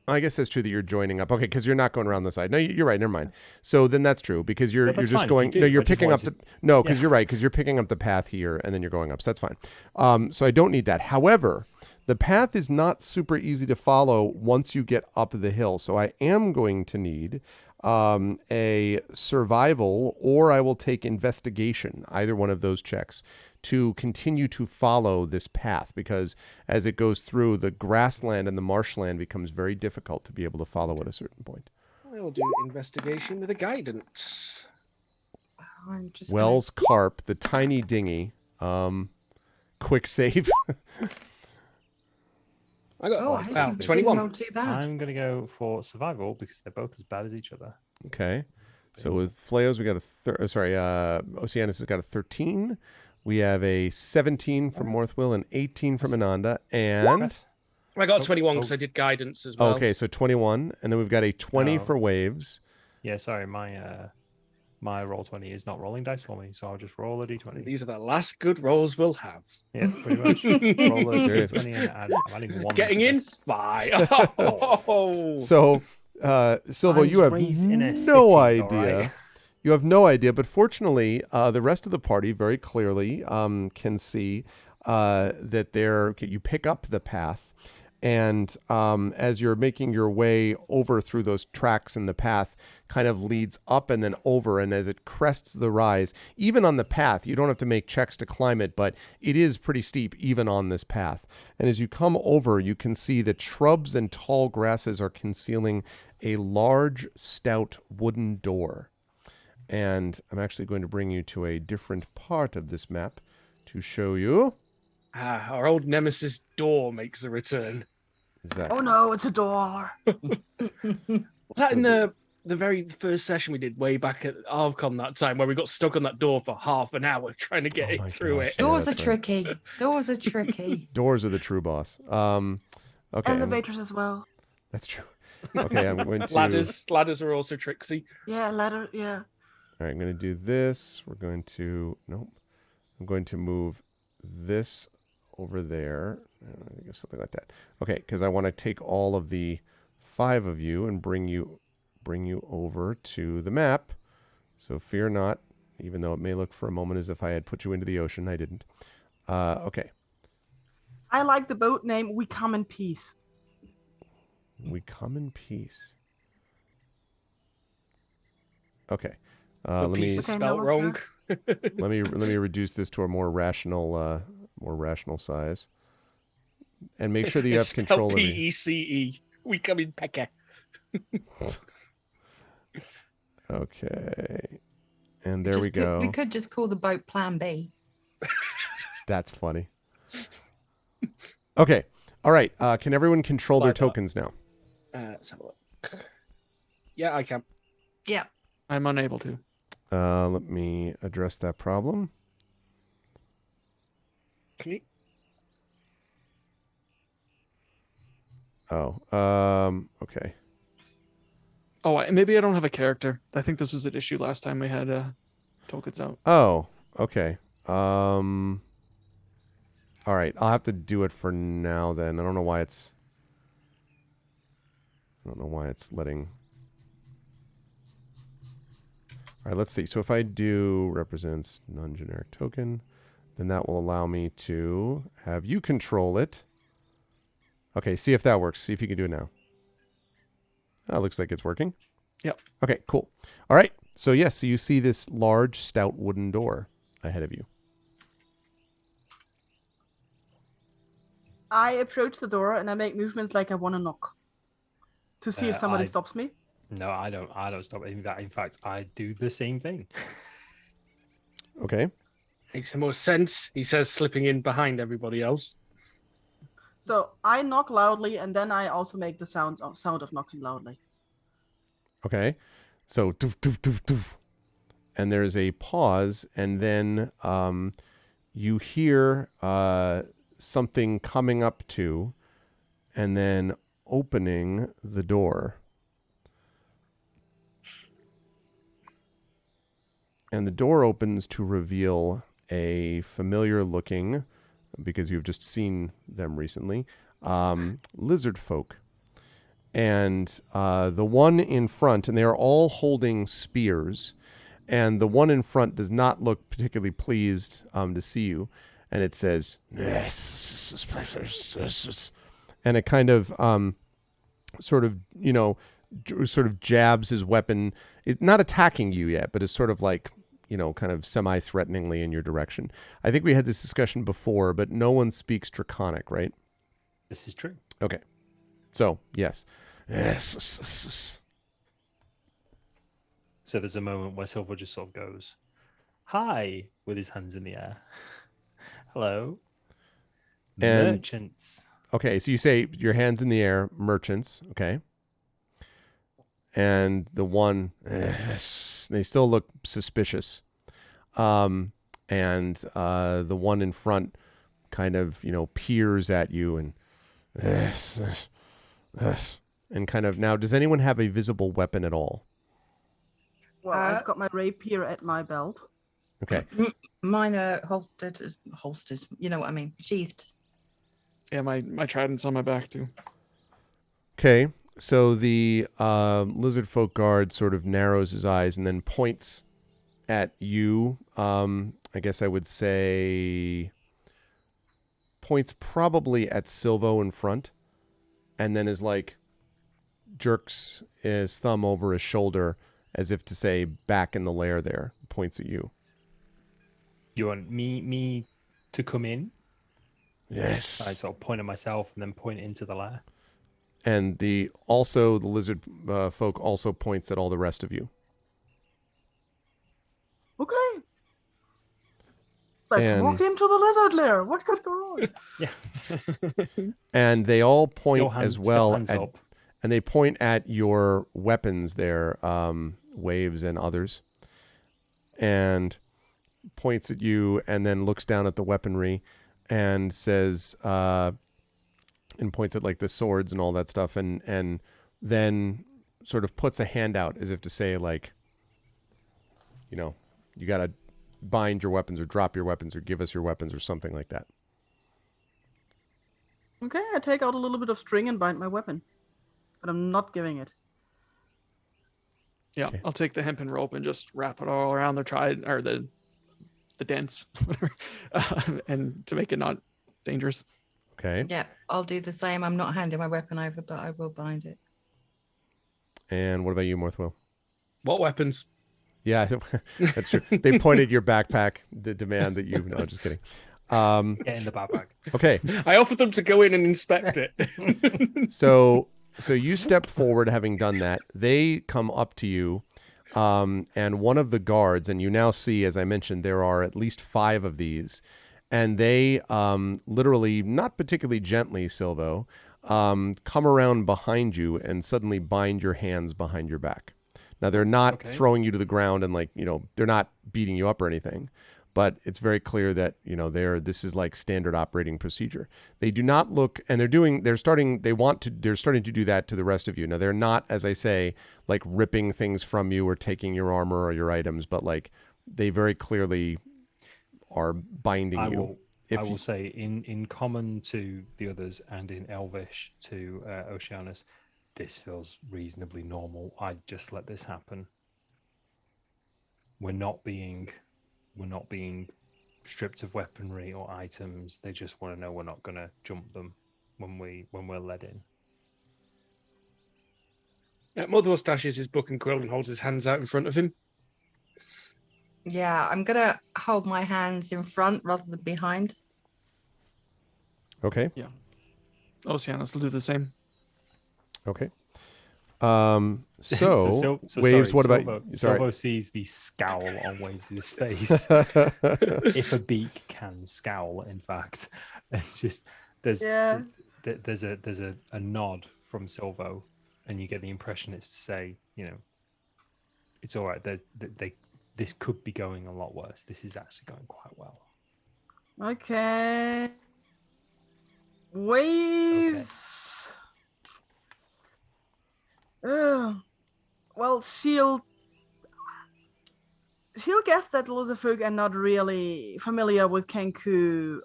I guess that's true that you're joining up. Okay, because you're not going around the side. No, you're right. Never mind. So then that's true because you're No, that's just fine if going. you do. No, you're I just picking up the. wanted No, because yeah. you're right. Because you're picking up the path here and then you're going up. So that's fine. So I don't need that. However, the path is not super easy to follow once you get up the hill. So I am going to need a survival, or I will take investigation. Either one of those checks to continue to follow this path, because as it goes through, the grassland and the marshland becomes very difficult to be able to follow at a certain point. I'll do investigation with a guidance. I'm just Wells Carp, the tiny dinghy, quick save. I got Oh, wow, actually, we didn't 21. roll too bad. I'm going to go for survival because they're both as bad as each other. Okay. So with Fleos, we got Oceanus has got a 13. We have a 17 from Morthwill, and 18 from Ananda, and I got 21 because I did guidance as well. okay, so 21, and then we've got a 20 Oh. for waves. Yeah, sorry, my roll 20 is not rolling dice for me, so I'll just roll a d20. These are the last good rolls we'll have. Yeah, pretty much. Roll a Seriously. d20 and I'm adding one. Getting to in? this. Fine. Oh. So, Silvo, I you was have raised in a no city, all idea. right? You have no idea, but fortunately, the rest of the party very clearly can see that you pick up the path, and as you're making your way over through those tracks in the path, kind of leads up and then over, and as it crests the rise, even on the path, you don't have to make checks to climb it, but it is pretty steep even on this path. And as you come over, you can see that shrubs and tall grasses are concealing a large, stout wooden door. And I'm actually going to bring you to a different part of this map to show you. Our old nemesis door makes a return. Exactly. Oh no, it's a door. Was that in the very first session we did way back at Arvcom that time, where we got stuck on that door for half an hour trying to get Oh my it through gosh. it? Yeah, Doors are that's right. tricky. Doors are tricky. Doors are the true boss. Okay. Elevators as well. That's true. Okay, I'm going to... Ladders are also tricksy. Yeah, ladder. Yeah. All right, I'm going to do this. We're going to... Nope. I'm going to move this over there. I think it's something like that. Okay, because I want to take all of the 5 of you and bring you over to the map. So fear not, even though it may look for a moment as if I had put you into the ocean. I didn't. Okay. I like the boat name We Come in Peace. We come in peace. Okay. The Let me piece is Okay, spelled no, wrong. let me reduce this to a more rational size, and make sure that you have It's control spelled of the. PECE. We come in Pekka. Okay, and there we go. We could just call the boat Plan B. That's funny. Okay, all right. Can everyone control their Like that. tokens now? Let's have a look. Yeah, I can. Yeah. I'm unable to. Let me address that problem. Can you? Oh, okay. Oh, maybe I don't have a character. I think this was an issue last time we had tokens out. Oh, okay. All right. I'll have to do it for now then. I don't know why it's letting. All right, let's see. So if I do represents non-generic token, then that will allow me to have you control it. Okay, see if that works. See if you can do it now. That looks like it's working. Yep. Okay, cool. All right. So yes, so you see this large, stout wooden door ahead of you. I approach the door and I make movements like I want to knock to see if somebody stops me. No, I don't stop. In fact, I do the same thing. Okay. Makes more sense, he says, slipping in behind everybody else. So I knock loudly, and then I also make the sound of knocking loudly. Okay. So, doof, doof, doof, doof. And there's a pause, and then you hear something coming up to, and then opening the door. And the door opens to reveal a familiar looking, because you've just seen them recently, lizard folk. And the one in front, and they are all holding spears, and the one in front does not look particularly pleased to see you. And it says, and it kind of sort of, sort of jabs his weapon. It's not attacking you yet, but it's sort of like, kind of semi-threateningly in your direction. I think we had this discussion before, but no one speaks Draconic, right? This is true. Okay. So, yes. Yes. So there's a moment where Silver just sort of goes, "Hi," with his hands in the air. "Hello." And merchants. Okay, so you say your hands in the air, merchants, okay. And the one, they still look suspicious. And the one in front kind of, peers at you and kind of, now, does anyone have a visible weapon at all? Well, I've got my rapier at my belt. Okay. Mine are holstered, you know what I mean, sheathed. Yeah, my trident's on my back too. Okay, so the lizard folk guard sort of narrows his eyes and then points at you. I guess I would say points probably at Silvo in front, and then is like jerks his thumb over his shoulder as if to say, "Back in the lair there." Points at you. You want me to come in? Yes. I sort of point at myself and then point into the lair. And the lizard folk also points at all the rest of you. Okay. Let's walk into the lizard lair. What could go wrong? Yeah. And they all point as well hands at, up. and they point at your weapons there, Waves and others, and points at you and then looks down at the weaponry and says, and points at like the swords and all that stuff, and then sort of puts a hand out as if to say, like, you got to bind your weapons or drop your weapons or give us your weapons or something like that. Okay, I take out a little bit of string and bind my weapon, but I'm not giving it. Yeah, Okay. I'll take the hempen rope and just wrap it all around the trident or the dents, and to make it not dangerous. Okay. Yeah, I'll do the same. I'm not handing my weapon over, but I will bind it. And what about you, Morthwell? What weapons? Yeah, that's true. They pointed your backpack to demand that you. No, just kidding. Get in the backpack. Okay. I offered them to go in and inspect it. So you step forward, having done that. They come up to you, and one of the guards, and you now see, as I mentioned, there are at least 5 of these, and they literally, not particularly gently, Silvo, come around behind you and suddenly bind your hands behind your back. Now, they're not throwing you to the ground and they're not beating you up or anything, but it's very clear that, this is like standard operating procedure. They do not look, and they're starting to do that to the rest of you. Now, they're not, as I say, like ripping things from you or taking your armor or your items, but like they very clearly are binding you. I will say in common to the others and in Elvish to Oceanus, this feels reasonably normal. I'd just let this happen. We're not being stripped of weaponry or items. They just want to know we're not going to jump them when we're led in. Motherwell stashes his book and quill and holds his hands out in front of him. Yeah, I'm going to hold my hands in front rather than behind. Okay. Yeah. Oceanus will do the same. Okay. So, Waves, sorry, what about Silvo sees the scowl on Waves' face. If a beak can scowl, in fact, it's just there's a nod from Silvo, and you get the impression it's to say, it's all right. This could be going a lot worse. This is actually going quite well. Okay. Waves. Well, she'll guess that Lizardfolk are not really familiar with Kenku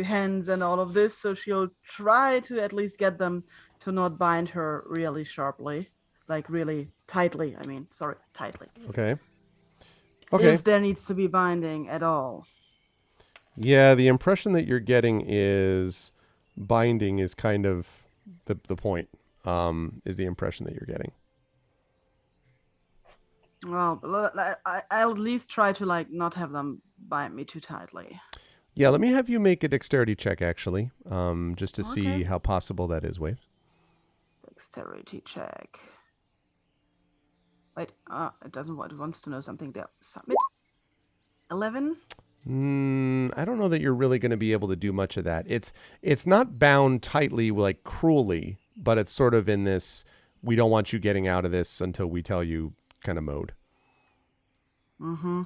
hens and all of this, so she'll try to at least get them to not bind her really sharply, like really tightly. Tightly. Okay. If there needs to be binding at all. Yeah, the impression that you're getting is binding is kind of the point. Is the impression that you're getting. Well, I'll at least try to not have them bind me too tightly. Yeah, let me have you make a dexterity check, actually, just to see how possible that is, Wave. Dexterity check. Wait, it doesn't want. It wants to know something there. Submit. 11. I don't know that you're really going to be able to do much of that. It's not bound tightly, like cruelly, but it's sort of in this, we don't want you getting out of this until we tell you kind of mode. Mm-hmm.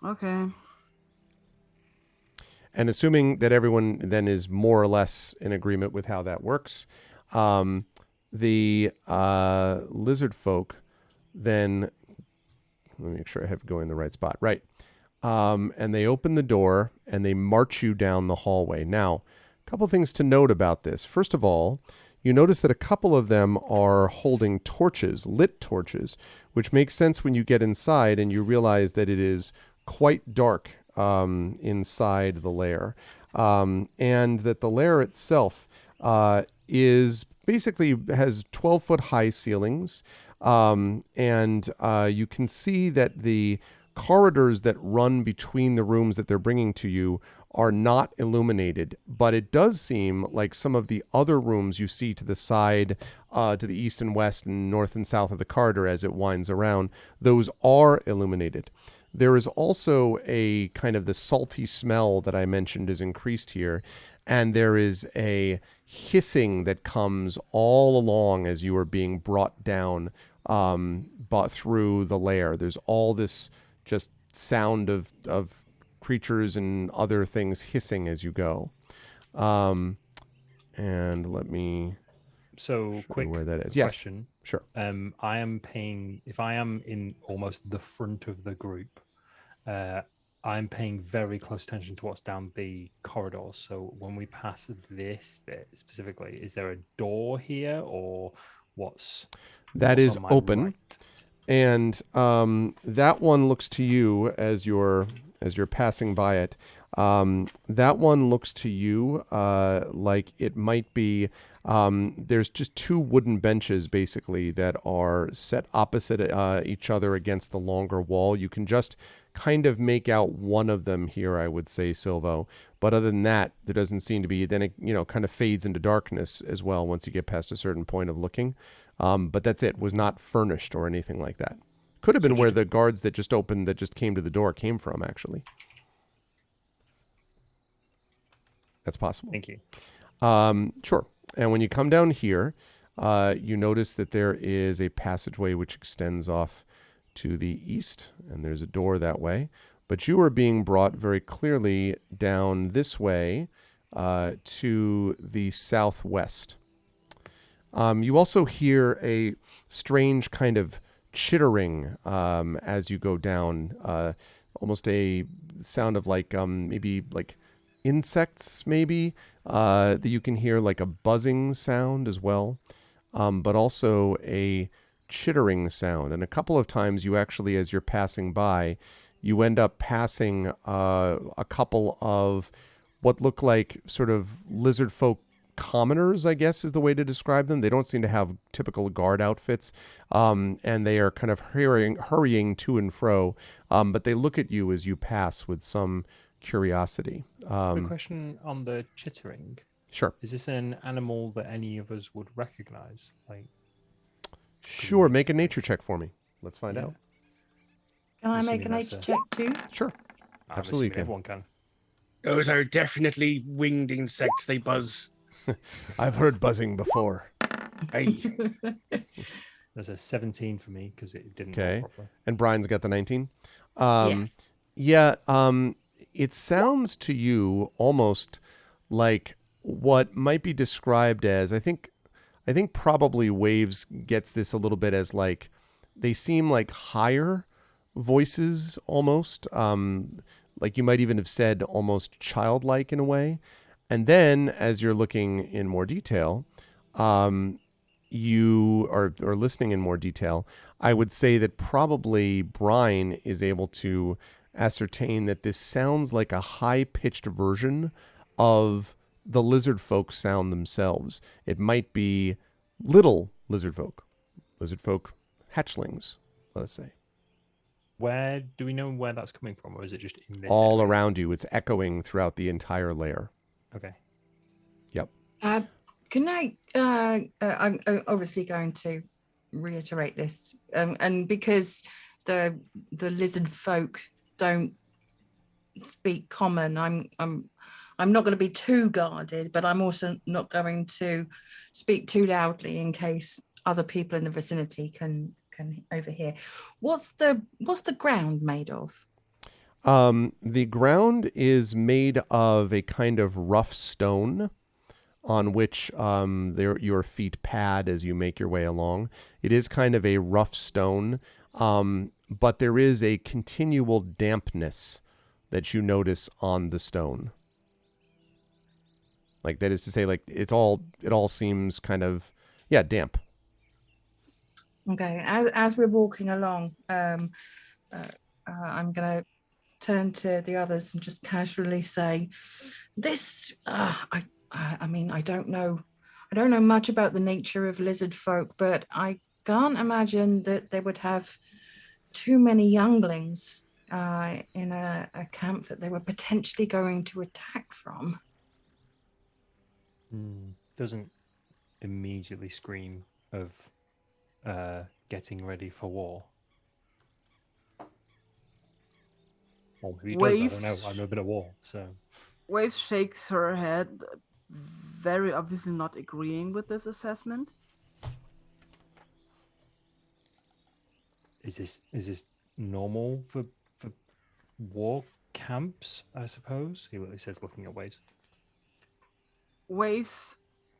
Okay. And assuming that everyone then is more or less in agreement with how that works, the lizard folk then, let me make sure I have it going in the right spot. Right. And they open the door and they march you down the hallway. Now, a couple things to note about this. First of all, you notice that a couple of them are holding torches, lit torches, which makes sense when you get inside and you realize that it is quite dark inside the lair. And that the lair itself is basically has 12-foot high ceilings. And you can see that the corridors that run between the rooms that they're bringing to you are not illuminated, but it does seem like some of the other rooms you see to the side, to the east and west and north and south of the corridor as it winds around, those are illuminated. There is also a kind of the salty smell that I mentioned is increased here, and there is a hissing that comes all along as you are being brought down but through the lair. There's all this just sound of creatures and other things hissing as you go. And let me show quick where that is. Question. Yes, sure. I am paying, if I am in almost the front of the group, I'm paying very close attention to what's down the corridor. So when we pass this bit specifically, is there a door here or what's is open? Right? And that one looks to you as you're passing by it. That one looks to you like it might be. There's just two wooden benches basically that are set opposite each other against the longer wall. You can just kind of make out one of them here, I would say, Silvo. But other than that, there doesn't seem to be. Then it kind of fades into darkness as well once you get past a certain point of looking. But that's it. Was not furnished or anything like that. Could have been where the guards that just opened, that just came to the door, came from, actually. That's possible. Thank you. Sure. And when you come down here, you notice that there is a passageway which extends off to the east, and there's a door that way. But you are being brought very clearly down this way to the southwest. You also hear a strange kind of chittering as you go down, almost a sound of like maybe like insects, maybe that you can hear, like a buzzing sound as well, but also a chittering sound. And a couple of times you actually, as you're passing by, you end up passing a couple of what look like sort of lizard folk commoners, I guess is the way to describe them. They don't seem to have typical guard outfits, and they are kind of hurrying to and fro, but they look at you as you pass with some curiosity. Quick question on the chittering. Sure. Is this an animal that any of us would recognize? Like, Sure. Make a nature check for me. Let's find Yeah. out. Can I I'm make a assuming that's nature check too? Sure. I'm Absolutely assuming can. everyone can. Those are definitely winged insects. They buzz. I've heard buzzing before. Hey, There's a 17 for me because it didn't Okay. roll properly. And Brian's got the 19. Yes. Yeah. It sounds to you almost like what might be described as, I think probably Waves gets this a little bit as like, they seem like higher voices almost. Like you might even have said almost childlike in a way. And then as you're looking in more detail, you are listening in more detail, I would say that probably Brian is able to ascertain that this sounds like a high-pitched version of the lizard folk sound themselves. It might be little lizard folk hatchlings, let us say. Where do we know where that's coming from, or is it just in this All area? around you. It's echoing throughout the entire layer. Okay. Yep. Can I'm obviously going to reiterate this, and because the lizard folk don't speak common, I'm not going to be too guarded, but I'm also not going to speak too loudly in case other people in the vicinity can overhear. What's the ground made of? The ground is made of a kind of rough stone on which your feet pad as you make your way along. It is kind of a rough stone, but there is a continual dampness that you notice on the stone. Like, that is to say, like, it all seems kind of, damp. Okay, as we're walking along, I'm going to turn to the others and just casually say, "This, I mean, I don't know much about the nature of lizard folk, but I can't imagine that they would have too many younglings in a camp that they were potentially going to attack from." Doesn't immediately scream of getting ready for war. Or maybe it does, I don't know. I've never been at war, so. Waves shakes her head, very obviously not agreeing with this assessment. Is this normal for war camps, I suppose? He says, looking at Waves. Waves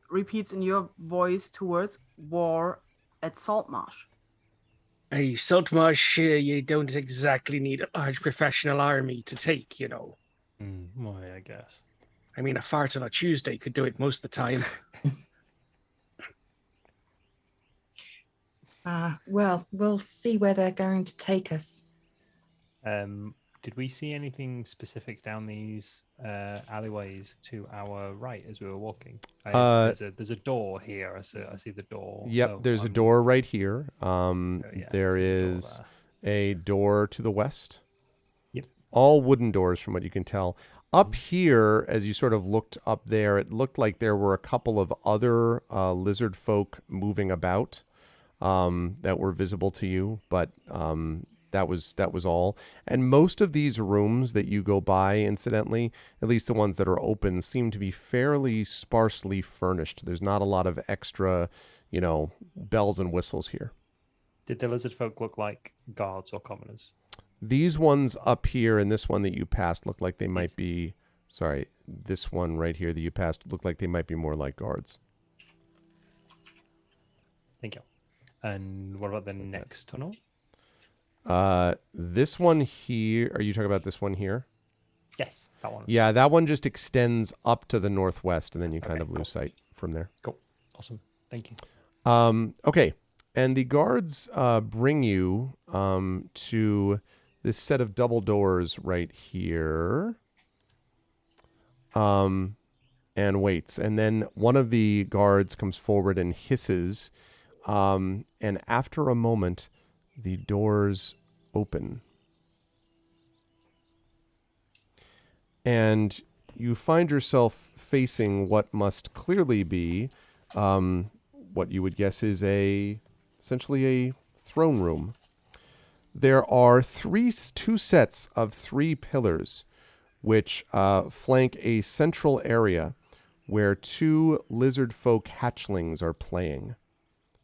repeats in your voice towards war at Saltmarsh. hey, Saltmarsh, you don't exactly need a large professional army to take, you know. Well, I guess. I mean, a fart on a Tuesday could do it most of the time. Well, we'll see where they're going to take us. Did we see anything specific down these alleyways to our right as we were walking? There's a door here. I see the door. Yep, so there's a door right here. yeah, There I see the door is there. a door to the west. Yep. All wooden doors from what you can tell. Up here, as you sort of looked up there, it looked like there were a couple of other lizard folk moving about that were visible to you, but that was all. And most of these rooms that you go by, incidentally, at least the ones that are open, seem to be fairly sparsely furnished. There's not a lot of extra, bells and whistles here. Did the lizard folk look like guards or commoners? These ones up here and this one that you passed look like they might be, this one right here that you passed looked like they might be more like guards. Thank you. And what about the next tunnel? This one here, are you talking about this one here? Yes, that one. Yeah, that one just extends up to the northwest, and then you kind Okay, of lose sight from there. Cool. Awesome. Thank you. Okay, and the guards bring you to this set of double doors right here, and waits. And then one of the guards comes forward and hisses, and after a moment, the doors open. And you find yourself facing what must clearly be what you would guess is essentially a throne room. There are two sets of 3 pillars which flank a central area where 2 lizard folk hatchlings are playing,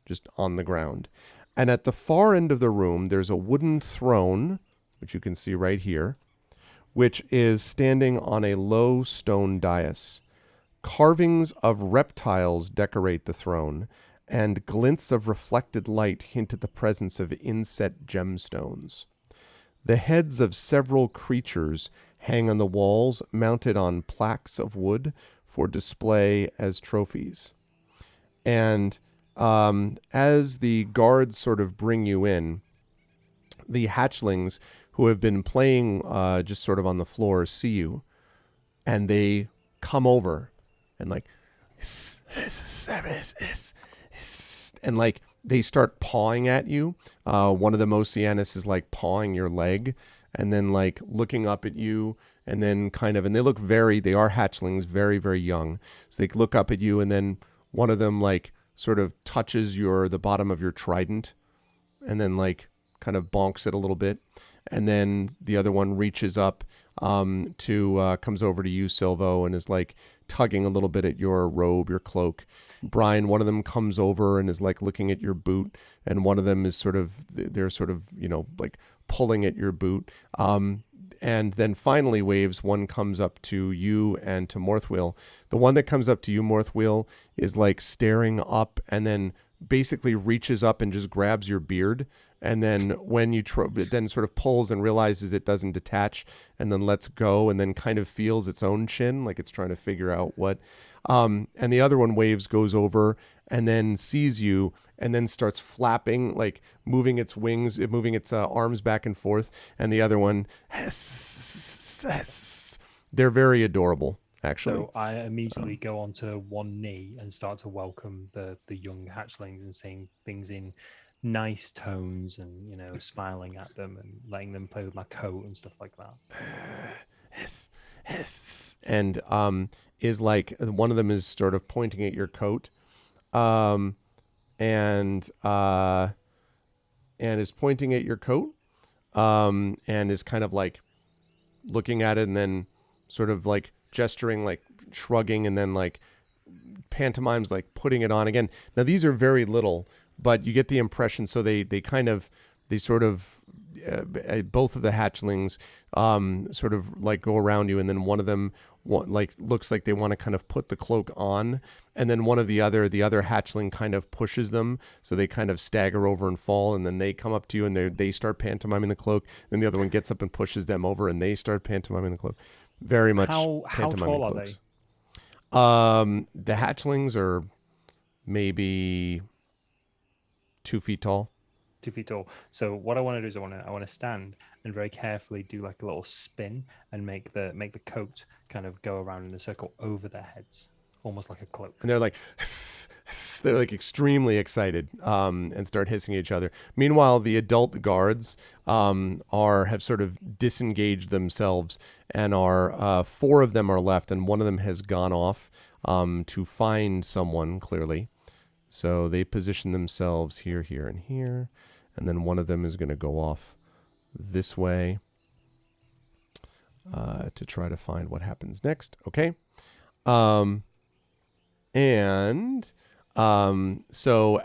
just on the ground. And at the far end of the room, there's a wooden throne, which you can see right here, which is standing on a low stone dais. Carvings of reptiles decorate the throne, and glints of reflected light hint at the presence of inset gemstones. The heads of several creatures hang on the walls, mounted on plaques of wood for display as trophies. And as the guards sort of bring you in, the hatchlings who have been playing just sort of on the floor see you, and they come over and like, and like they start pawing at you. One of them, Oceanus, is like pawing your leg and then like looking up at you, and then kind of, and they are hatchlings, very, very young. So they look up at you, and then one of them like sort of touches the bottom of your trident and then like kind of bonks it a little bit. And then the other one reaches up comes over to you, Silvo, and is like tugging a little bit at your robe, your cloak. Brian, one of them comes over and is like looking at your boot, and one of them is they're sort of, like pulling at your boot. And then finally, Waves, one comes up to you and to Morthwheel. The one that comes up to you, Morthwheel, is like staring up and then basically reaches up and just grabs your beard. And then when you it then sort of pulls and realizes it doesn't detach, and then lets go, and then kind of feels its own chin, like it's trying to figure out what. And the other one, Waves, goes over and then sees you and then starts flapping, like moving its wings, moving its arms back and forth. And the other one, they're very adorable, actually. So I immediately go onto one knee and start to welcome the young hatchlings and saying things in nice tones and, smiling at them and letting them play with my coat and stuff like that. And is like, one of them is sort of pointing at your coat, and is pointing at your coat, and is kind of like looking at it and then sort of like gesturing, like shrugging, and then like pantomimes like putting it on again. Now these are very little, but you get the impression. So they sort of both of the hatchlings sort of like go around you, and then one of them looks like they want to kind of put the cloak on, and then the other hatchling kind of pushes them, so they kind of stagger over and fall, and then they come up to you and they start pantomiming the cloak. Then the other one gets up and pushes them over, and they start pantomiming the cloak. Very much. How tall cloaks. are they? The hatchlings are maybe 2 feet tall. 2 feet tall. So what I want to do is I want to stand and very carefully do like a little spin and make the coat kind of go around in a circle over their heads, almost like a cloak. And they're like extremely excited, and start hissing at each other. Meanwhile, the adult guards have sort of disengaged themselves, and are 4 of them are left, and one of them has gone off to find someone, clearly. So they position themselves here, here, and here. And then one of them is going to go off this way to try to find what happens next. Okay. So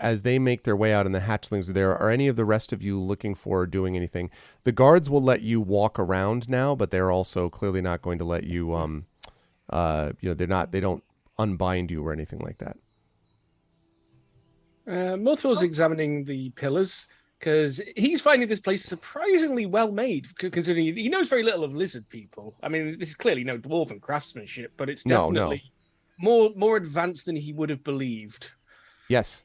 as they make their way out and the hatchlings are there, are any of the rest of you looking for or doing anything? The guards will let you walk around now, but they're also clearly not going to let you, they don't unbind you or anything like that. Morthwell's examining the pillars because he's finding this place surprisingly well made, considering he knows very little of lizard people. I mean, this is clearly no dwarven craftsmanship, but it's definitely more advanced than he would have believed. Yes,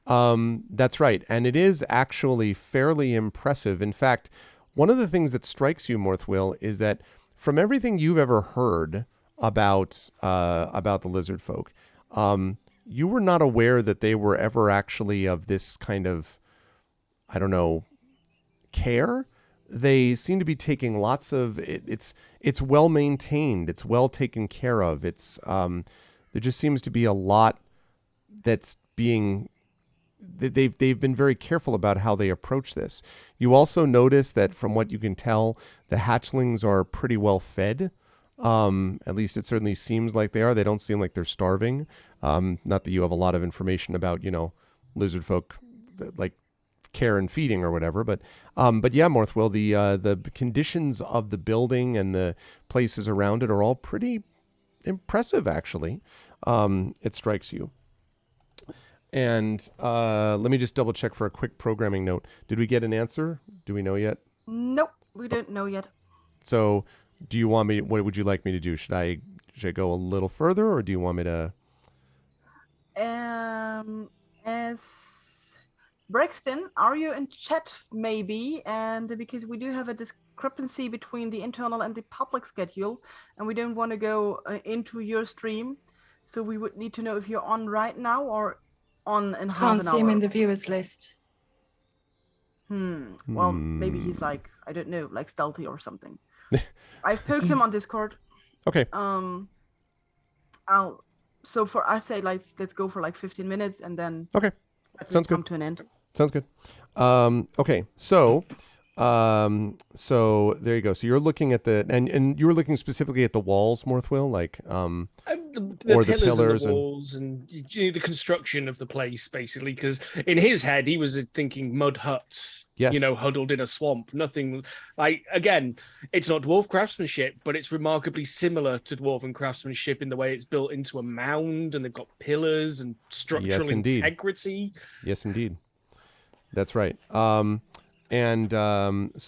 that's right. And it is actually fairly impressive. In fact, one of the things that strikes you, Morthwell, is that from everything you've ever heard about the lizard folk, you were not aware that they were ever actually of this kind of, I don't know, care. they seem to be taking lots of it's well maintained, it's well taken care of. It's there just seems to be a lot that's being they've been very careful about how they approach this. You also notice that from what you can tell, the hatchlings are pretty well fed. At least it certainly seems like they are. They don't seem like they're starving. Not that you have a lot of information about, lizard folk like care and feeding or whatever, but yeah, Morthwell, the conditions of the building and the places around it are all pretty impressive, actually. It strikes you. And let me just double check for a quick programming note. Did we get an answer? Do we know yet? Nope, we don't know yet. So, do you want me? What would you like me to do? Should I go a little further, or do you want me to? As Brixton, are you in chat maybe? And because we do have a discrepancy between the internal and the public schedule, and we don't want to go into your stream, so we would need to know if you're on right now or on in half Can't an see hour. him in the viewers list. Well, maybe he's like, I don't know, like stealthy or something. I've poked him on Discord. Okay. I say let's go for like 15 minutes and then Okay. Sounds come good. to an end. Sounds good. Okay. So there you go. So you're looking at and you were looking specifically at the walls, Morthwell, like the pillars and the walls and the construction of the place, basically, because in his head he was thinking mud huts, yes, huddled in a swamp. Nothing like, again, it's not dwarf craftsmanship, but it's remarkably similar to dwarven craftsmanship in the way it's built into a mound and they've got pillars and structural integrity. Yes, indeed. That's right. So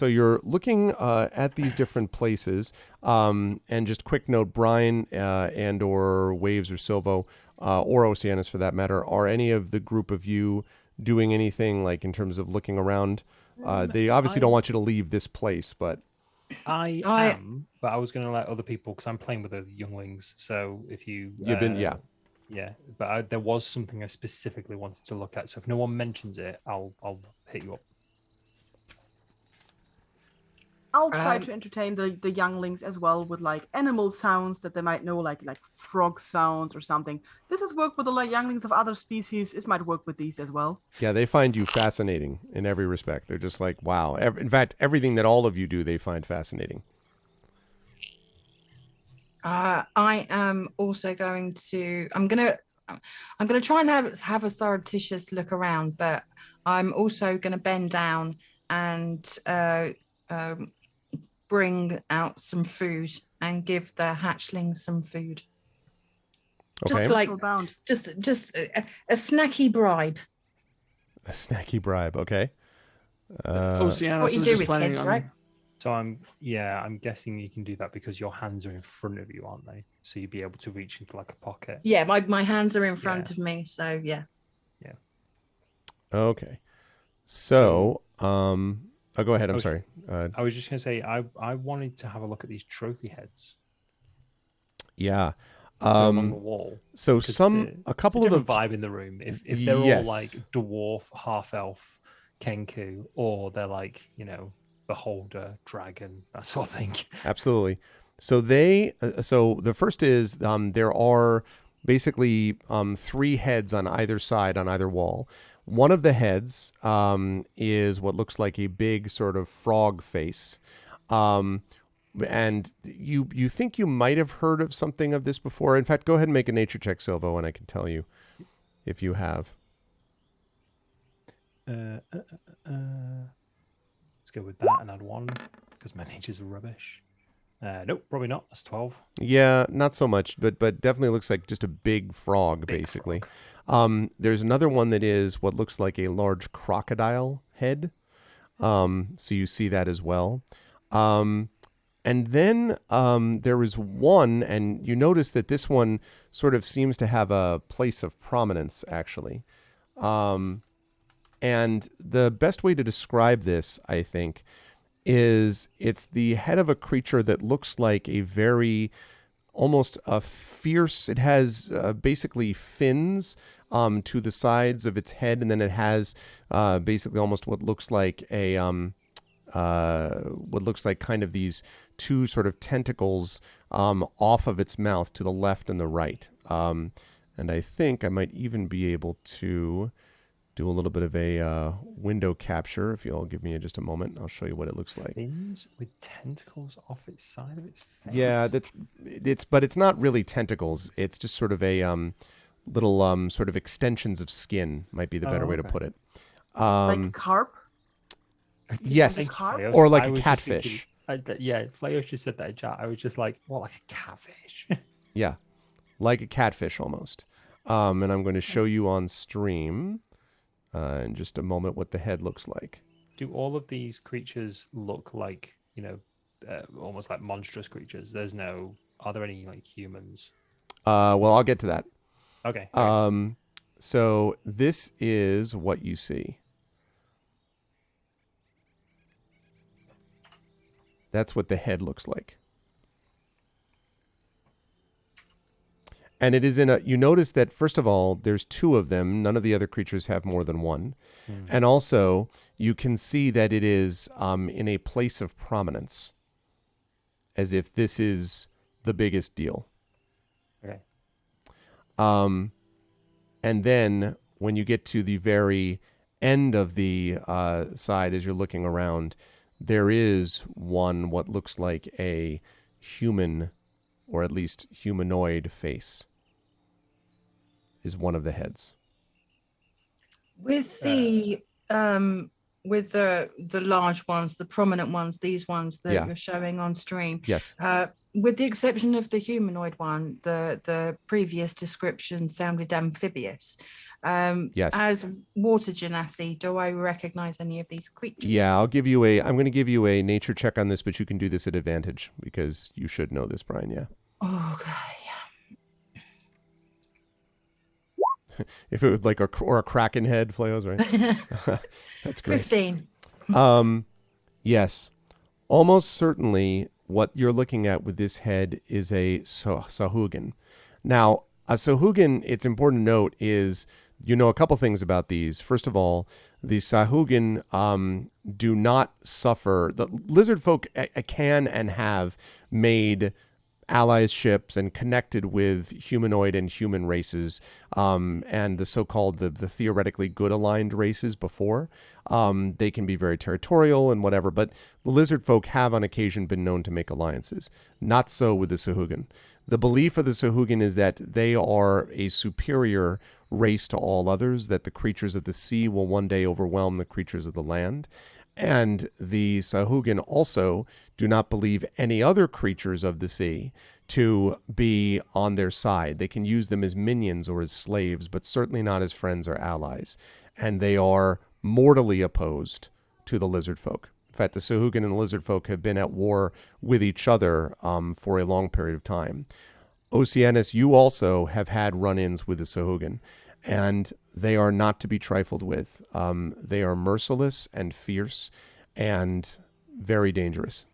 you're looking at these different places. And just quick note, Brian and or Waves or Silvo or Oceanus for that matter, are any of the group of you doing anything like in terms of looking around? They obviously don't want you to leave this place, but I am. But I was going to let other people, because I'm playing with the younglings. So if you've been, yeah. But there was something I specifically wanted to look at. So if no one mentions it, I'll hit you up. I'll try to entertain the younglings as well with like animal sounds that they might know, like frog sounds or something. This has worked with the younglings of other species. It might work with these as well. Yeah, they find you fascinating in every respect. They're just like, wow. In fact, everything that all of you do, they find fascinating. I am also going to. I'm gonna try and have a surreptitious look around, but I'm also going to bend down and bring out some food and give the hatchlings some food. Okay. Just a snacky bribe. A snacky bribe, okay. Oceanus what you is do just with planning kids, on... right? So I'm guessing you can do that because your hands are in front of you, aren't they? So you'd be able to reach into like a pocket. Yeah, my hands are in front of me, so yeah. Yeah. Okay. So, go ahead. I'm sorry. I was just going to say, I wanted to have a look at these trophy heads. Yeah. Along the wall. So a couple of the vibe in the room. If they're all like dwarf, half elf, Kenku, or they're like, beholder, dragon, that sort of thing. Absolutely. So the first is there are basically 3 heads on either side, on either wall. One of the heads is what looks like a big sort of frog face. And you think you might have heard of something of this before. In fact, go ahead and make a nature check, Silvo, and I can tell you if you have. Let's go with that and add 1 because my nature's rubbish. Nope, probably not. That's 12. Yeah, not so much, but definitely looks like just a big frog, basically. Frog. There's another one that is what looks like a large crocodile head. So you see that as well. And then there is one, and you notice that this one sort of seems to have a place of prominence, actually. And the best way to describe this, I think, is it's the head of a creature that looks like a very, almost a fierce, it has basically fins to the sides of its head, and then it has basically almost what looks like a what looks like kind of these two sort of tentacles off of its mouth to the left and the right. And I think I might even be able to do a little bit of a window capture. If you'll give me just a moment, I'll show you what it looks like. Fins with tentacles off its side of its face. Yeah, but it's not really tentacles. It's just sort of a little sort of extensions of skin might be the better way to put it. Like a carp? Yes, Carp? or like I a was just catfish. thinking- yeah, Flayos just said that in chat. I was just like, what, like a catfish? Yeah, like a catfish almost. And I'm going to show you on stream in just a moment what the head looks like. Do all of these creatures look like, almost like monstrous creatures? Are there any like humans? Well, I'll get to that. Okay. So this is what you see. That's what the head looks like. And it is you notice that, first of all, there's two of them. None of the other creatures have more than one. And also, you can see that it is in a place of prominence, as if this is the biggest deal. Okay. And then when you get to the very end of the side, as you're looking around, there is what looks like a human, or at least humanoid face, is one of the heads. With the large ones, the prominent ones, these ones that you're showing on stream. Yes. With the exception of the humanoid one, the previous description sounded amphibious. Yes. As water genasi, do I recognize any of these creatures? Yeah, I'm going to give you a nature check on this, but you can do this at advantage because you should know this, Brian. Yeah. Okay. If it was like a kraken head, Flayos, right? That's great. 15. Yes. Almost certainly what you're looking at with this head is a Sahuagin. Now, a Sahuagin, it's important to note, is a couple things about these. First of all, the Sahuagin do not suffer. The lizard folk can and have made allies ships and connected with humanoid and human races, and the so-called the theoretically good aligned races before. They can be very territorial and whatever, but the lizard folk have on occasion been known to make alliances. Not so with the Sahuagin. The belief of the Sahuagin is that they are a superior race to all others, that the creatures of the sea will one day overwhelm the creatures of the land. And the Sahuagin also do not believe any other creatures of the sea to be on their side. They can use them as minions or as slaves, but certainly not as friends or allies. And they are mortally opposed to the lizard folk. In fact, the Sahuagin and the lizard folk have been at war with each other for a long period of time. Oceanus, you also have had run-ins with the Sahuagin, and they are not to be trifled with. They are merciless and fierce and very dangerous.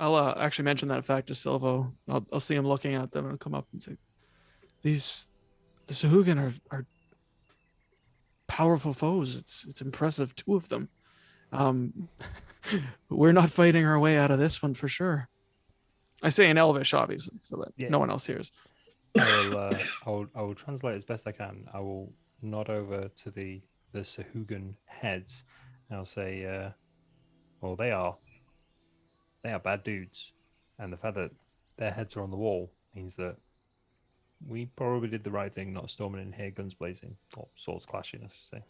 I'll actually mention that fact to Silvo. I'll see him looking at them and I'll come up and say, the Sahuagin are powerful foes. It's impressive, two of them. We're not fighting our way out of this one for sure. I say in Elvish, obviously, so that no one else hears. I will translate as best I can. I will nod over to the Sahuagin heads, and I'll say, well, they are bad dudes, and the fact that their heads are on the wall means that we probably did the right thing, not storming in here, guns blazing, or swords clashing, I should say.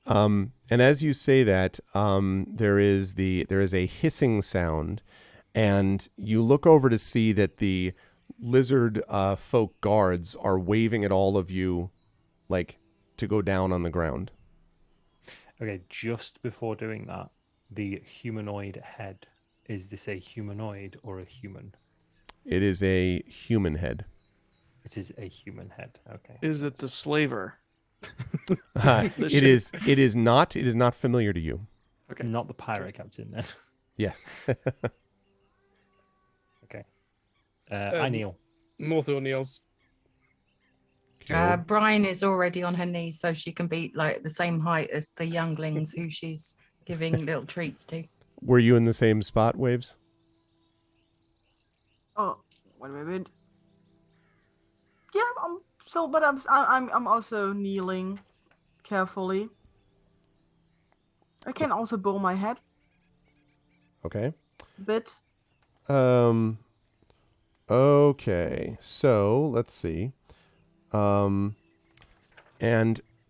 And as you say that, there is a hissing sound, and you look over to see that the lizard folk guards are waving at all of you, like, to go down on the ground. Okay, just before doing that, the humanoid head, is this a humanoid or a human? It is a human head. It is a human head. Okay. Is it the slaver? It is not familiar to you. Okay. Not the pirate captain then. Yeah. Okay. I kneel. Morthal kneels. Brian is already on her knees, so she can be like the same height as the younglings who she's giving little treats to. Were you in the same spot, Waves? Oh, wait a minute. Yeah, I'm still, but I'm also kneeling carefully. I can also bow my head Okay. a bit. Okay. So let's see. And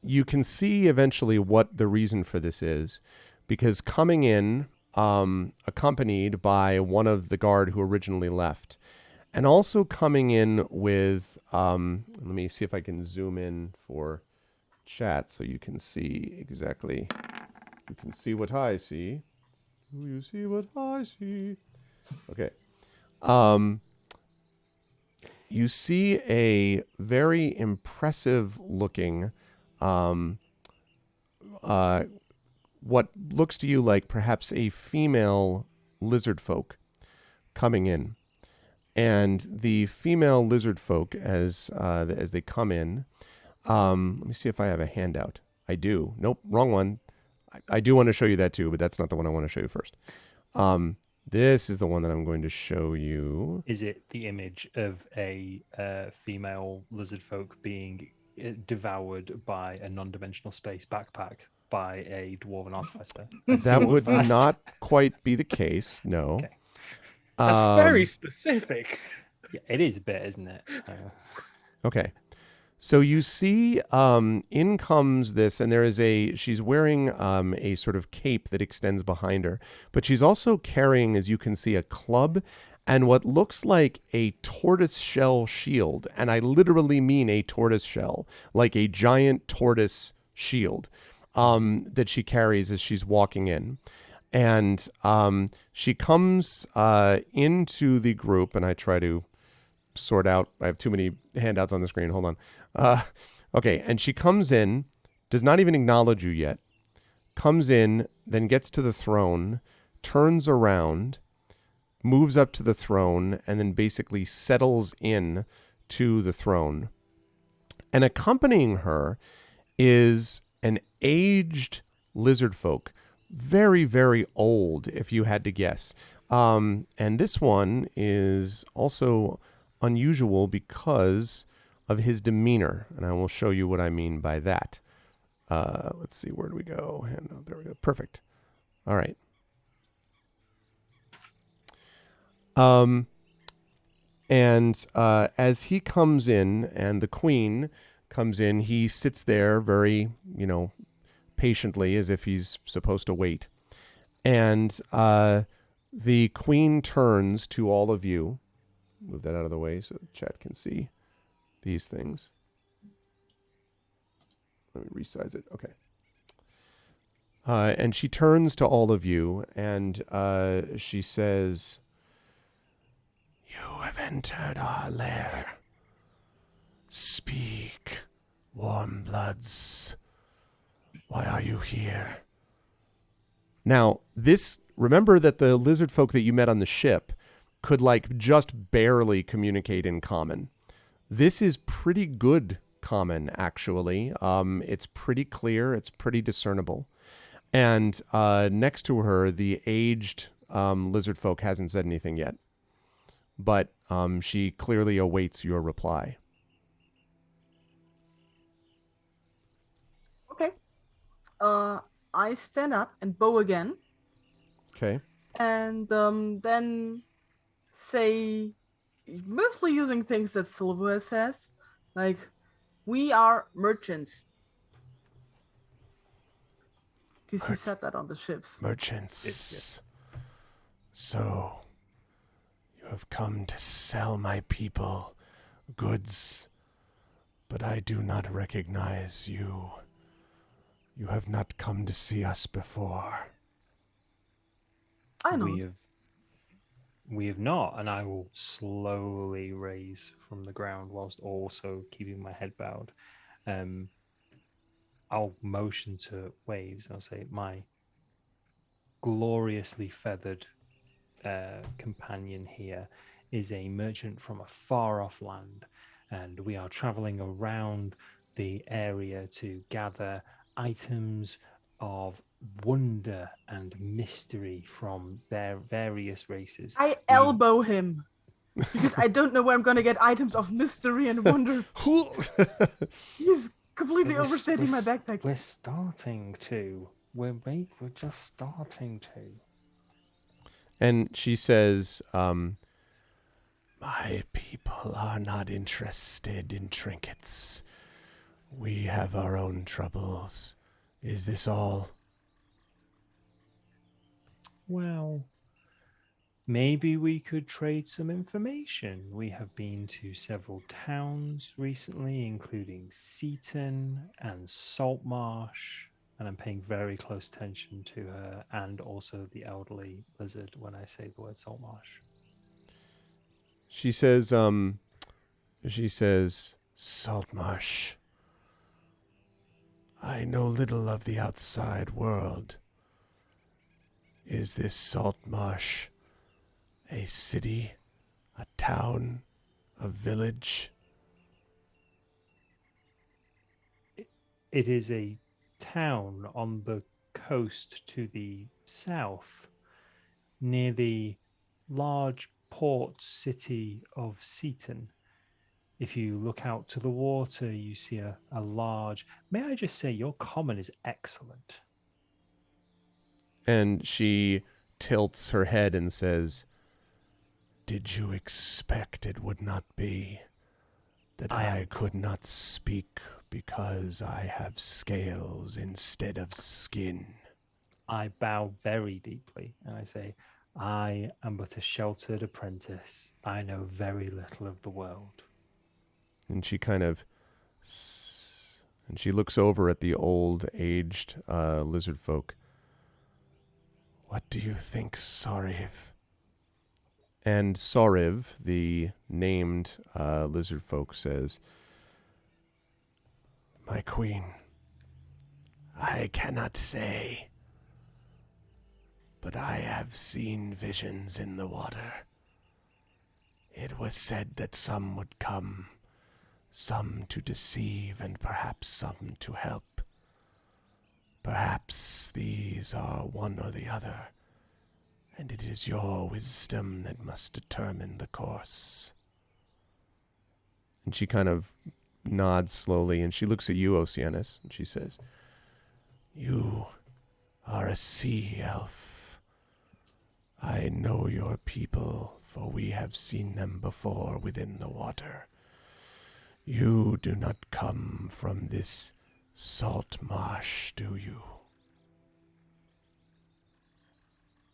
you can see eventually what the reason for this is, because coming in, accompanied by one of the guard who originally left, and also coming in with, let me see if I can zoom in for chat so you can see exactly. You can see what I see. Do you see what I see? Okay. You see a very impressive looking, what looks to you like perhaps a female lizard folk coming in. And the female lizard folk, as they come in, let me see if I have a handout. I do. Nope, wrong one. I do want to show you that too, but that's not the one I want to show you first. This is the one that I'm going to show you. Is it the image of a female lizard folk being devoured by a non-dimensional space backpack by a dwarven artificer? That would Fast. not quite be the case, no. Okay. That's very specific. Yeah, it is a bit, isn't it? Okay. So you see, in comes this, and she's wearing a sort of cape that extends behind her, but she's also carrying, as you can see, a club and what looks like a tortoise shell shield. And I literally mean a tortoise shell, like a giant tortoise shield that she carries as she's walking in. And she comes into the group, and I try to sort out. I have too many handouts on the screen. Hold on. Okay, and she comes in, does not even acknowledge you yet, comes in, then gets to the throne, turns around, moves up to the throne, and then basically settles in to the throne. And accompanying her is an aged lizard folk, very, very old, if you had to guess. And this one is also unusual because of his demeanor, and I will show you what I mean by that. Let's see, where do we go? And there we go. Perfect. All right. And as he comes in and the queen comes in, he sits there very, patiently as if he's supposed to wait. And the queen turns to all of you. Move that out of the way so the chat can see these things. Let me resize it. Okay. And she turns to all of you and she says, "You have entered our lair. Speak, warm bloods. Why are you here?" Now, remember that the lizard folk that you met on the ship could just barely communicate in common. This is pretty good common, actually. It's pretty clear. It's pretty discernible. And next to her, the aged lizard folk hasn't said anything yet. But she clearly awaits your reply. Okay. I stand up and bow again. Okay. And then say, mostly using things that Silver says, like, "We are merchants." Because he said that on the ships. Merchants. So, you have come to sell my people goods, but I do not recognize you. You have not come to see us before. I know. We have not, and I will slowly raise from the ground whilst also keeping my head bowed. I'll motion to Waves. I'll say, "My gloriously feathered companion here is a merchant from a far-off land, and we are traveling around the area to gather items of wonder and mystery from their various races. I elbow him because I don't know where I'm going to get items of mystery and wonder. He's completely overstating my backpack. We're starting to. We're just starting to. And she says, my people are not interested in trinkets. We have our own troubles. Is this all? Well, maybe we could trade some information. We have been to several towns recently, including Seaton and Saltmarsh, and I'm paying very close attention to her and also the elderly lizard when I say the word Saltmarsh. She says, Saltmarsh. I know little of the outside world. Is this Saltmarsh a city, a town, a village? It is a town on the coast to the south, near the large port city of Seaton. If you look out to the water, you see a large... May I just say, your common is excellent. And she tilts her head and says, Did you expect it would not be? That I could not speak because I have scales instead of skin? I bow very deeply and I say, I am but a sheltered apprentice. I know very little of the world. And she she looks over at the old, aged lizard folk. What do you think, Soriv? And Soriv, the named lizard folk, says, My queen, I cannot say, but I have seen visions in the water. It was said that some would come, some to deceive and perhaps some to help. Perhaps these are one or the other, and it is your wisdom that must determine the course. And she kind of nods slowly, and she looks at you, Oceanus, and she says, You are a sea elf. I know your people, for we have seen them before within the water. You do not come from this Saltmarsh, do you?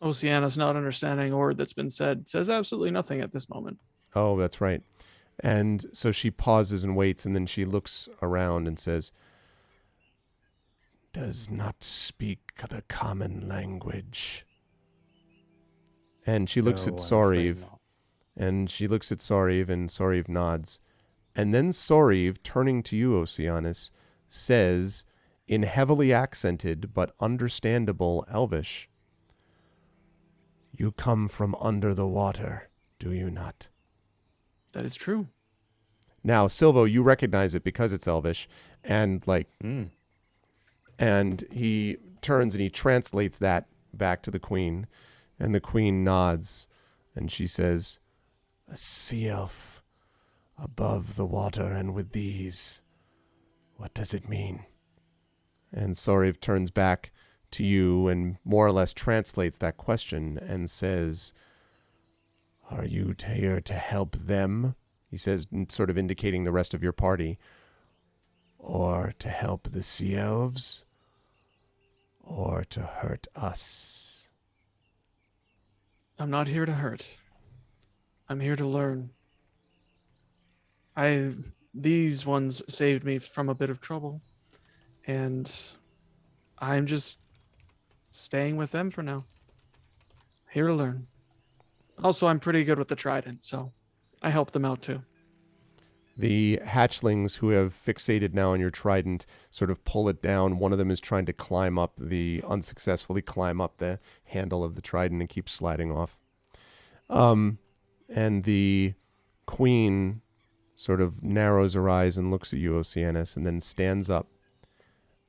Oceanus, not understanding a word that's been said, says absolutely nothing at this moment. Oh, that's right. And so she pauses and waits, and then she looks around and says, Does not speak the common language. And she looks at Soriv, and Soriv nods. And then Soriv, turning to you, Oceanus, says, in heavily accented but understandable Elvish, You come from under the water, do you not? That is true. Now, Silvo, you recognize it because it's Elvish, and and he turns and he translates that back to the queen, and the queen nods, and she says, A sea elf above the water and with these. What does it mean? And Soriv turns back to you and more or less translates that question and says, Are you here to help them? He says, sort of indicating the rest of your party. Or to help the sea elves? Or to hurt us? I'm not here to hurt. I'm here to learn. These ones saved me from a bit of trouble, and I'm just staying with them for now. Here to learn. Also, I'm pretty good with the trident, so I help them out too. The hatchlings who have fixated now on your trident sort of pull it down. One of them is trying to unsuccessfully climb up the handle of the trident and keep sliding off. And the queen sort of narrows her eyes and looks at you, Oceanus, and then stands up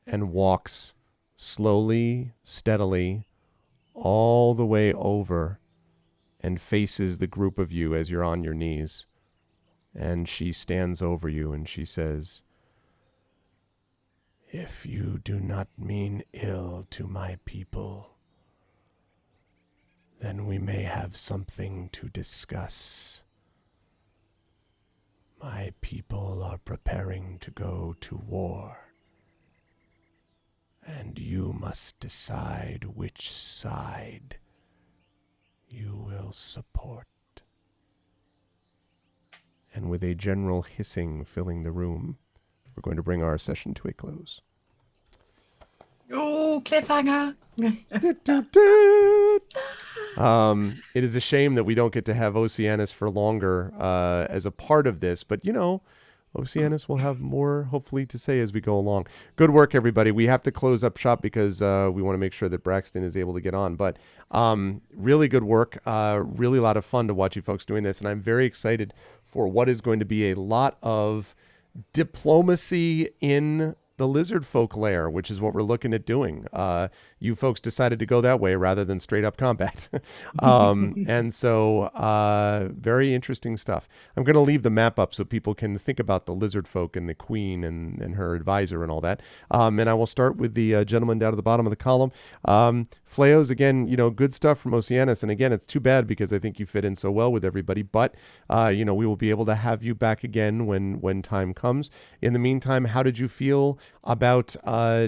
and walks slowly, steadily, all the way over and faces the group of you as you're on your knees. And she stands over you and she says, "If you do not mean ill to my people, then we may have something to discuss. My people are preparing to go to war, and you must decide which side you will support." And with a general hissing filling the room, we're going to bring our session to a close. Oh, cliffhanger. It is a shame that we don't get to have Oceanus for longer as a part of this, but Oceanus will have more hopefully to say as we go along. Good work, everybody. We have to close up shop because we want to make sure that Braxton is able to get on, but really good work. Really a lot of fun to watch you folks doing this, and I'm very excited for what is going to be a lot of diplomacy in the lizard folk lair, which is what we're looking at doing. You folks decided to go that way rather than straight up combat. And so very interesting stuff. I'm going to leave the map up so people can think about the lizard folk and the queen and her advisor and all that. And I will start with the gentleman down at the bottom of the column. Fleos, again, good stuff from Oceanus. And again, it's too bad because I think you fit in so well with everybody, but we will be able to have you back again when time comes. In the meantime, how did you feel about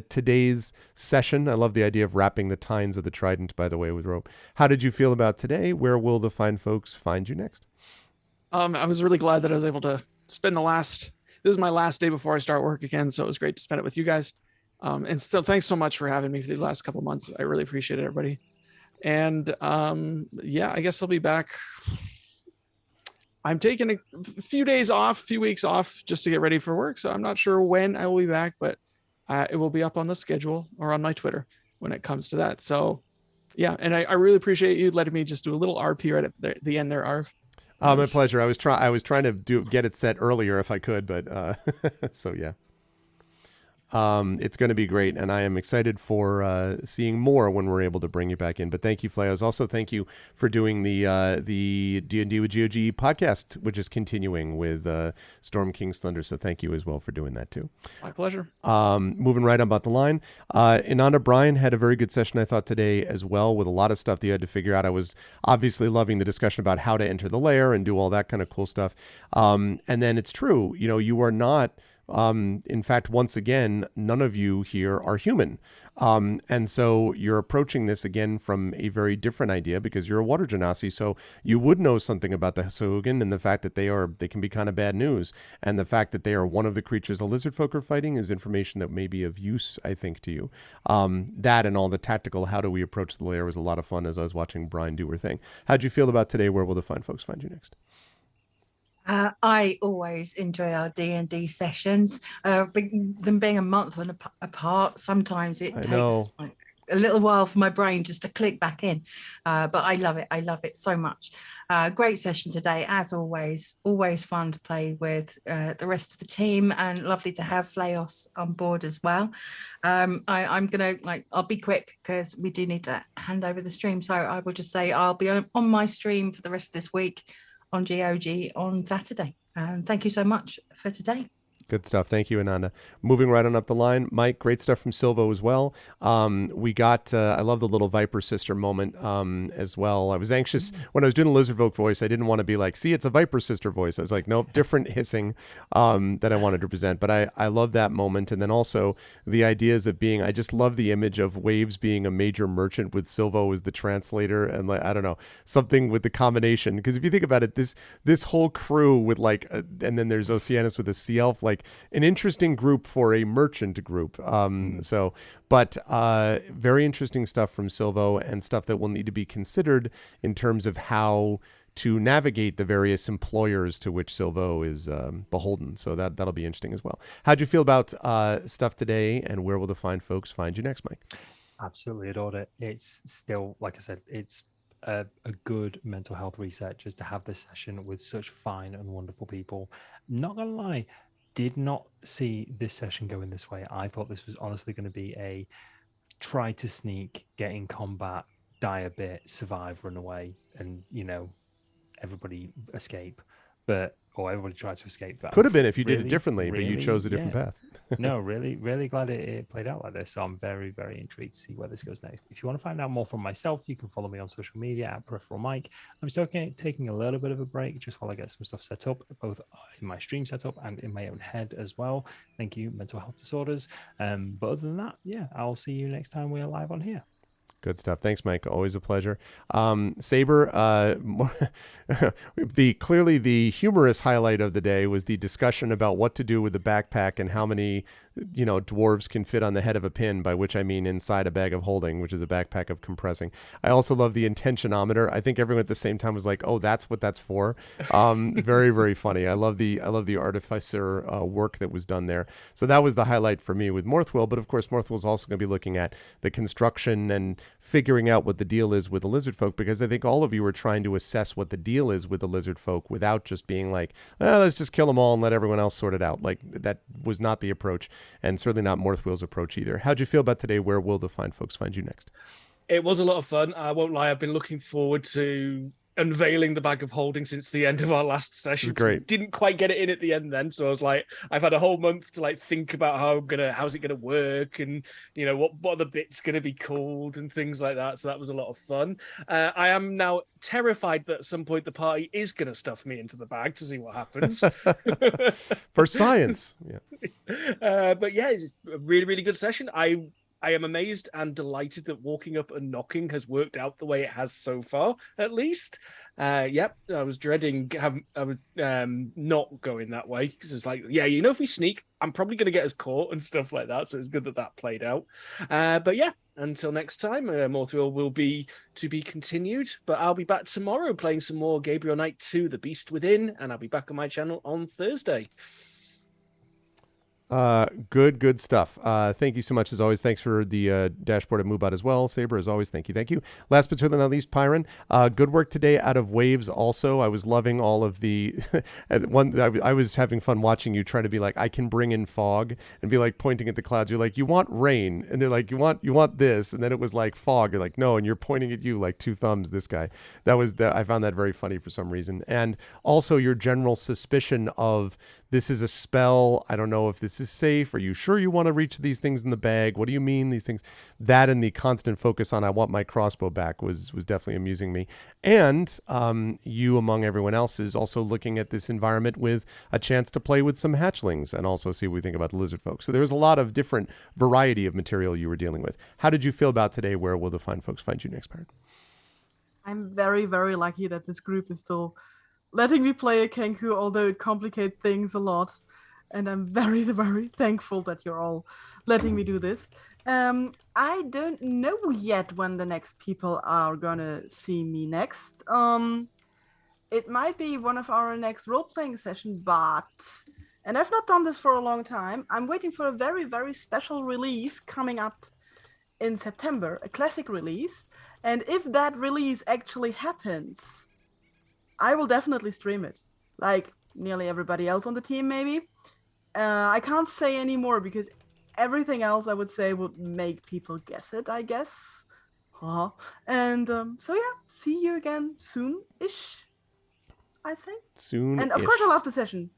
today's session? I love the idea of wrapping the tines of the trident, by the way, with rope. How did you feel about today? Where will the fine folks find you next? I was really glad that I was able to spend this is my last day before I start work again. So it was great to spend it with you guys. And so thanks so much for having me for the last couple of months. I really appreciate it, everybody. And I guess I'll be back. I'm taking a few weeks off just to get ready for work. So I'm not sure when I will be back, but it will be up on the schedule or on my Twitter when it comes to that. So yeah. And I really appreciate you letting me just do a little RP right at the end there, Arv. My pleasure. I was trying to get it set earlier if I could, but so yeah. It's going to be great, and I am excited for seeing more when we're able to bring you back in. But thank you, Fleos. Also, thank you for doing the D&D with GOG podcast, which is continuing with Storm King's Thunder. So thank you as well for doing that too. My pleasure. Moving right about the line, Inanna Bryan had a very good session, I thought, today as well, with a lot of stuff that you had to figure out. I was obviously loving the discussion about how to enter the lair and do all that kind of cool stuff. And then it's true, you are not. In fact, once again, none of you here are human. And so you're approaching this again from a very different idea because you're a water genasi. So you would know something about the Hasugan and the fact that they can be kind of bad news. And the fact that they are one of the creatures the lizard folk are fighting is information that may be of use, I think, to you. That and all the tactical, how do we approach the lair was a lot of fun as I was watching Brian do her thing. How'd you feel about today? Where will the fine folks find you next? I always enjoy our D&D sessions. Them being a month apart, sometimes it takes like a little while for my brain just to click back in. But I love it. I love it so much. Great session today, as always. Always fun to play with the rest of the team, and lovely to have Fleos on board as well. I'm gonna I'll be quick because we do need to hand over the stream. So I will just say I'll be on my stream for the rest of this week on GOG on Saturday. And thank you so much for today. Good stuff. Thank you, Inanna. Moving right on up the line, Mike, great stuff from Silvo as well. We got, I love the little Viper Sister moment as well. I was anxious when I was doing the Lizard Folk voice. I didn't want to be like, see, it's a Viper Sister voice. I was like, nope, different hissing that I wanted to present. But I love that moment. And then also the ideas of being, I just love the image of Waves being a major merchant with Silvo as the translator. And I don't know, something with the combination. Because if you think about it, this whole crew with and then there's Oceanus with a sea elf, an interesting group for a merchant group. But very interesting stuff from Silvo and stuff that will need to be considered in terms of how to navigate the various employers to which Silvo is beholden. So that'll be interesting as well. How'd you feel about stuff today, and where will the fine folks find you next, Mike? Absolutely adored it. It's still, like I said, it's a good mental health reset just to have this session with such fine and wonderful people. Not gonna lie, did not see this session going this way. I thought this was honestly going to be a try to sneak, get in combat, die a bit, survive, run away, and everybody escape. Or everybody tries to escape. But Could have been if you did it differently, but you chose a different path. No, really, really glad it played out like this. So I'm very, very intrigued to see where this goes next. If you want to find out more from myself, you can follow me on social media at Peripheral Mike. I'm still taking a little bit of a break just while I get some stuff set up, both in my stream setup and in my own head as well. Thank you, Mental Health Disorders. But other than that, I'll see you next time we are live on here. Good stuff. Thanks, Mike. Always a pleasure. Saber, clearly the humorous highlight of the day was the discussion about what to do with the backpack and how many, dwarves can fit on the head of a pin, by which I mean inside a bag of holding, which is a backpack of compressing. I also love the intentionometer. I think everyone at the same time was like, oh, that's what that's for. Very, very funny. I love the artificer work that was done there. So that was the highlight for me with Morthwill. But of course, Morthwill is also going to be looking at the construction and figuring out what the deal is with the lizard folk, because I think all of you are trying to assess what the deal is with the lizard folk without just being like, let's just kill them all and let everyone else sort it out. Like, that was not the approach, and certainly not Morthwill's approach either. How'd you feel about today? Where will the fine folks find you next? It was a lot of fun. I won't lie. I've been looking forward to unveiling the bag of holding since the end of our last session. Great. Didn't quite get it in at the end then, so I was like, I've had a whole month to like think about how's it gonna work, and what are the bits gonna be called and things like that. So that was a lot of fun. I am now terrified that at some point the party is gonna stuff me into the bag to see what happens. For science. But yeah, it's a really, really good session. I am amazed and delighted that walking up and knocking has worked out the way it has so far, at least. I was dreading not going that way, because it's like, if we sneak, I'm probably going to get us caught and stuff like that. So it's good that played out. But until next time, Morthwill will be to be continued. But I'll be back tomorrow playing some more Gabriel Knight 2, The Beast Within, and I'll be back on my channel on Thursday. Good stuff. Thank you so much as always. Thanks for the dashboard of Moobot as well. Saber, as always, thank you. Last but certainly not least, Pyron. Good work today out of Waves also. I was loving all of the I was having fun watching you try to be like, I can bring in fog, and be like pointing at the clouds. You're like, you want rain, and they're like, you want this, and then it was like fog. You're like, no, and you're pointing at you like two thumbs, this guy. I found that very funny for some reason. And also your general suspicion of, this is a spell, I don't know if this is safe. Are you sure you want to reach these things in the bag? What do you mean, these things? That and the constant focus on, I want my crossbow back, was definitely amusing me. And you, among everyone else, is also looking at this environment with a chance to play with some hatchlings and also see what we think about the lizard folks. So there was a lot of different variety of material you were dealing with. How did you feel about today? Where will the fine folks find you next, Parent? I'm very, very lucky that this group is still letting me play a Kenku, although it complicates things a lot. And I'm very, very thankful that you're all letting me do this. I don't know yet when the next people are gonna see me next. It might be one of our next role-playing session, and I've not done this for a long time. I'm waiting for a very, very special release coming up in September, a classic release. And if that release actually happens, I will definitely stream it, like nearly everybody else on the team, maybe. I can't say any more because everything else I would say would make people guess it, I guess. And see you again soon-ish, I'd say. Soon. And of course, I love the session.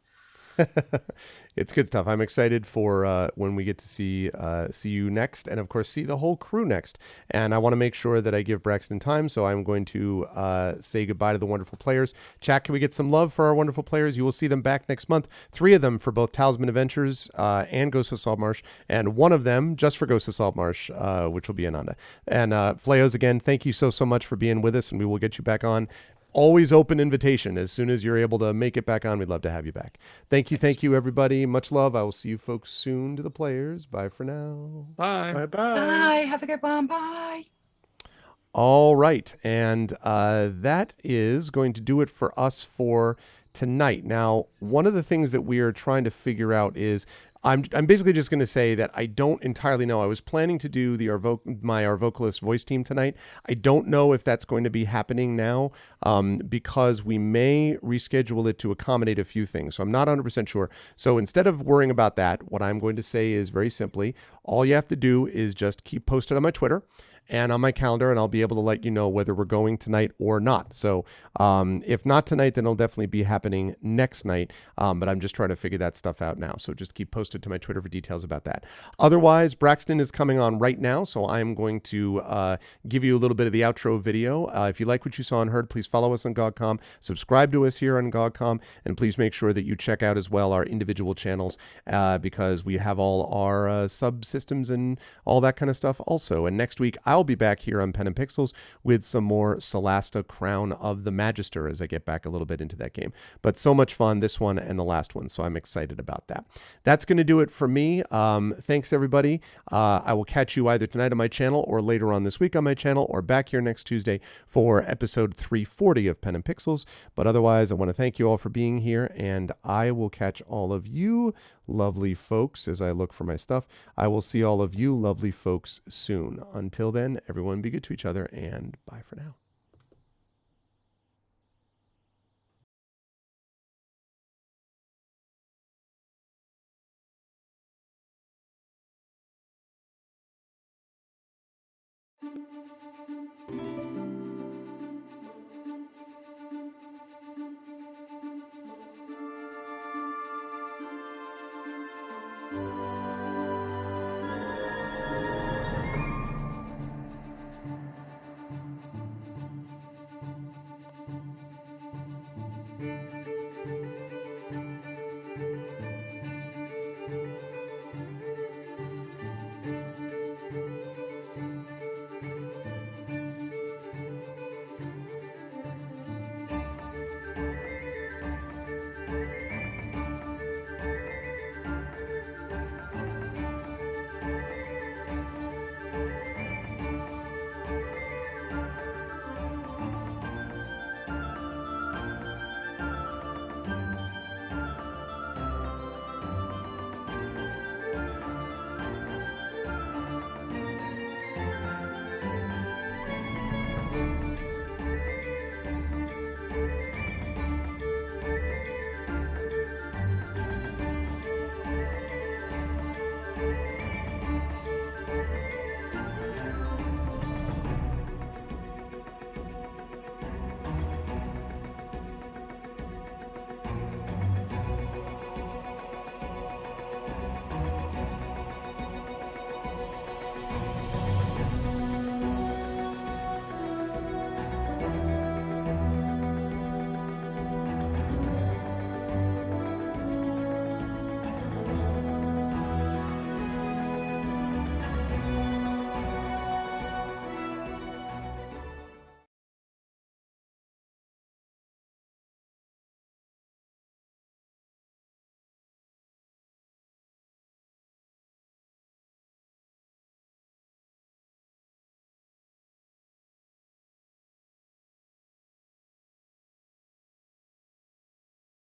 It's good stuff. I'm excited for when we get to see you next, and of course see the whole crew next. And I want to make sure that I give Braxton time, so I'm going to say goodbye to the wonderful players. Chat, can we get some love for our wonderful players? You will see them back next month. 3 of them for both Talisman Adventures and Ghost of Saltmarsh, and 1 of them just for Ghost of Saltmarsh, which will be Ananda. And Flayos, again, thank you so much for being with us, and we will get you back on. Always open invitation. As soon as you're able to make it back on, we'd love to have you back. Thank you, everybody. Much love. I will see you folks soon. To the players. Bye for now. Bye. Bye. Bye. Have a good one. Bye. All right. And that is going to do it for us for tonight. Now, one of the things that we are trying to figure out is, I'm basically just going to say that I don't entirely know. I was planning to do our vocalist voice team tonight. I don't know if that's going to be happening now because we may reschedule it to accommodate a few things. So I'm not 100% sure. So instead of worrying about that, what I'm going to say is very simply, all you have to do is just keep posted on my Twitter and on my calendar, and I'll be able to let you know whether we're going tonight or not. So if not tonight, then it'll definitely be happening next night. But I'm just trying to figure that stuff out now. So just keep posted to my Twitter for details about that. Otherwise, Braxton is coming on right now, so I'm going to give you a little bit of the outro video. If you like what you saw and heard, please follow us on GOG.com, subscribe to us here on GOG.com, and please make sure that you check out as well our individual channels because we have all our subsystems and all that kind of stuff also. And next week, I'll be back here on Pen and Pixels with some more Solasta Crown of the Magister as I get back a little bit into that game. But so much fun, this one and the last one, so I'm excited about that. That's going to do it for me. Thanks, everybody. I will catch you either tonight on my channel or later on this week on my channel or back here next Tuesday for episode 340 of Pen and Pixels. But otherwise, I want to thank you all for being here, and I will catch all of you lovely folks as I look for my stuff. I will see all of you lovely folks soon. Until then, everyone be good to each other, and bye for now.